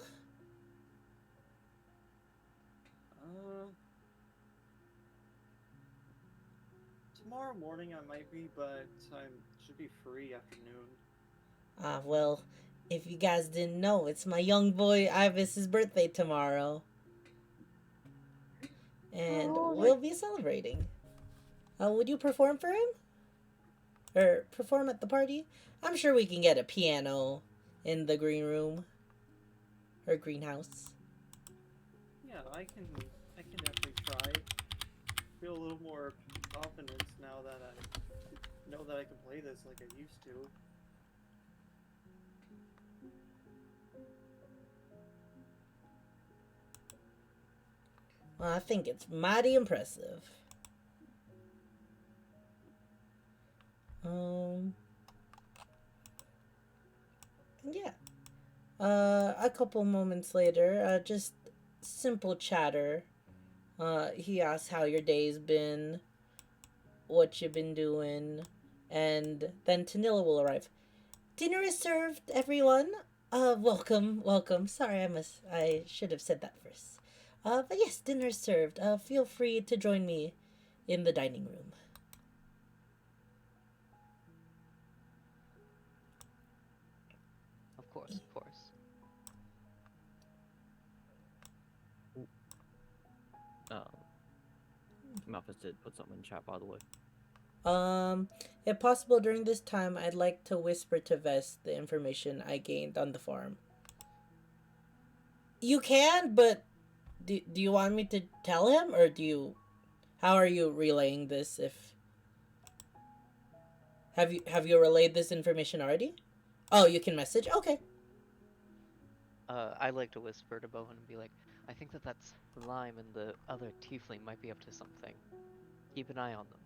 Uh, Tomorrow morning I might be, but I should be free afternoon. Well, if you guys didn't know, it's my young boy Ivis's birthday tomorrow. And Oh, we'll be celebrating. Would you perform for him? Or perform at the party? I'm sure we can get a piano in the green room. Or greenhouse. Yeah, I can definitely try. Feel a little more confidence now that I know that I can play this like I used to. Well, I think it's mighty impressive. Yeah. A couple moments later, just simple chatter. He asks how your day's been, what you've been doing, and then Tanilla will arrive. Dinner is served, everyone. Welcome, welcome. Sorry, I should have said that first. But yes, dinner is served. Feel free to join me in the dining room. Of course, of course. Malphus did put something in chat, by the way. If possible during this time, I'd like to whisper to Vest the information I gained on the farm. You can, but do you want me to tell him, or how are you relaying this? If have you relayed this information already? Oh, you can message. Okay. I like to whisper to Bowen and be like, I think that's Lime and the other tiefling might be up to something. Keep an eye on them.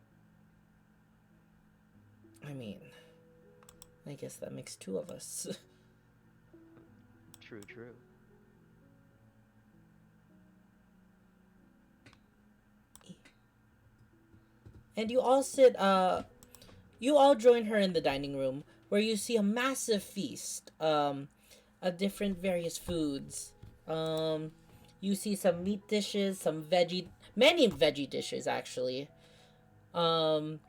I mean, I guess that makes two of us. True, true. And you all join her in the dining room where you see a massive feast of different various foods. You see some meat dishes, many veggie dishes actually. Um,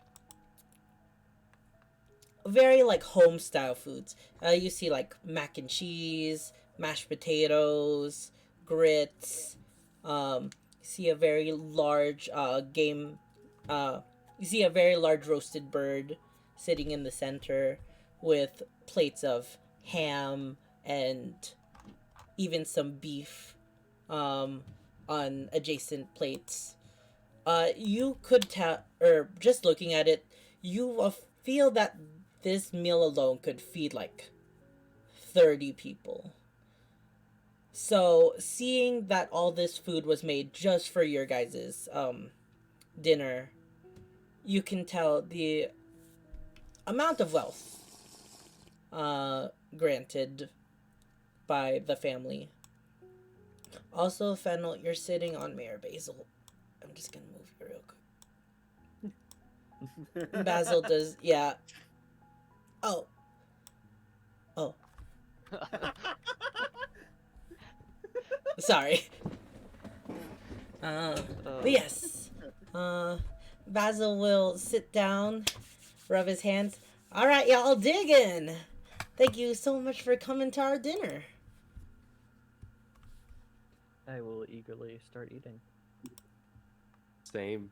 Very like home style foods. You see like mac and cheese, mashed potatoes, grits. You see a very large game. You see a very large roasted bird sitting in the center with plates of ham and even some beef on adjacent plates. You could tell, or just looking at it, you feel that this meal alone could feed like 30 people. So, seeing that all this food was made just for your guys' dinner, you can tell the amount of wealth granted by the family. Also, Fennel, you're sitting on Mayor Basil. I'm just gonna move you real quick. Basil does, yeah. Oh. Oh. Sorry. But yes. Basil will sit down, rub his hands. All right, y'all, dig in. Thank you so much for coming to our dinner. I will eagerly start eating. Same.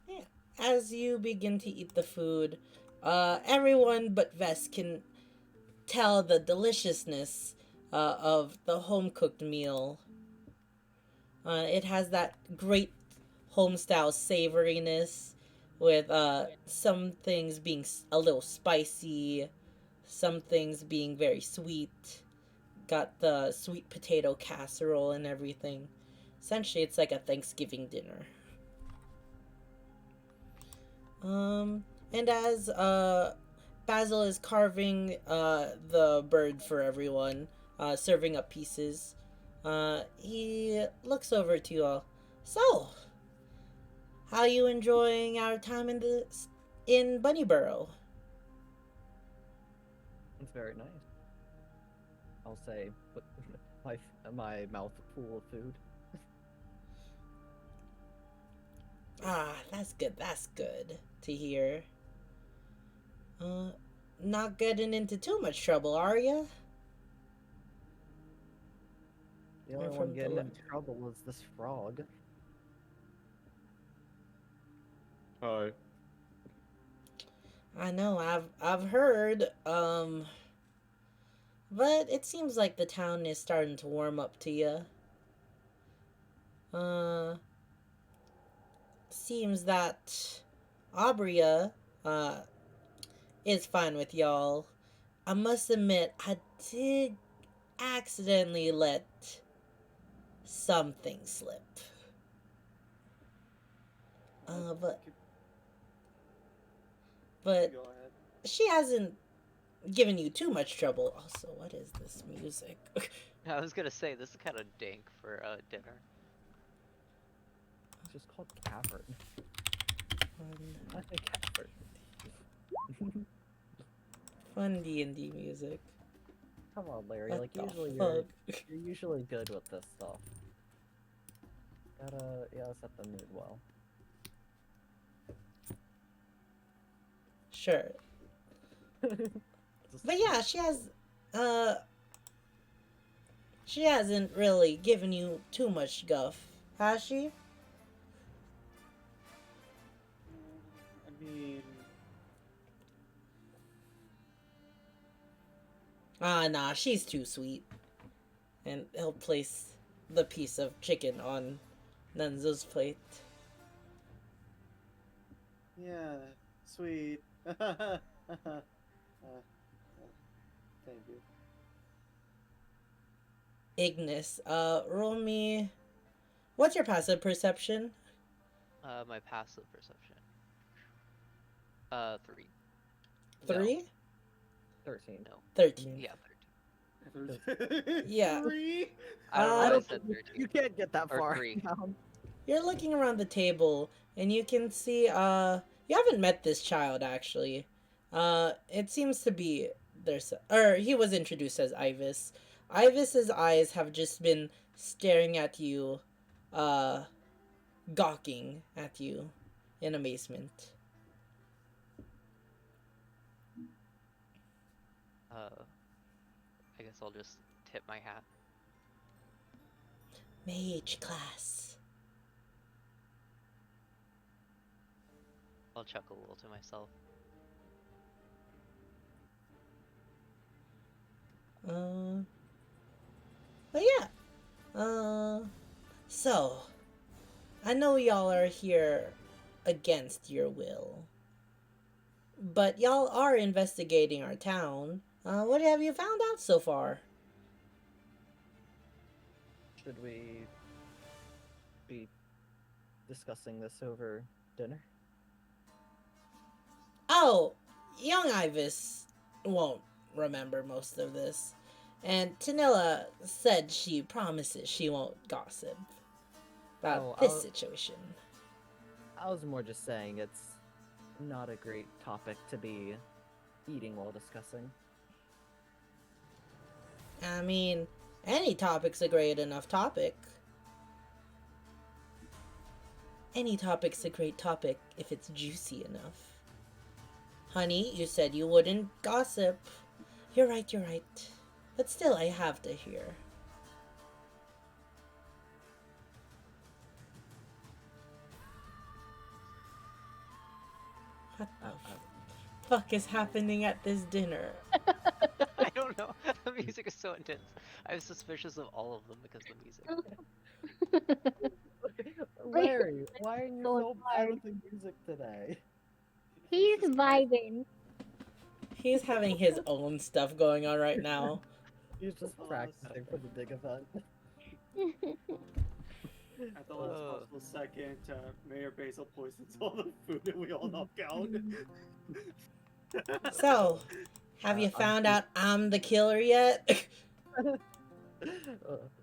Yeah. As you begin to eat the food, everyone but Vess can tell the deliciousness of the home cooked meal. It has that great home style savoriness with some things being a little spicy, some things being very sweet. Got the sweet potato casserole and everything. Essentially, it's like a Thanksgiving dinner. And as Basil is carving the bird for everyone, serving up pieces, he looks over to you all. So, how are you enjoying our time in Bunnyburrow? It's very nice. I'll say, with my mouth full of food. Ah, that's good. That's good to hear. Not getting into too much trouble, are you? The only From one the getting le- in trouble is this frog. Hi. I know. I've heard. But it seems like the town is starting to warm up to you. Uh, seems that Abria uh is fine with y'all. I must admit, I did accidentally let something slip. But Keep- but Go ahead. she hasn't given you too much trouble. Also, what is this music? I was gonna say this is kind of dank for dinner. It's just called cavern. I think cavern. Fun D&D music. Come on, Larry. What Like the usually fuck? you're usually good with this stuff. Gotta set the mood well. Sure. But yeah, she hasn't really given you too much guff, has she? I mean, Ah, nah, she's too sweet. And he'll place the piece of chicken on Nenzo's plate. yeah, sweet. Thank you. Ignis, roll me. What's your passive perception? My passive perception. 3. 3? 13. No. 13. Yeah, Yeah. 3? I don't know I why I don't said 13. You can't get that Or far 3. down. You're looking around the table, and you can see, you haven't met this child, actually. It seems to be he was introduced as Ivis. Ivis's eyes have just been staring at you, gawking at you in amazement. I guess I'll just tip my hat. Mage class. I'll chuckle a little to myself. But yeah. So, I know y'all are here against your will. But y'all are investigating our town. What have you found out so far? Should we be discussing this over dinner? Oh, young Ivis won't remember most of this. And Tanilla said she promises she won't gossip about this situation. I was more just saying it's not a great topic to be eating while discussing. I mean, any topic's a great enough topic. Any topic's a great topic if it's juicy enough. Honey, you said you wouldn't gossip. You're right, you're right. But still, I have to hear. What the fuck is happening at this dinner? I don't know. The music is so intense. I'm suspicious of all of them because of the music. Larry, why are you so so bad with the music today? He's vibing. He's having his own stuff going on right now. He's just practicing for the big event. At the last possible second, Mayor Basil poisons all the food and we all knock out. So, have you found out I'm the killer yet?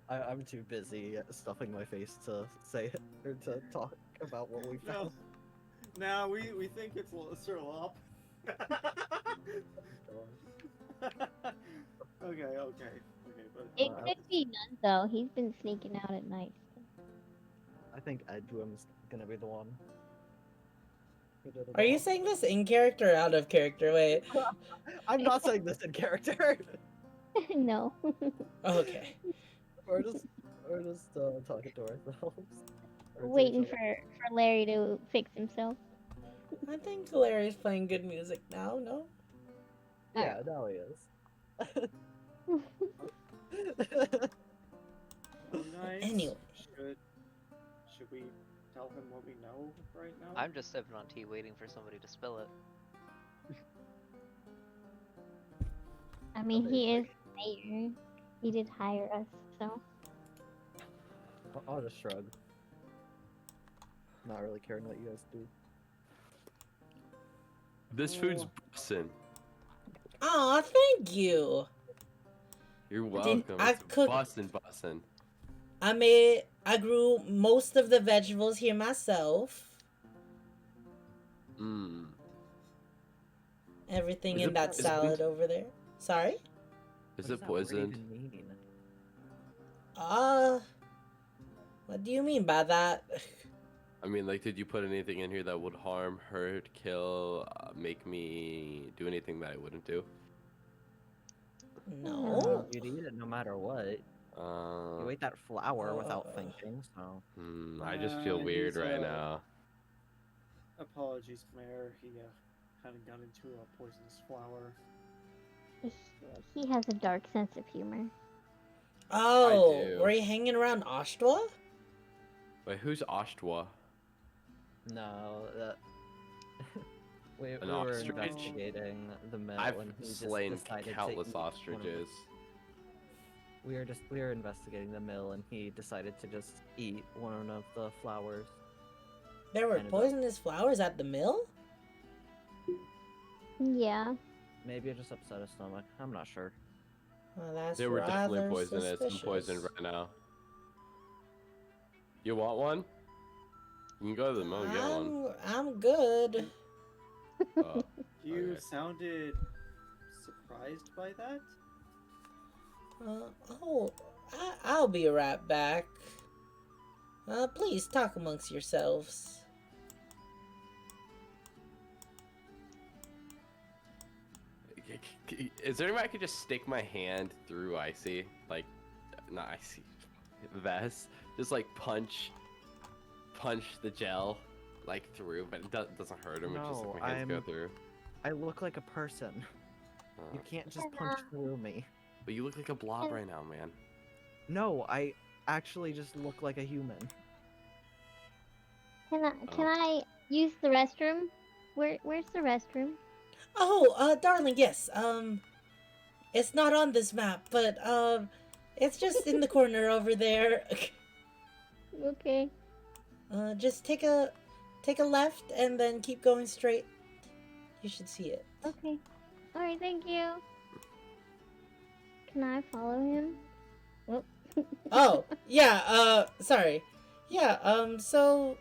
I'm too busy stuffing my face to say it or to talk about what we found. Now we think it's Sir Lop. Okay. But It could be none though. He's been sneaking out at night. I think Edwin's gonna be the one. who did it Are you all. saying this in character or out of character? Wait. I'm not saying this in character. No. Okay. we're just talking to ourselves. Or to Waiting each other. for Larry to fix himself. I think Larry's playing good music now, no? Yeah, now he is. nice. Anyway. Should we tell him what we know right now? I'm just sipping on tea, waiting for somebody to spill it. I mean, he is hired. He did hire us, so. I'll just shrug. Not really caring what you guys do. This food's bussin'. Aw, thank you. You're welcome. I It's cook- bussin'. I grew most of the vegetables here myself. Mmm. Everything Is in it that poisoned? salad over there. Sorry? Is What does it that word poisoned? even mean? What do you mean by that? I mean, like, did you put anything in here that would harm, hurt, kill, make me do anything that I wouldn't do? No. You'd eat it no matter what. You ate that flour without thinking, so. I just feel weird he's, right now. Apologies, Mayor. He kind of got into a poisonous flower. He has a dark sense of humor. Oh, do. were you hanging around Oshtwa? Wait, who's Oshtwa? No, that. we An were ostrich? investigating the mill, I've and he just slain decided to countless eat one of ostriches. We were investigating the mill, and he decided to just eat one of the flowers. There were And it- poisonous flowers at the mill? Yeah. Maybe it just upset his stomach. I'm not sure. Well, that's They were definitely rather poisonous. I'm poisoned suspicious. right now. You want one? You can go to the mill and get one. I'm good. Oh, You okay. sounded surprised by that? I'll be right back. Please talk amongst yourselves. Is there any way I could just stick my hand through Icy? Like, not Icy. Vest? Just like punch the gel, like through, but it doesn't hurt him. It's just like my hands go through. I look like a person. You can't just punch through me. But you look like a blob right now, man. No, I actually just look like a human. Can I use the restroom? Where's the restroom? Oh, darling, yes. It's not on this map, but it's just in the corner over there. Okay. Just take a left and then keep going straight. You should see it. Okay. Alright, thank you. Can I follow him? Oh. Oh, yeah, sorry. Yeah, so,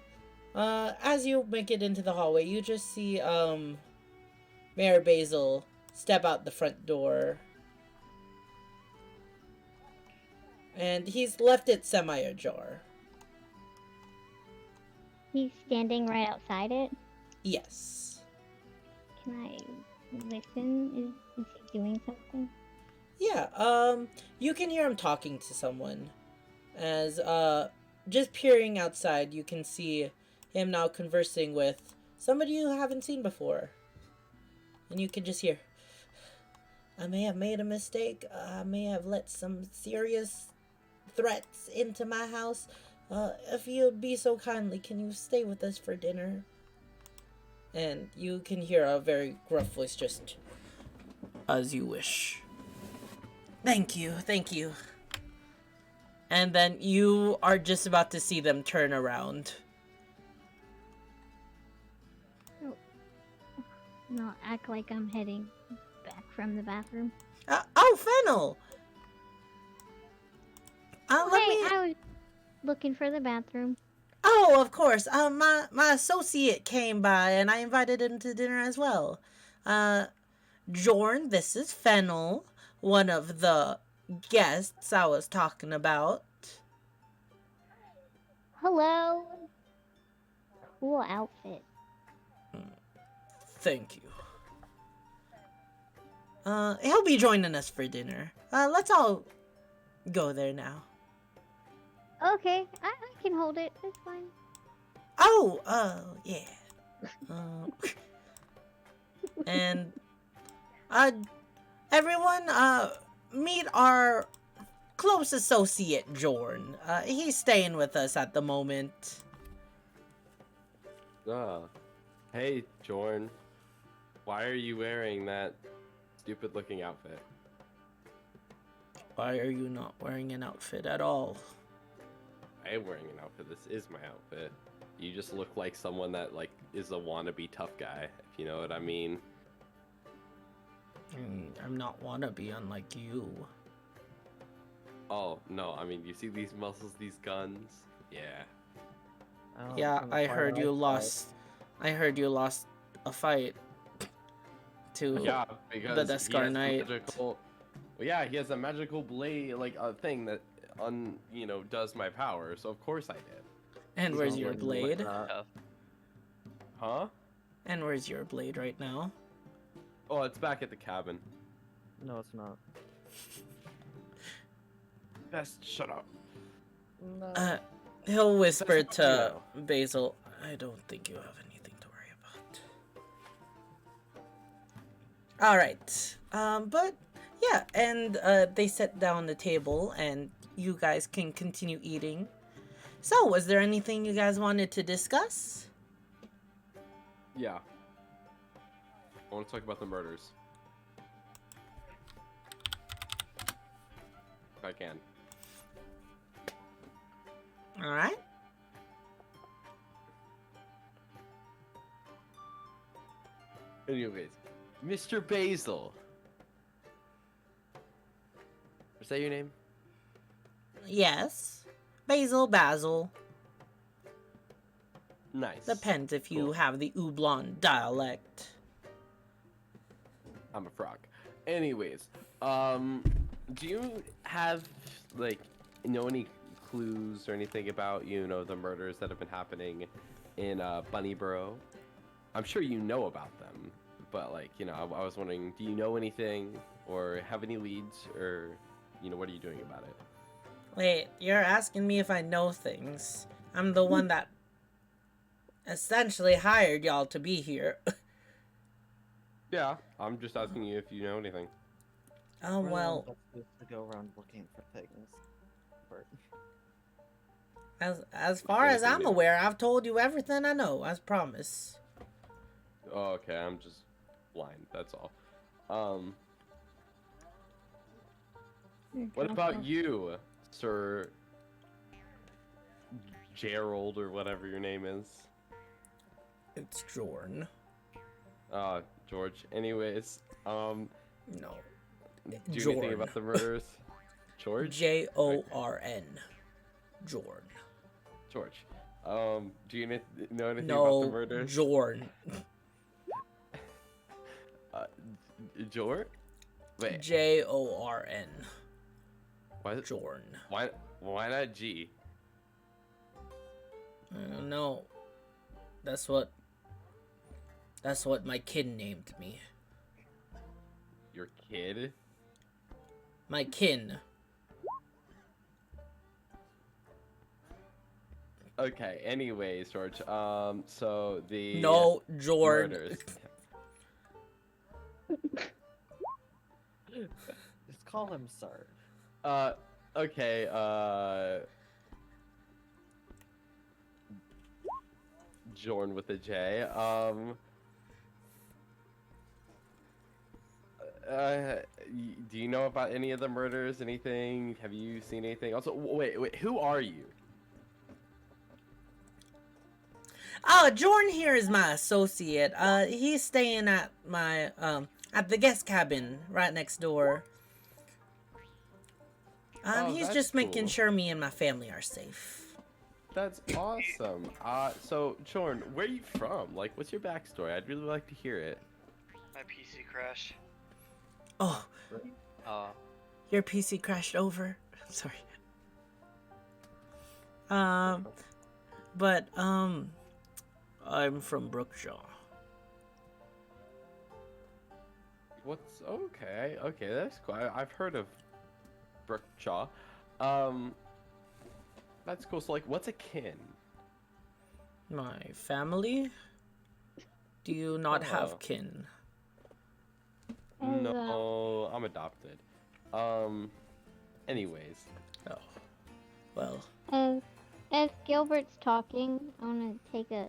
as you make it into the hallway, you just see, Mayor Basil step out the front door. And he's left it semi-ajar. He's standing right outside it. Yes. Can I listen? Is he doing something? Yeah, you can hear him talking to someone. As, just peering outside, you can see him now conversing with somebody you haven't seen before. And you can just hear, I may have made a mistake. I may have let some serious threats into my house. If you'd be so kindly, can you stay with us for dinner? And you can hear a very gruff voice just, as you wish. Thank you, thank you. And then you are just about to see them turn around. No, act like I'm heading back from the bathroom. Oh, Fennel! Let Hey, me... I was looking for the bathroom. Oh, of course. My associate came by and I invited him to dinner as well. Jorn, this is Fennel, one of the guests I was talking about. Hello. Cool outfit. Thank you. He'll be joining us for dinner. Let's all go there now. Okay, I can hold it. It's fine. Oh, yeah. And, everyone, meet our close associate, Jorn. He's staying with us at the moment. Hey, Jorn. Why are you wearing that stupid-looking outfit? Why are you not wearing an outfit at all? I am wearing an outfit. This is my outfit. You just look like someone that, like, is a wannabe tough guy, if you know what I mean. I'm not wannabe, unlike you. Oh, no, I mean, you see these muscles, these guns? Yeah. Oh, Yeah, from the I heard you Twilight lost. I heard you lost a fight to Yeah, because the he has Deskar Knight. magical... Well, yeah, he has a magical blade, like, a thing that, does my power, so of course I did. And He's where's not your wearing like blade? that. Tough. Huh? And where's your blade right now? Oh, it's back at the cabin. No, it's not. Best shut up. No. He'll whisper That's to no. Basil, I don't think you have anything to worry about. Alright. But yeah, and they set down the table and you guys can continue eating. So, was there anything you guys wanted to discuss? Yeah. I want to talk about the murders. If I can. Alright. Anyways, Mr. Basil. Is that your name? Yes. Basil. Nice. Depends if you Cool. have the Ublon dialect. I'm a frog. Anyways, do you have, like, any clues or anything about, the murders that have been happening in, Bunnyborough? I'm sure you know about them, but, like, I was wondering, do you know anything, or have any leads, or, what are you doing about it? Wait, you're asking me if I know things. I'm the one that essentially hired y'all to be here. Yeah, I'm just asking you if you know anything. Oh, We're the well, ones that used to go around looking for things. But as far as Anything I'm new? aware, I've told you everything I know, as promised. Oh, okay, I'm just blind, that's all. What about you, Sir Gerald, or whatever your name is? It's Jorn. George. Anyways, No. do you know anything Jorn. about the murders? George? Jorn. Jorn. George. Do you know anything about the No, murders? Jorn. Jor? Wait, Jorn. why, Jorn. why not G? I don't know. That's what my kid named me. Your kid? My kin. Okay, anyways, George, so the... No, Jorn. murders. just call him Sir. Okay, Jorn with a J. Do you know about any of the murders? Anything? Have you seen anything? Also, wait, who are you? Oh, Jorn here is my associate. He's staying at my, at the guest cabin right next door. Oh, He's that's just making cool. sure me and my family are safe. That's awesome. So, Jorn, where are you from? Like, what's your backstory? I'd really like to hear it. My PC crashed. Oh, Oh, your PC crashed over. Sorry. But I'm from Brookjaw. What's okay? Okay, that's cool. I've heard of Brookjaw. That's cool. So, like, what's a kin? My family? Do you not Oh. have kin? No, I'm adopted. Anyways. Oh. Well. As Gilbert's talking, I want to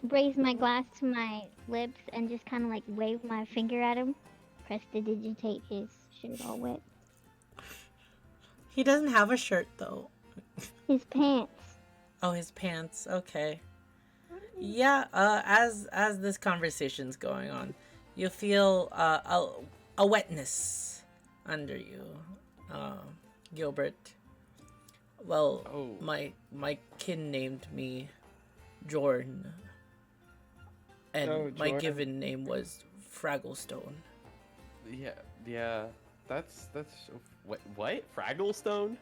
raise my glass to my lips and just kind of like wave my finger at him. Press to digitate his shirt all wet. He doesn't have a shirt though. His pants. Oh, his pants. Okay. Yeah. As this conversation's going on, you feel a wetness under you, Gilbert. Well, Oh. my kin named me Jordan, and Oh, my Jordan. given name was Fragglestone. Yeah. That's what? Fragglestone?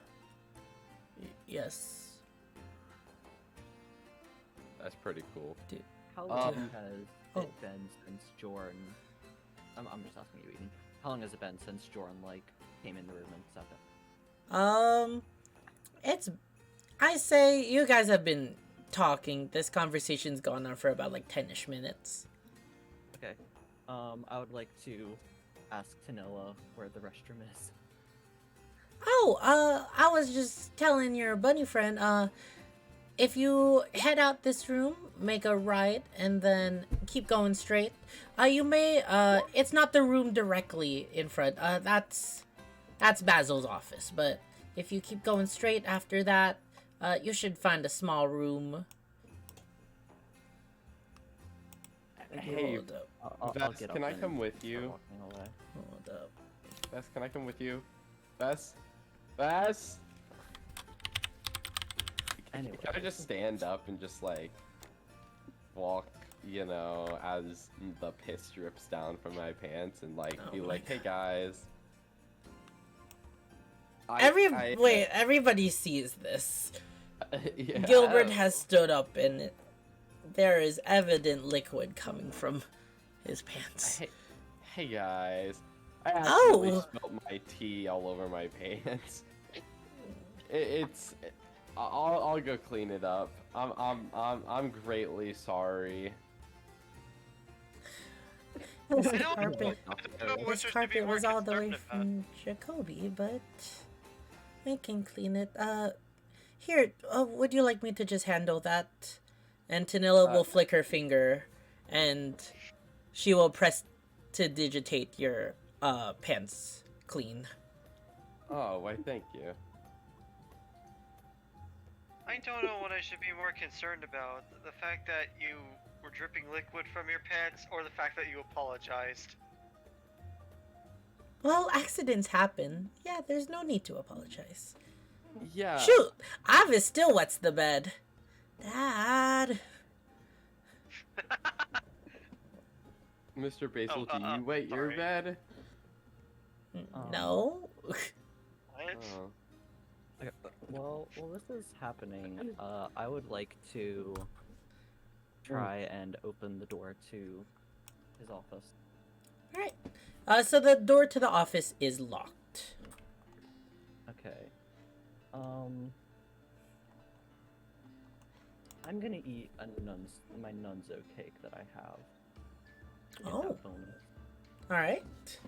Yes. That's pretty cool. How long Um, has oh. it been since Jordan? I'm just asking you, Eden. How long has it been since Jordan came in the room and stuff? I say you guys have been talking. This conversation's gone on for about like 10-ish minutes. Okay. I would like to ask Tanilla where the restroom is. Oh, I was just telling your bunny friend, if you head out this room, make a right, and then keep going straight, you may, it's not the room directly in front, that's Basil's office, but if you keep going straight after that, you should find a small room. Hey, Hold up, I'll Vess, get can up I and come with start you? walking away. hold up. Bess, can I come with you? Bess? Bess? Anyway. Can I just stand up and just, like, walk, you know, as the piss drips down from my pants and, like, Oh be my like, hey, God. guys. Wait, everybody sees this. Yeah. Gilbert has stood up and there is evident liquid coming from his pants. Hey guys. I accidentally Oh! spilled my tea all over my pants. I'll go clean it up. I'm greatly sorry. This I don't- carpet, I don't know what this there's to be carpet more was all the way concerned about. from Jacoby, but I can clean it. Here, would you like me to just handle that? And Tanilla will flick her finger, and she will press to digitate your pants clean. Oh, why thank you. I don't know what I should be more concerned about. The fact that you were dripping liquid from your pants, or the fact that you apologized. Well, accidents happen. Yeah, there's no need to apologize. Yeah. Shoot! Avis still wets the bed. Dad. Mr. Basil, Oh, do you wet your sorry. bed? No. What? Oh. Okay, while this is happening, I would like to try and open the door to his office. Alright. So the door to the office is locked. Okay. I'm gonna eat my nunzo cake that I have. to get Oh. that bonus. Alright.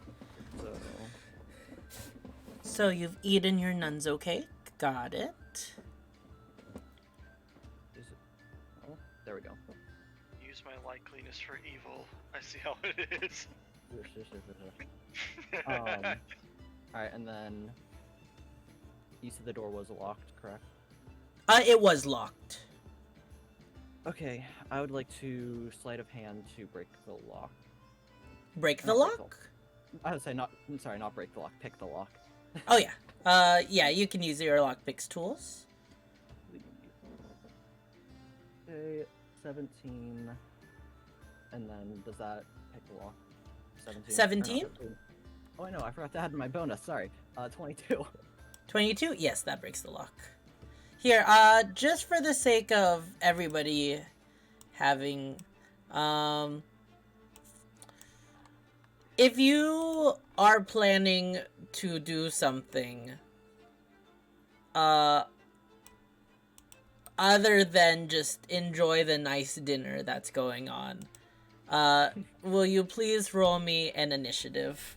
So So you've eaten your nunzo cake. Got it. is it? Oh, there we go. Use my likeliness for evil. I see how it is. Alright, and then you said the door was locked, correct? It was locked. Okay, I would like to sleight of hand to break the lock. Break the Not break lock? I would say not break the lock, pick the lock. Oh yeah. Yeah, you can use your lockpicks tools. Okay, 17. And then does that pick the lock? 17? 17? Oh, I know. I forgot to add my bonus. Sorry. 22. 22? Yes, that breaks the lock. Here, just for the sake of everybody having, if you are planning to do something, other than just enjoy the nice dinner that's going on, will you please roll me an initiative?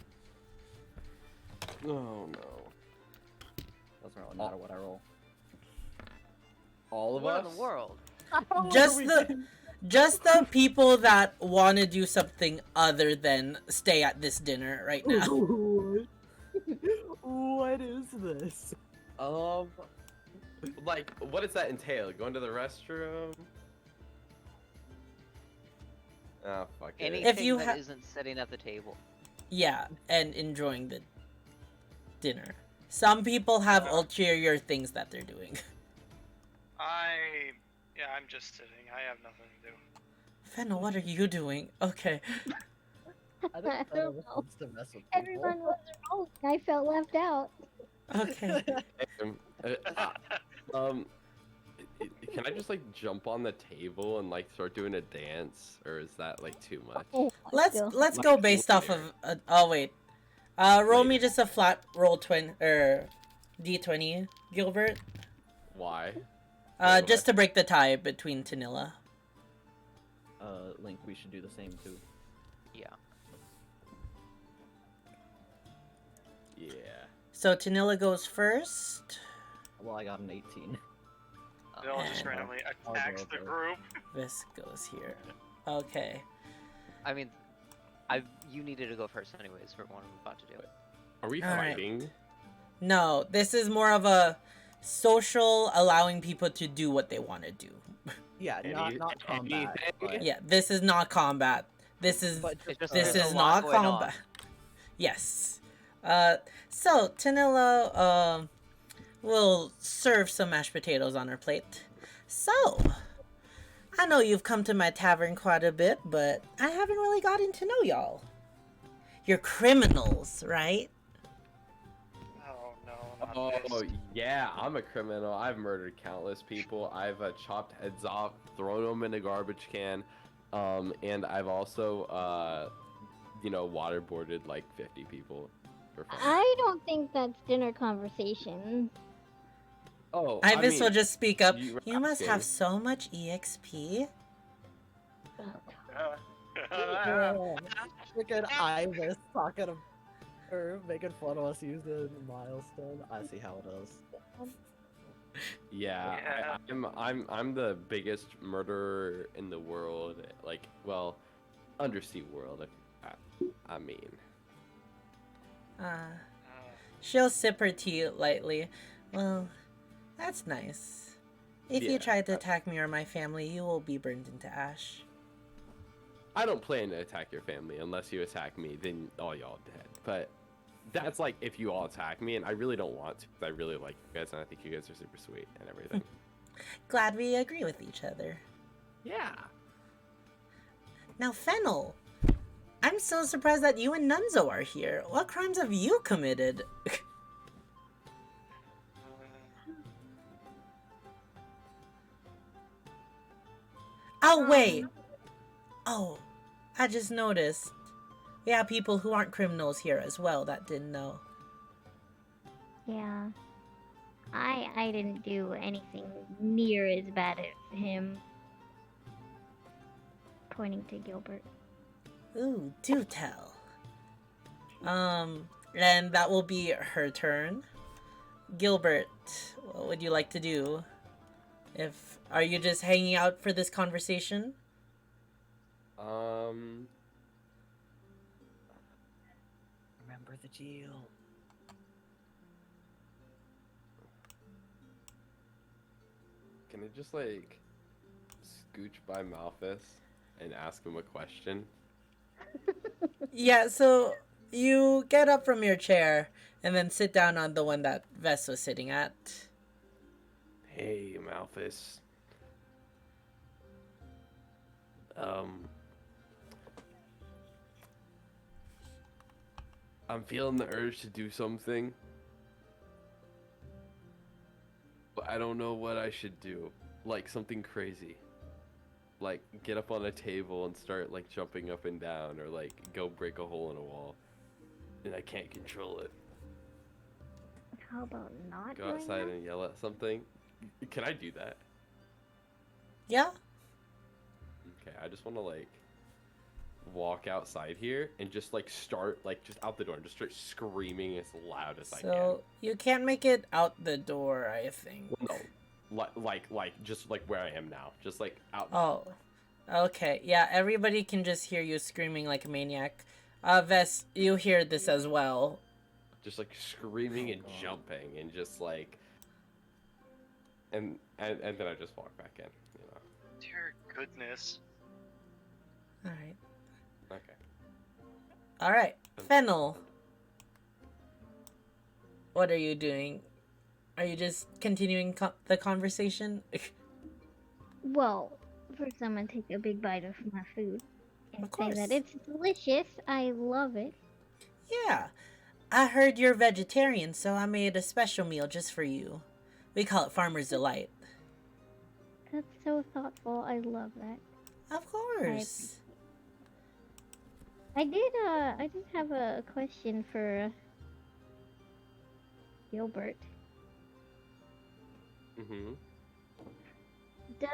Oh no. Doesn't really matter what I roll. All of What us? in the world? Just the people that want to do something other than stay at this dinner right now. What is this? Like, what does that entail? Going to the restroom? Oh, fuck it. Anything you that ha- isn't sitting at the table. Yeah, and enjoying the dinner. Some people have ulterior things that they're doing. I'm just sitting. I have nothing to do. Fennel, what are you doing? Okay. I I think don't Fennel know. wants to mess with people. Everyone was rolling. I felt left out. Okay. Can I just like jump on the table and like start doing a dance, or is that like too much? Oh, Let's still. go based off of. Oh wait. Roll me Later. just a flat roll d20, Gilbert. Why? Just to break the tie between Tanilla. Link, we should do the same too. Yeah. Yeah. So Tanilla goes first. Well, I got an 18. They'll just And- randomly I'll attacks go the first. group. This goes here. Okay. I mean, you needed to go first anyways for what I'm about to do. Are we All right. fighting? No, this is more of a social, allowing people to do what they want to do. Yeah, not combat. anything? But, Yeah, this is not combat. This is but It's just this there's is a lot not going combat. on. Yes. So Tanilla, will serve some mashed potatoes on her plate. So, I know you've come to my tavern quite a bit, but I haven't really gotten to know y'all. You're criminals, right? Oh no, not Oh this. yeah, I'm a criminal. I've murdered countless people. I've chopped heads off, thrown them in a garbage can, and I've also, waterboarded like 50 people for fun. I don't think that's dinner conversation. Oh, Ibis will just speak up. you were You must asking. have so much EXP. Freaking Ibis talking of, or making fun of us using milestone. I see how it is. Yeah, Yeah. I'm the biggest murderer in the world. Like, well, undersea world. I mean, She'll sip her tea lightly. Well, that's nice. If you Yeah, try to attack me or my family, you will be burned into ash. I don't plan to attack your family unless you attack me. Then all y'all dead. But that's like if you all attack me, and I really don't want to. 'Cause I really like you guys, and I think you guys are super sweet and everything. Glad we agree with each other. Yeah. Now, Fennel, I'm so surprised that you and Nunzo are here. What crimes have you committed? Oh, wait. Oh, I just noticed. We have people who aren't criminals here as well that didn't know. Yeah. I didn't do anything near as bad as him. Pointing to Gilbert. Ooh, do tell. And that will be her turn. Gilbert, what would you like to do? Are you just hanging out for this conversation? Remember the deal. Can I just like scooch by Malthus and ask him a question? Yeah, so you get up from your chair and then sit down on the one that Vess was sitting at. Hey, Malthus. I'm feeling the urge to do something, but I don't know what I should do. Like something crazy. Like get up on a table and start like jumping up and down, or like go break a hole in a wall. And I can't control it. How about not Go doing outside that? and yell at something. Can I do that? Yeah. Okay, I just want to like walk outside here and just like start like just out the door and just start screaming as loud as I can. So you can't make it out the door, I think. Well, no, like just like where I am now, just like out. Oh, okay. Yeah, everybody can just hear you screaming like a maniac. Vess, you hear this as well. Just like screaming and jumping and just like, and then I just walk back in. You know. Dear goodness. All right. Okay. All right. Fennel, what are you doing? Are you just continuing the conversation? Well, first I'm gonna take a big bite of my food and Of say course. that it's delicious. I love it. Yeah. I heard you're vegetarian, so I made a special meal just for you. We call it Farmer's Delight. That's so thoughtful. I love that. Of course. I did have a question for Gilbert. Mm-hmm. Do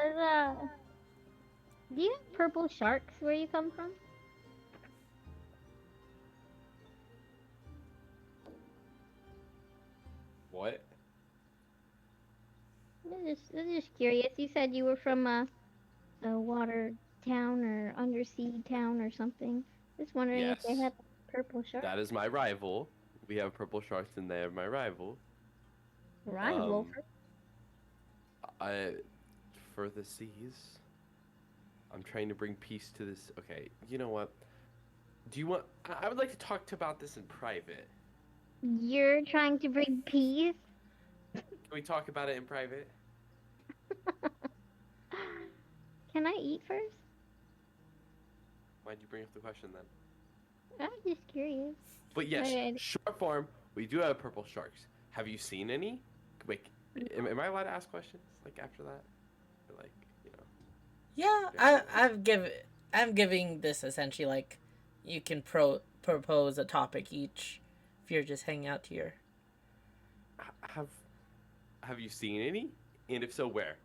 you have purple sharks where you come from? What? I was just curious. You said you were from a water town or undersea town or something. Just wondering if they Yes. had purple sharks. That is my rival. We have purple sharks and they have my rival. Rival. For the seas. I'm trying to bring peace to this. Okay, you know what? Do you want? I would like to talk about this in private. You're trying to bring peace? Can we talk about it in private? Can I eat first? Why'd you bring up the question then? I'm just curious. But yes, Okay. short form, we do have purple sharks. Have you seen any? Wait, am I allowed to ask questions like after that? Or like, you know? Yeah, I'm giving this essentially like you can propose a topic each if you're just hanging out here. Have you seen any? And if so, where?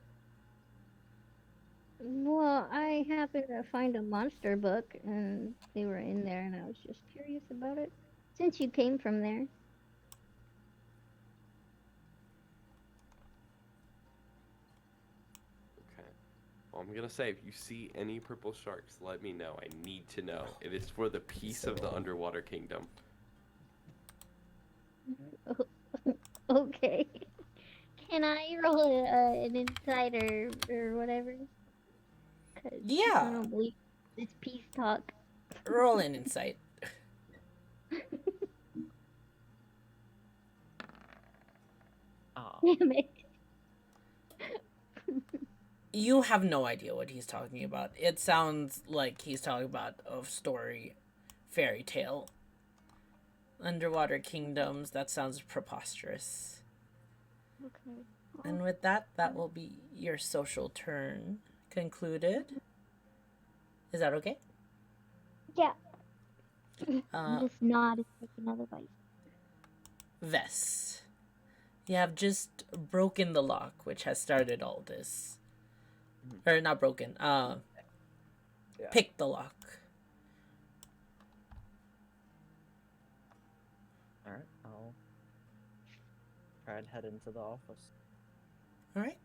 Well, I happened to find a monster book and they were in there and I was just curious about it. Since you came from there. Okay. Well, I'm gonna say if you see any purple sharks, let me know. I need to know. It is for the peace of the underwater kingdom. Okay. Can I roll an insider or whatever? 'Cause I Yeah, don't believe this peace talk. roll an insight. Oh, Damn it. You have no idea what he's talking about. It sounds like he's talking about a story, fairy tale. Underwater kingdoms, that sounds preposterous. Okay. And with that, that will be your social turn concluded. Is that okay? Yeah. Uh, Just nod and take another bite. Vess, you have just broken the lock, which has started all this. Or not broken, Yeah. picked the lock. Alright, I'll try and head into the office. Alright.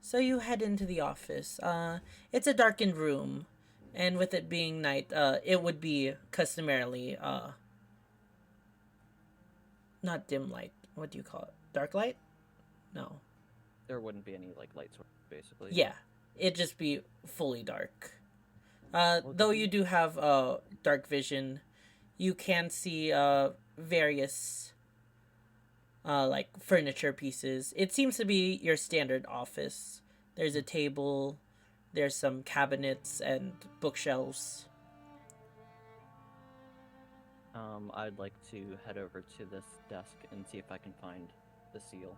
So you head into the office. It's a darkened room. And with it being night, it would be customarily, not dim light. What do you call it? Dark light? No. There wouldn't be any like light source, basically. Yeah. It'd just be fully dark. Okay. Though you do have, dark vision, you can see, various, like furniture pieces. It seems to be your standard office. There's a table, there's some cabinets and bookshelves. I'd like to head over to this desk and see if I can find the seal.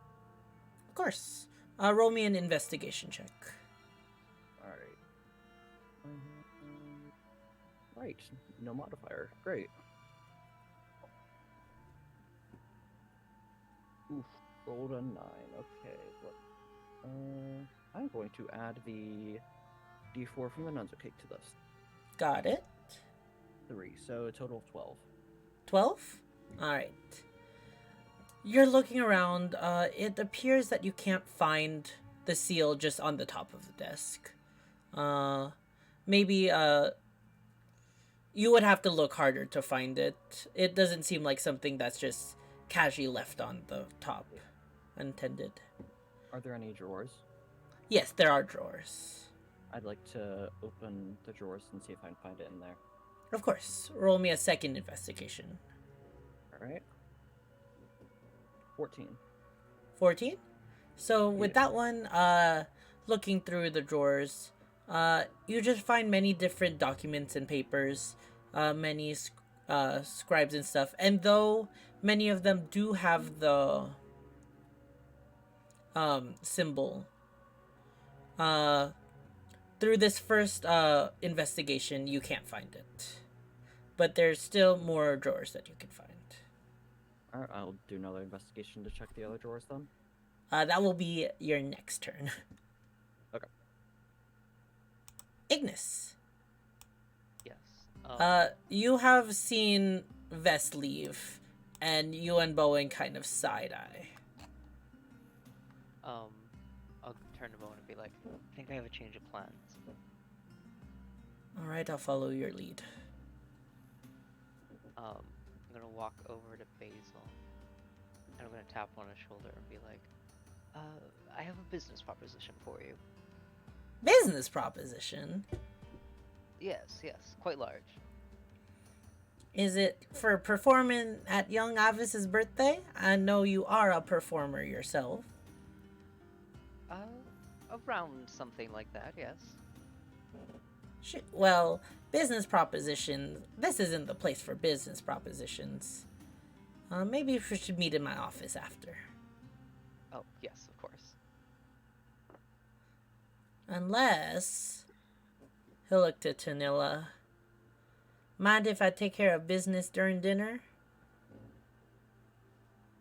Of course. Roll me an investigation check. Alright. Right, no modifier. Great. Oof, rolled a 9. Okay, what? I'm going to add the d4 from the Nunzo cake to this. Got it. 3, so a total of 12. 12? Alright. You're looking around. It appears that you can't find the seal just on the top of the desk. Maybe, you would have to look harder to find it. It doesn't seem like something that's just casually left on the top, untended. Are there any drawers? Yes, there are drawers. I'd like to open the drawers and see if I can find it in there. Of course. Roll me a second investigation. Alright. 14. 14? So with Yeah. that one, looking through the drawers, you just find many different documents and papers, many scribes and stuff. And though many of them do have the symbol, through this first investigation, you can't find it. But there's still more drawers that you can find. Alright, I'll do another investigation to check the other drawers then. That will be your next turn. Okay. Ignis. Yes. You have seen Vest leave, and you and Bowen kind of side-eye. I'll turn to Bowen and be like, I think I have a change of plans. Alright, I'll follow your lead. I'm gonna walk over to Basil, and I'm gonna tap on his shoulder and be like, I have a business proposition for you. Business proposition? Yes, quite large. Is it for performing at young Avis's birthday? I know you are a performer yourself. Around something like that, yes. Well, business propositions. This isn't the place for business propositions. Maybe we should meet in my office after. Oh, yes, of course. Unless... He'll look to Tanilla. Mind if I take care of business during dinner?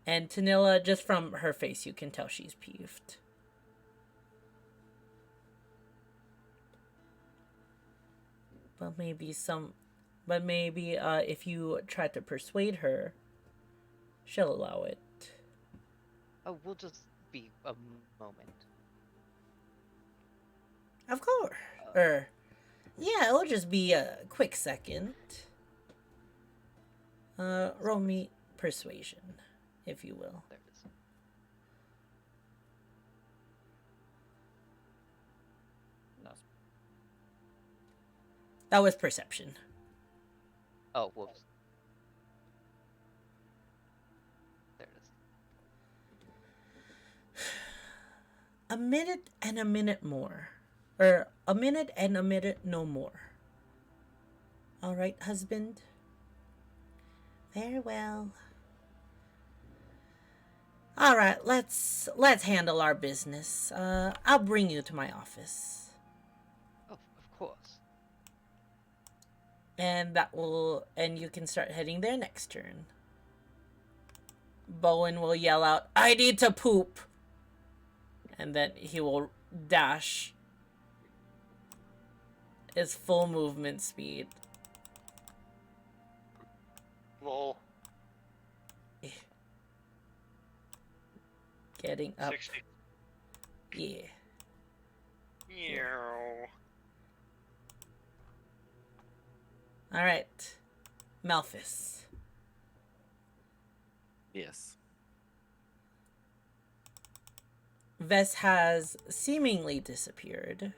And Tanilla, just from her face, you can tell she's peeved. But maybe if you try to persuade her, she'll allow it. Oh, we'll just be a moment. Of course. Yeah, it'll just be a quick second. Roll me persuasion, if you will. There it is. No. That was perception. Oh, whoops. There it is. A minute and a minute more. Or a minute and a minute no more. All right, husband. Very well. All right, let's handle our business. I'll bring you to my office. Oh, of course. And you can start heading there next turn. Bowen will yell out, "I need to poop!" And then he will dash his full movement speed. Lol. Getting up. 60. Yeah. Meow. Alright. Malphus. Yes. Vess has seemingly disappeared.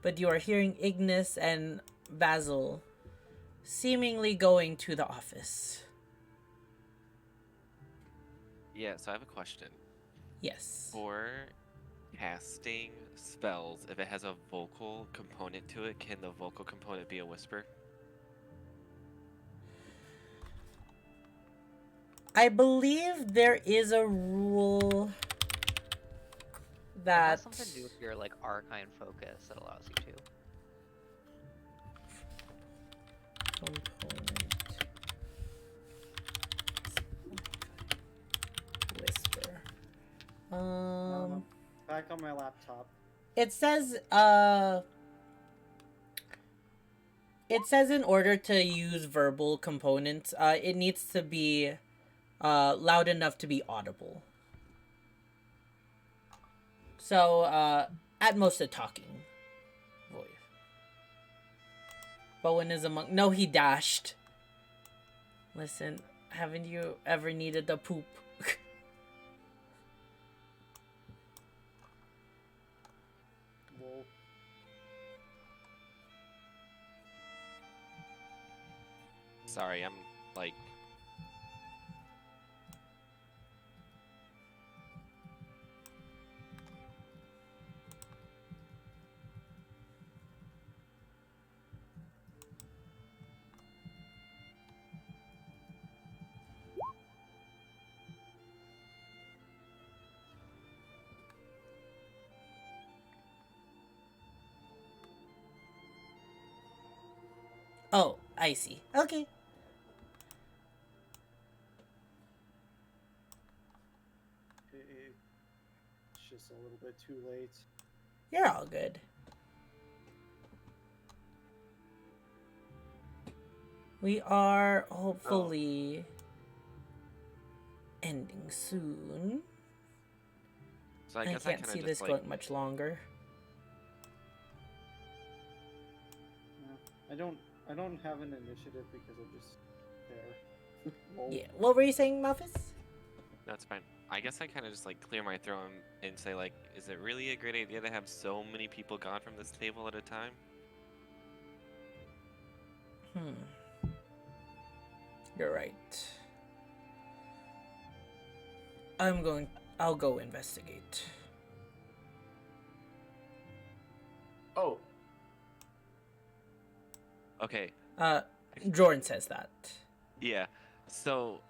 But you are hearing Ignis and Basil seemingly going to the office. Yeah, so I have a question. Yes. For casting spells, if it has a vocal component to it, can the vocal component be a whisper? I believe there is a rule It that... has something to do with your like arcane focus that allows you to. Component. Whisper. No. Back on my laptop. It says in order to use verbal components, it needs to be loud enough to be audible. So, at most a talking voice. Bowen is among... No, he dashed. Listen, haven't you ever needed a poop? Whoa. Sorry, I'm like. Oh, I see. Okay. It's just a little bit too late. You're all good. We are hopefully ending soon. So I I guess can't kinda see just, this like, going much longer. I don't have an initiative because I'm just there. Lol. Yeah. What were you saying, Malphus? That's fine. I guess I kind of just like clear my throat and say like, is it really a great idea to have so many people gone from this table at a time? You're right. I'll go investigate. Oh, Okay. Jordan says that. Yeah. So,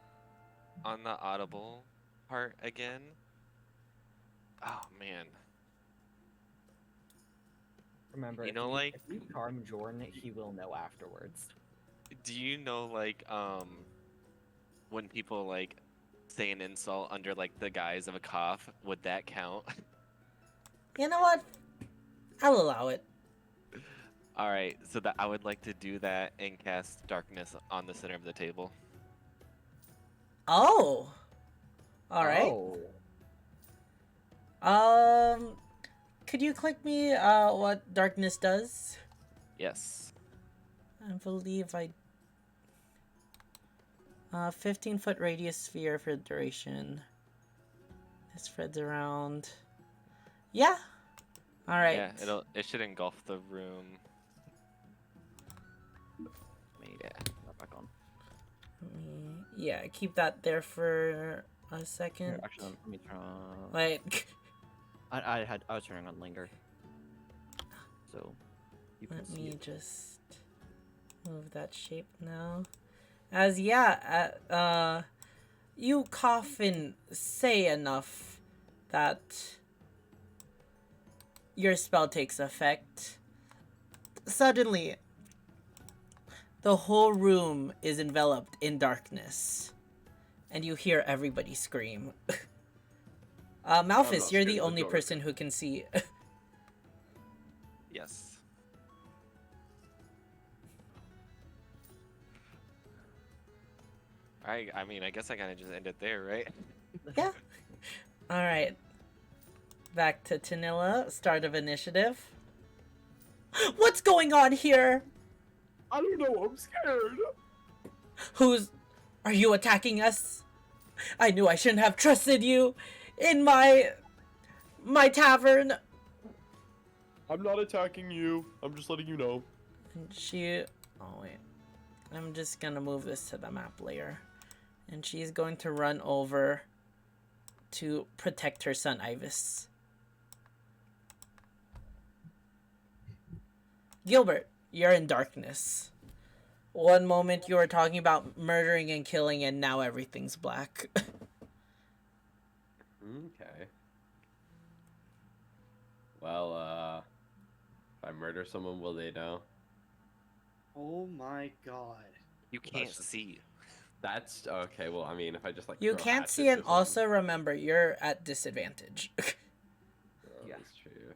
on the audible part again. Oh man. Remember, You know, like, if you charm Jordan, he will know afterwards. do you know like when people like say an insult under like the guise of a cough, would that count? You know what? I'll allow it. All right, so that I would like to do that and cast darkness on the center of the table. Oh. All right. Could you click me what darkness does? Yes. I believe 15-foot radius sphere for duration. It spreads around. Yeah. All right. Yeah, it should engulf the room. Yeah, not back on. Yeah, keep that there for a second. Here, actually, let me turn on. Like, I was turning on linger. So you can let see me it. just move that shape now. As yeah, you cough and say enough that your spell takes effect. Suddenly, the whole room is enveloped in darkness, and you hear everybody scream. Malphus, you're scared the of the only dark. person who can see. Yes. I mean, I guess I kind of just end it there, right? Yeah. All right. Back to Tanilla. Start of initiative. What's going on here? I don't know. I'm scared. Are you attacking us? I knew I shouldn't have trusted you in my tavern. I'm not attacking you. I'm just letting you know. And oh wait. I'm just gonna move this to the map layer. And she's going to run over to protect her son Ivis. Gilbert, you're in darkness. One moment you were talking about murdering and killing, and now everything's black. Okay. Well, if I murder someone, will they know? Oh my god. You can't That's- see. That's okay. Well, I mean, if I just like You throw can't see, hatchets and or something. also remember, you're at disadvantage. Oh, Yeah. that's true.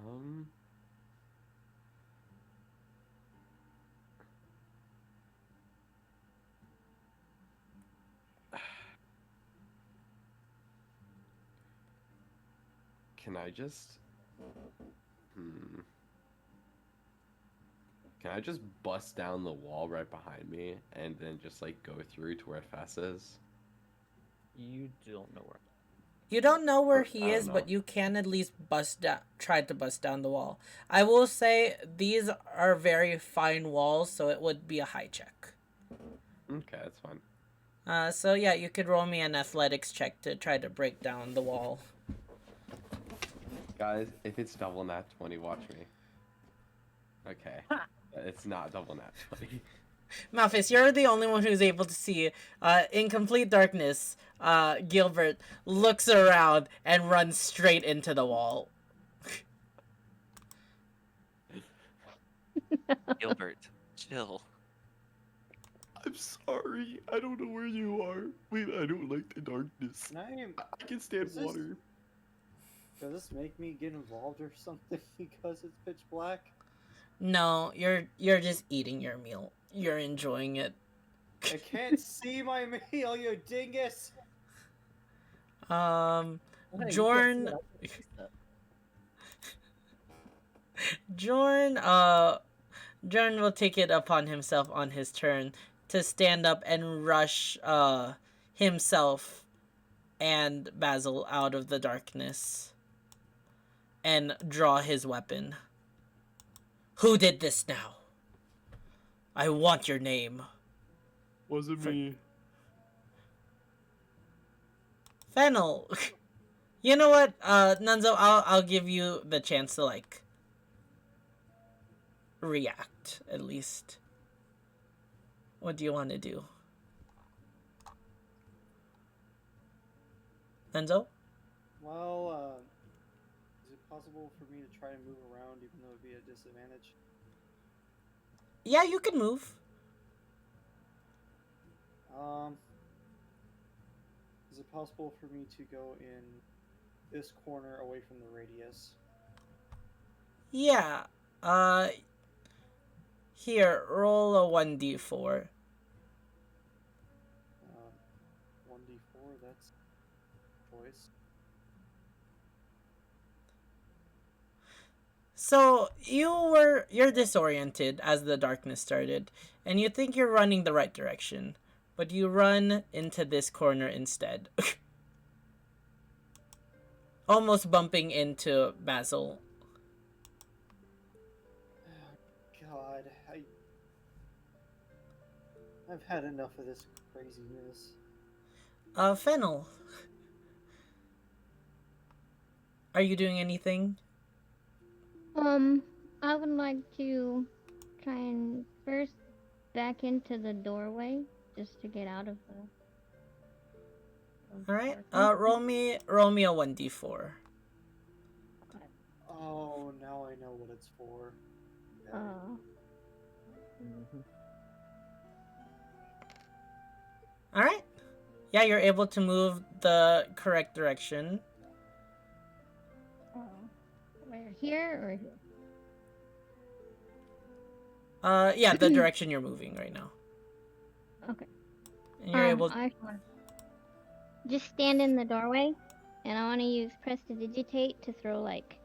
Um. Can I just? Hmm. Can I just bust down the wall right behind me and then just like go through to where Fess is? You don't know where. You don't know where Or, he I don't is, but know. you can at least try to bust down the wall. I will say these are very fine walls, so it would be a high check. Okay, that's fine. So yeah, you could roll me an athletics check to try to break down the wall. Guys, if it's double nat 20, watch me. Okay. It's not double nat 20. Malphus, you're the only one who's able to see. In complete darkness, Gilbert looks around and runs straight into the wall. Gilbert, chill. I'm sorry. I don't know where you are. Wait, I don't like the darkness. Can I I can stand Is this- water. does this make me get involved or something because it's pitch black? No, you're just eating your meal. You're enjoying it. I can't see my meal, you dingus! Jorn, Jorn will take it upon himself on his turn to stand up and rush himself and Basil out of the darkness and draw his weapon. Who did this now? I want your name. Wasn't me. Fennel. You know what, Nunzo, I'll give you the chance to like react at least. What do you want to do? Nunzo? Well, is it possible for me to try to move around even though it'd be a disadvantage? Yeah, you can move. Is it possible for me to go in this corner away from the radius? Yeah. Here, roll a 1d4. 1d4, that's choice. So, you're disoriented as the darkness started, and you think you're running the right direction, but you run into this corner instead. Almost bumping into Basil. God, I've had enough of this craziness. Fennel. Are you doing anything? I would like to try and first back into the doorway just to get out of the. Alright, roll me a 1d4. Oh, now I know what it's for. Alright. Yeah, you're able to move the correct direction. Where, here or here? Yeah, the direction you're moving right now. Okay. And you're able I want just stand in the doorway, and I want to use Prestidigitate to throw like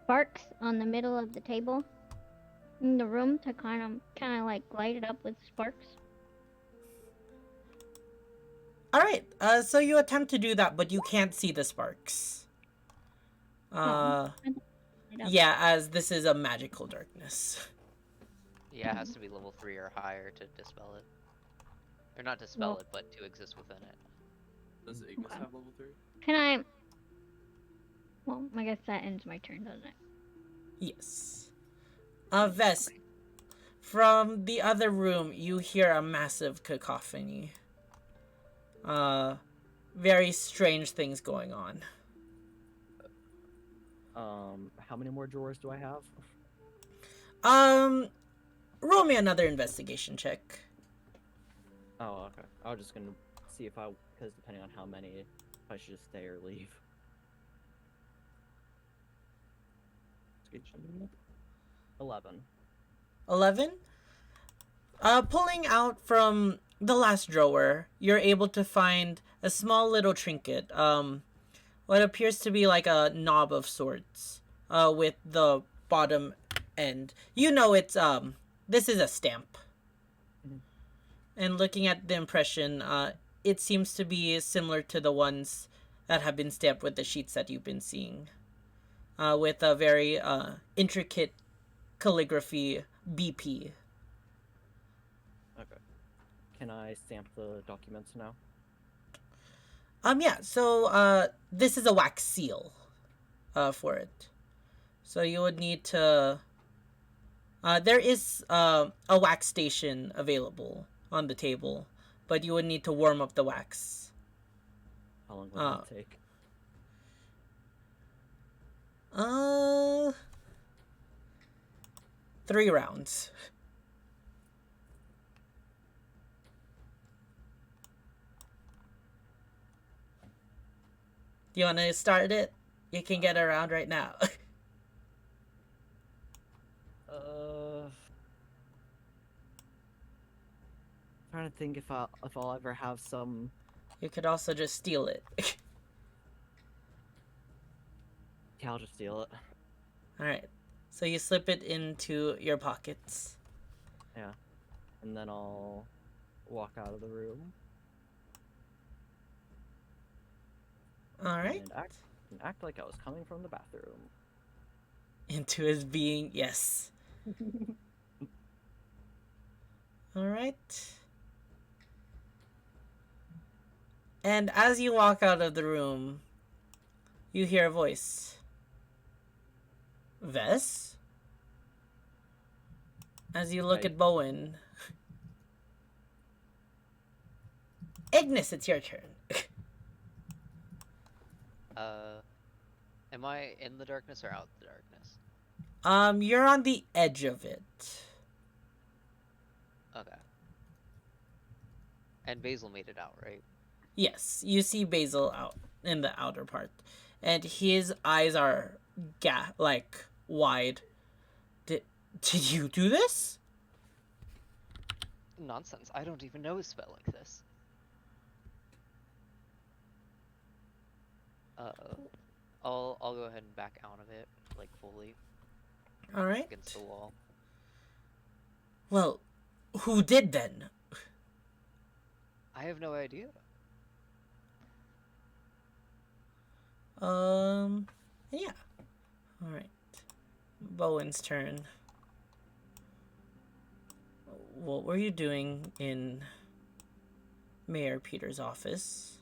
sparks on the middle of the table in the room to kind of like light it up with sparks. Alright, so you attempt to do that, but you can't see the sparks. Yeah, as this is a magical darkness. Yeah, it has to be level 3 or higher to dispel it. Or not dispel it, but to exist within it. Does Ignis have level 3? Can I? Well, I guess that ends my turn, doesn't it? Yes. From the other room, you hear a massive cacophony. Very strange things going on. How many more drawers do I have? Roll me another investigation check. Oh, okay. I was just gonna see if because depending on how many, if I should just stay or leave. 11. 11? Pulling out from the last drawer, you're able to find a small little trinket. What appears to be like a knob of sorts. With the bottom end. You know it's, this is a stamp. Mhm. And looking at the impression, it seems to be similar to the ones that have been stamped with the sheets that you've been seeing. With a very, intricate calligraphy BP. Okay. Can I stamp the documents now? Yeah, so, this is a wax seal, for it. So you would need to, there is, a wax station available on the table, but you would need to warm up the wax. How long will that take? 3 rounds. Do you want to start it? You can get around right now. Trying to think if I'll ever have some. You could also just steal it. Yeah, I'll just steal it. Alright. So you slip it into your pockets. Yeah, and then I'll walk out of the room. Alright. And act like I was coming from the bathroom. Into his being, yes. Alright. And as you walk out of the room, you hear a voice. Vess? As you look Right. at Bowen. Ignis, it's your turn. Am I in the darkness or out the darkness? You're on the edge of it. Okay. And Basil made it out, right? Yes, you see Basil out in the outer part, and his eyes are like wide. Did you do this? Nonsense. I don't even know a spell like this. I'll go ahead and back out of it, like fully All right. against the wall. Well, who did then? I have no idea. Yeah. All right. Bowen's turn. What were you doing in Mayor Peter's office?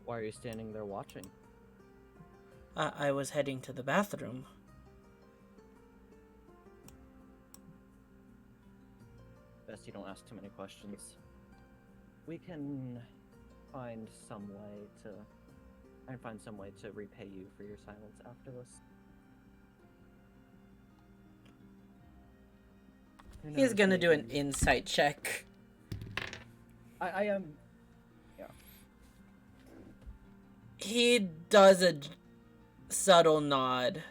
Why are you standing there watching? I was heading to the bathroom. Best you don't ask too many questions. We can find some way to. I can find some way to repay you for your silence after this. Who He's knows, gonna do an maybe- insight check. I am. Yeah. He does a subtle nod.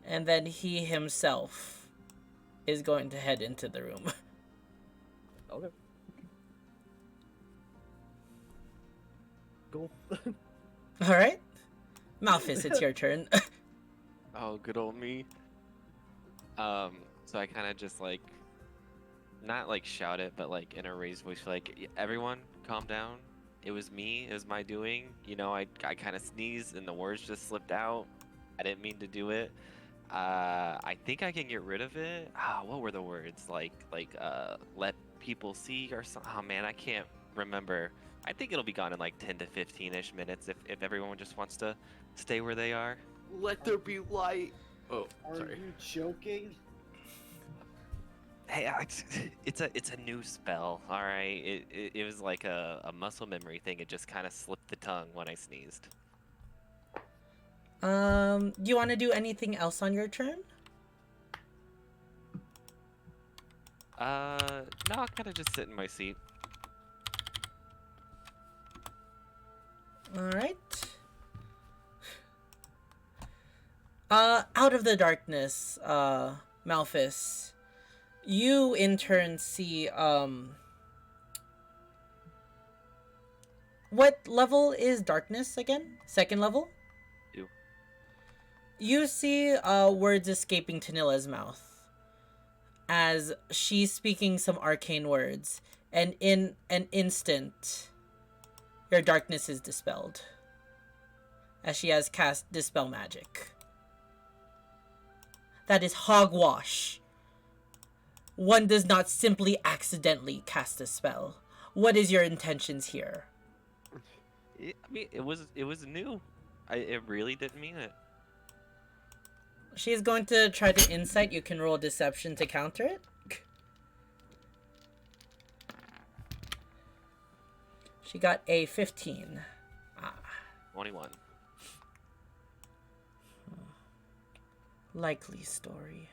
And then he himself is going to head into the room. Okay. Go. Alright. Malphus, it's your turn. Oh, good old me. So I kind of just like, not like shout it, but like in a raised voice, like, everyone calm down. It was me. It was my doing. You know, I kind of sneezed and the words just slipped out. I didn't mean to do it. I think I can get rid of it. What were the words? Let people see or something. Oh man, I can't remember. I think it'll be gone in like 10 to 15-ish minutes if everyone just wants to stay where they are. Let there be light. Oh, Are sorry. you joking? Hey, it's a new spell. All right, it was like a muscle memory thing. It just kind of slipped the tongue when I sneezed. Do you want to do anything else on your turn? No, I'll kind of just sit in my seat. All right. Out of the darkness, Malphus, you in turn see, what level is darkness again? Second level? Ew. You see, words escaping Tanilla's mouth as she's speaking some arcane words, and in an instant, your darkness is dispelled as she has cast Dispel Magic. That is hogwash. One does not simply accidentally cast a spell. What is your intentions here? I mean, it was new. It really didn't mean it. She's going to try to insight. You can roll deception to counter it. She got a 15. 21. Likely story.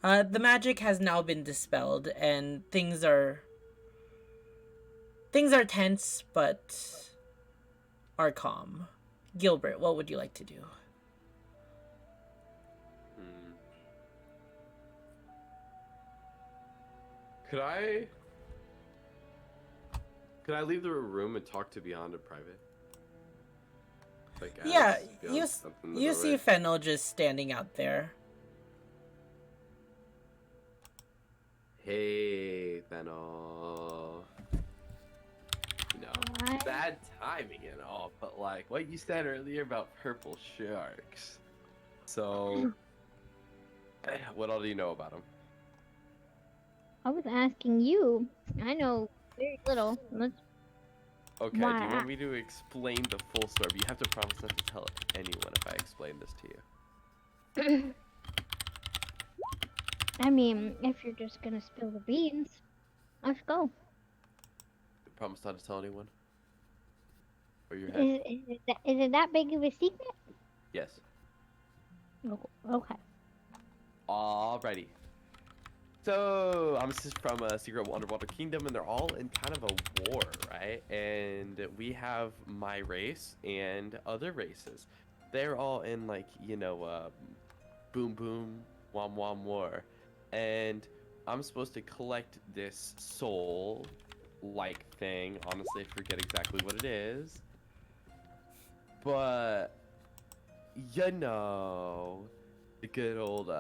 The magic has now been dispelled, and things are tense, but are calm. Gilbert, what would you like to do? Could I leave the room and talk to Beyond in private? Like, Yeah, as Beyond stepped in the you see doorway? Fennel just standing out there. Hey, Fennel. You know, What? bad timing and all, but like what you said earlier about purple sharks. So, what all do you know about them? I was asking you. I know very little. Okay, do Why? you want me to explain the full story? But you have to promise not to tell anyone if I explain this to you. I mean, if you're just gonna spill the beans, let's go. Promise not to tell anyone? Or your head? Is it that big of a secret? Yes. Oh, okay. Alrighty. So, I'm just from a secret underwater kingdom, and they're all in kind of a war, right? And we have my race and other races. They're all in, like, you know, boom boom, wom wom war. And I'm supposed to collect this soul-like thing. Honestly, I forget exactly what it is. But, you know, the good old,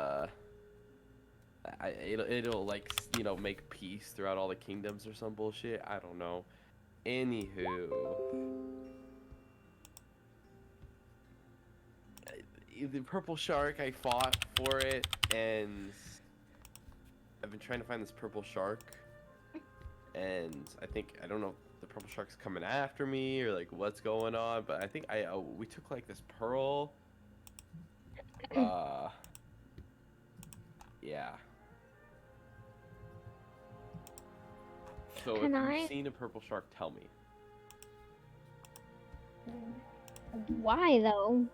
it'll like you know make peace throughout all the kingdoms or some bullshit. I don't know. Anywho, the purple shark, I fought for it, and I've been trying to find this purple shark, and I don't know if the purple shark's coming after me or like what's going on, but I think we took like this pearl. Yeah. So Can if I- you've seen a purple shark, tell me. Why though?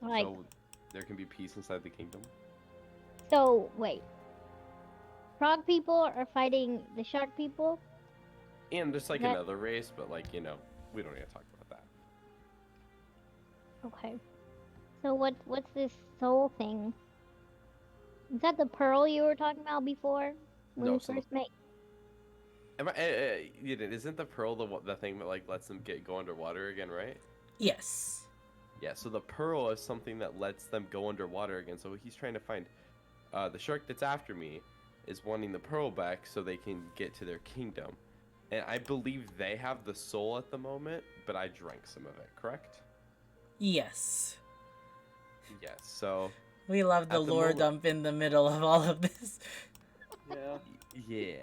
Like, So there can be peace inside the kingdom. so wait. Frog people are fighting the shark people? And just like That- another race, but like, you know, we don't need to talk about that. Okay. So what's this soul thing? Is that the pearl you were talking about before? When No, we so the- first met? Isn't the pearl the thing that like lets them go underwater again, right? Yes. Yeah, so the pearl is something that lets them go underwater again. So he's trying to find the shark that's after me is wanting the pearl back so they can get to their kingdom. And I believe they have the soul at the moment, but I drank some of it, correct? Yes. Yes, so We love the At the lore moment- dump in the middle of all of this. Yeah. yeah.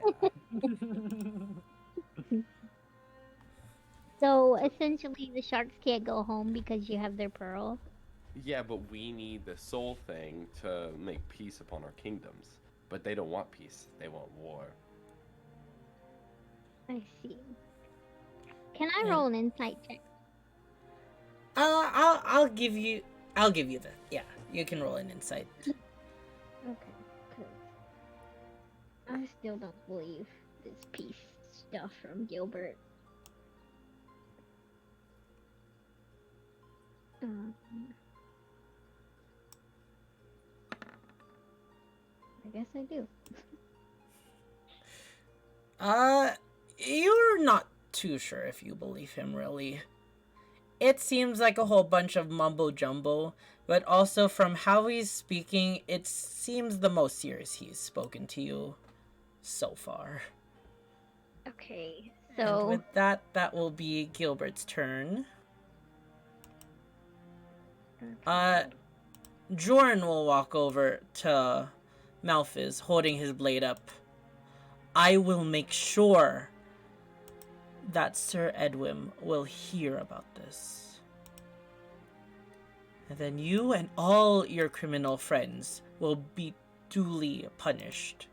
So essentially the sharks can't go home because you have their pearl. Yeah, but we need the soul thing to make peace upon our kingdoms. but they don't want peace. They want war. I see. Can I And- roll an insight check? I'll give you that. Yeah, you can roll an insight. Okay, cause I still don't believe this peace stuff from Gilbert. I guess I do. You're not too sure if you believe him, really. It seems like a whole bunch of mumbo jumbo, but also from how he's speaking, it seems the most serious he's spoken to you so far. Okay, And so with that, that will be Gilbert's turn. Jorn will walk over to Malphys, holding his blade up. I will make sure that Sir Edwin will hear about this. And then you and all your criminal friends will be duly punished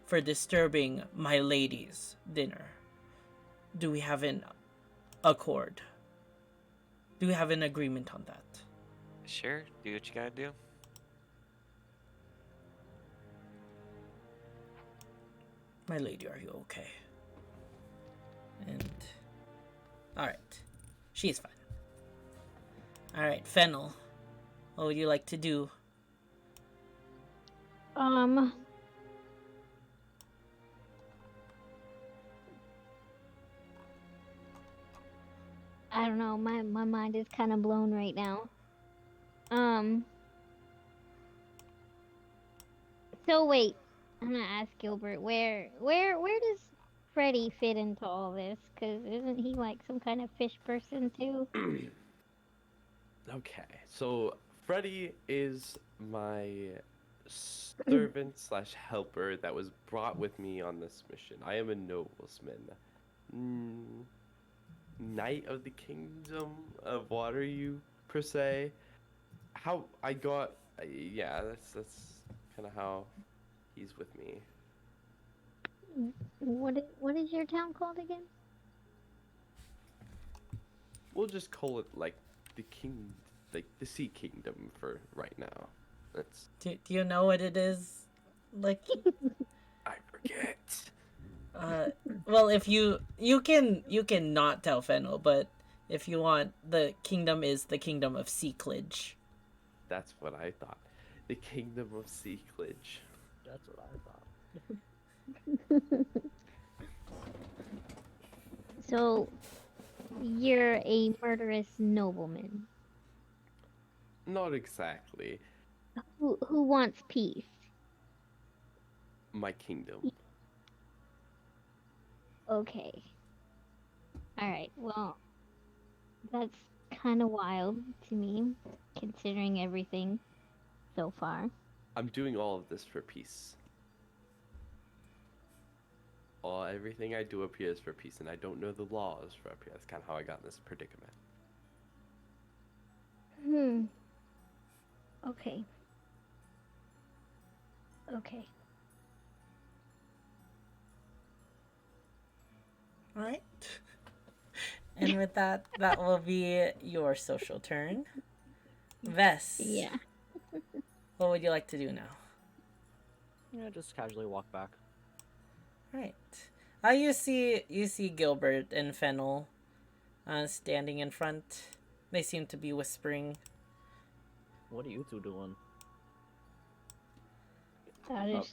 for disturbing my lady's dinner. Do we have an accord? Do we have an agreement on that? Sure, do what you gotta do. My lady, are you okay? And... Alright. She's fine. Alright, Fennel. What would you like to do? I don't know, my mind is kind of blown right now. So wait, I'm gonna ask Gilbert, where does Freddy fit into all this? Cause isn't he like some kind of fish person too? Okay, so Freddy is my servant slash helper that was brought with me on this mission. I am a noblesman. Knight of the Kingdom of Waterdew, per se. How I got, yeah, that's kind of how he's with me. What is your town called again? We'll just call it like the king, like the Sea Kingdom for right now. That's Do you know what it is? Like, I forget. well, if you can not tell Fennel, but if you want, the kingdom is the kingdom of Seacledge. That's what I thought. The Kingdom of Seacledge. That's what I thought. So you're a murderous nobleman Not exactly. who wants peace. My kingdom. Okay. Alright, well, that's kind of wild to me, considering everything so far. I'm doing all of this for peace. Everything I do up here is for peace, and I don't know the laws for up here. That's kind of how I got in this predicament. Okay. Okay. All right. And with that, that will be your social turn. Vess. Yeah. What would you like to do now? Yeah, just casually walk back. Right. You see Gilbert and Fennel standing in front. They seem to be whispering. What are you two doing? That is.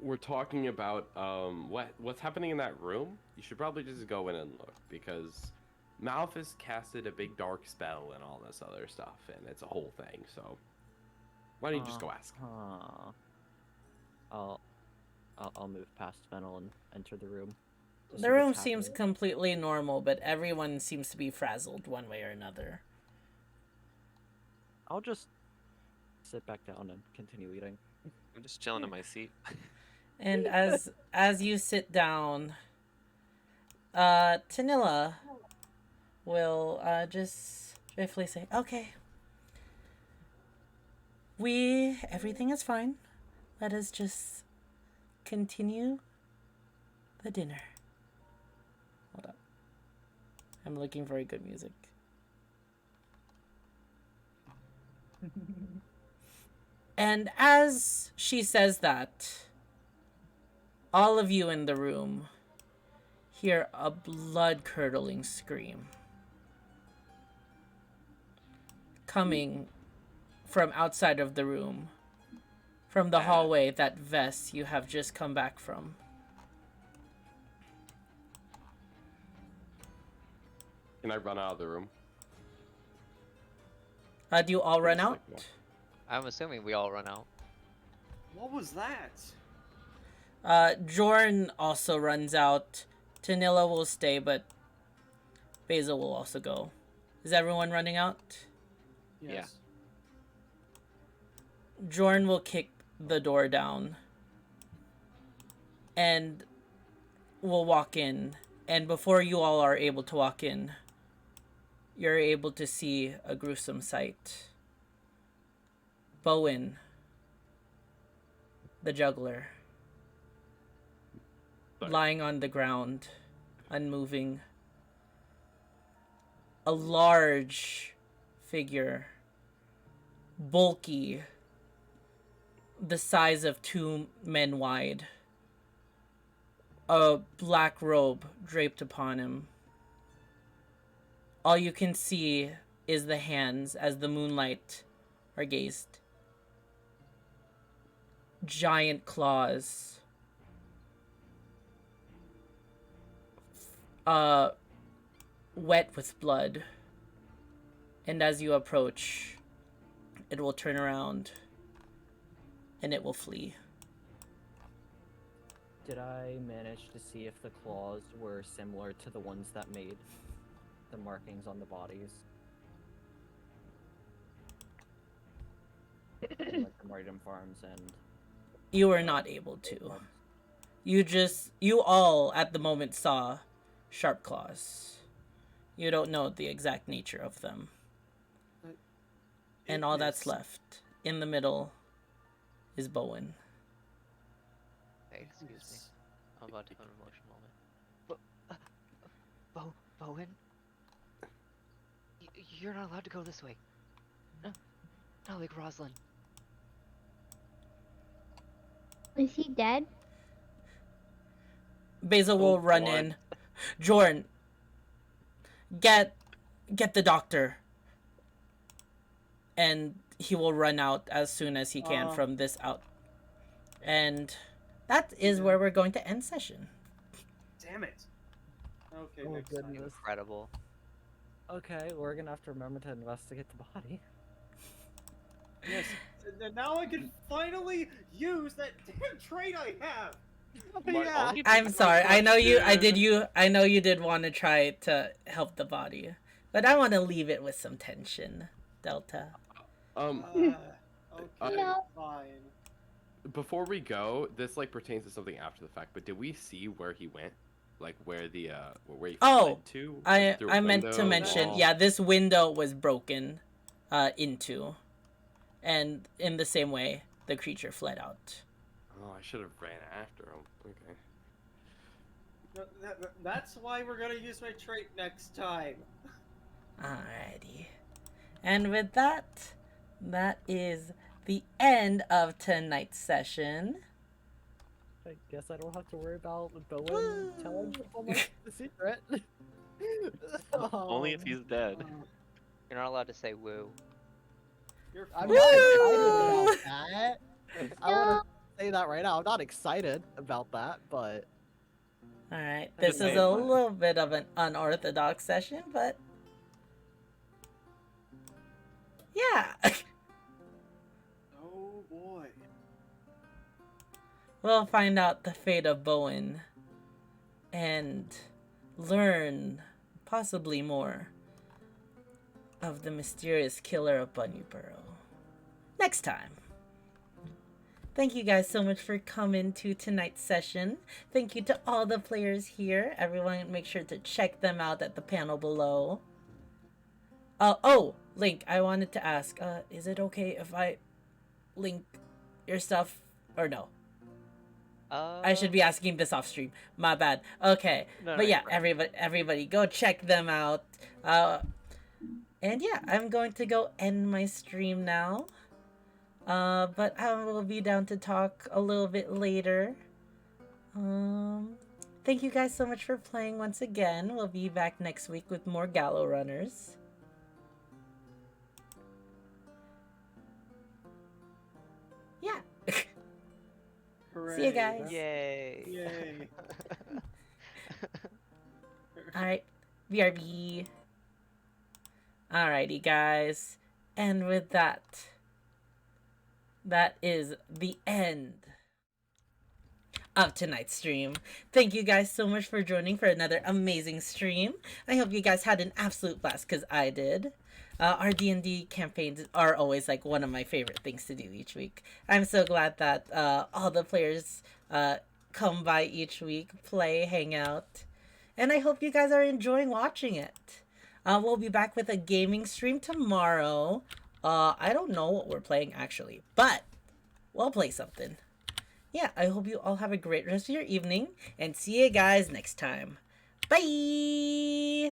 We're talking about what's happening in that room. You should probably just go in and look, because Malphys casted a big dark spell and all this other stuff, and it's a whole thing. So why don't you just go ask? I'll move past Fennel and enter the room. to see The room what's seems happening. completely normal, but everyone seems to be frazzled one way or another. I'll just sit back down and continue eating. I'm just chilling in my seat. And as you sit down, Tanilla will just briefly say, "Okay, everything is fine. let us just continue the dinner. Hold up. I'm looking for a good music. And as she says that, all of you in the room hear a blood-curdling scream coming from outside of the room, from the hallway that Vess you have just come back from. Can I run out of the room? Do you all run Just out? like that. I'm assuming we all run out. What was that? Jorn also runs out. Tanilla will stay, but Basil will also go. Is everyone running out? Yes. Jorn will kick the door down and will walk in. And before you all are able to walk in, you're able to see a gruesome sight. Bowen, the juggler, Sorry. lying on the ground, unmoving. A large figure, bulky, the size of 2 men wide. A black robe draped upon him. All you can see is the hands as the moonlight are gazed. Giant claws. Wet with blood. And as you approach, it will turn around and it will flee. Did I manage to see if the claws were similar to the ones that made the markings on the bodies? Like the Martyrdom Farms and... You were not able to. You all at the moment saw sharp claws. You don't know the exact nature of them. And all that's left in the middle is Bowen. Hey, excuse me. I'm about to have an emotional moment. Bowen? You're not allowed to go this way. No, not like Rosalind. Is he dead? Basil will run what? in. Jorn, get the doctor. And he will run out as soon as he can from this out. And that is where we're going to end session. Damn it. Okay, Oh, next time. goodness. Incredible. Okay, we're gonna have to remember to investigate the body. Yes. And now I can finally use that damn trait I have. Yeah. I'm sorry. I know you did want to try to help the body. But I want to leave it with some tension, Delta. Okay, No. fine. Before we go, this like pertains to something after the fact, but did we see where he went? Like where the where he fled to? Through a I meant to window, mention, wall? yeah, this window was broken into. And in the same way, the creature fled out. Oh, I should have ran after him. Okay. That's why we're gonna use my trait next time. Alrighty. And with that, that is the end of tonight's session. I guess I don't have to worry about Bowen telling people the secret. Only if he's dead. You're not allowed to say woo. You're I'm fine. not excited about that. I want No. to say that right now. I'm not excited about that, but Alright, I this just is made a one. little bit of an unorthodox session, but yeah. Oh boy. We'll find out the fate of Bowen and learn possibly more of the mysterious killer of Bunnyburrow next time. Thank you guys so much for coming to tonight's session. Thank you to all the players here. Everyone make sure to check them out at the panel below. Oh, Link, I wanted to ask, is it okay if I link your stuff Or no? Uh, I should be asking this off stream. My bad. Okay. No, But no, yeah, you're fine. everybody go check them out. And yeah, I'm going to go end my stream now. But I will be down to talk a little bit later. Thank you guys so much for playing once again. We'll be back next week with more Gallow runners. Yeah. Hooray. See you guys. Yay. Yay. Alright. BRB. Alrighty, guys. And with that, that is the end of tonight's stream. Thank you guys so much for joining for another amazing stream. I hope you guys had an absolute blast, because I did. Our D&D campaigns are always like one of my favorite things to do each week. I'm so glad that all the players come by each week, play, hang out. And I hope you guys are enjoying watching it. We'll be back with a gaming stream tomorrow. I don't know what we're playing actually, but we'll play something. Yeah, I hope you all have a great rest of your evening, and see you guys next time. Bye!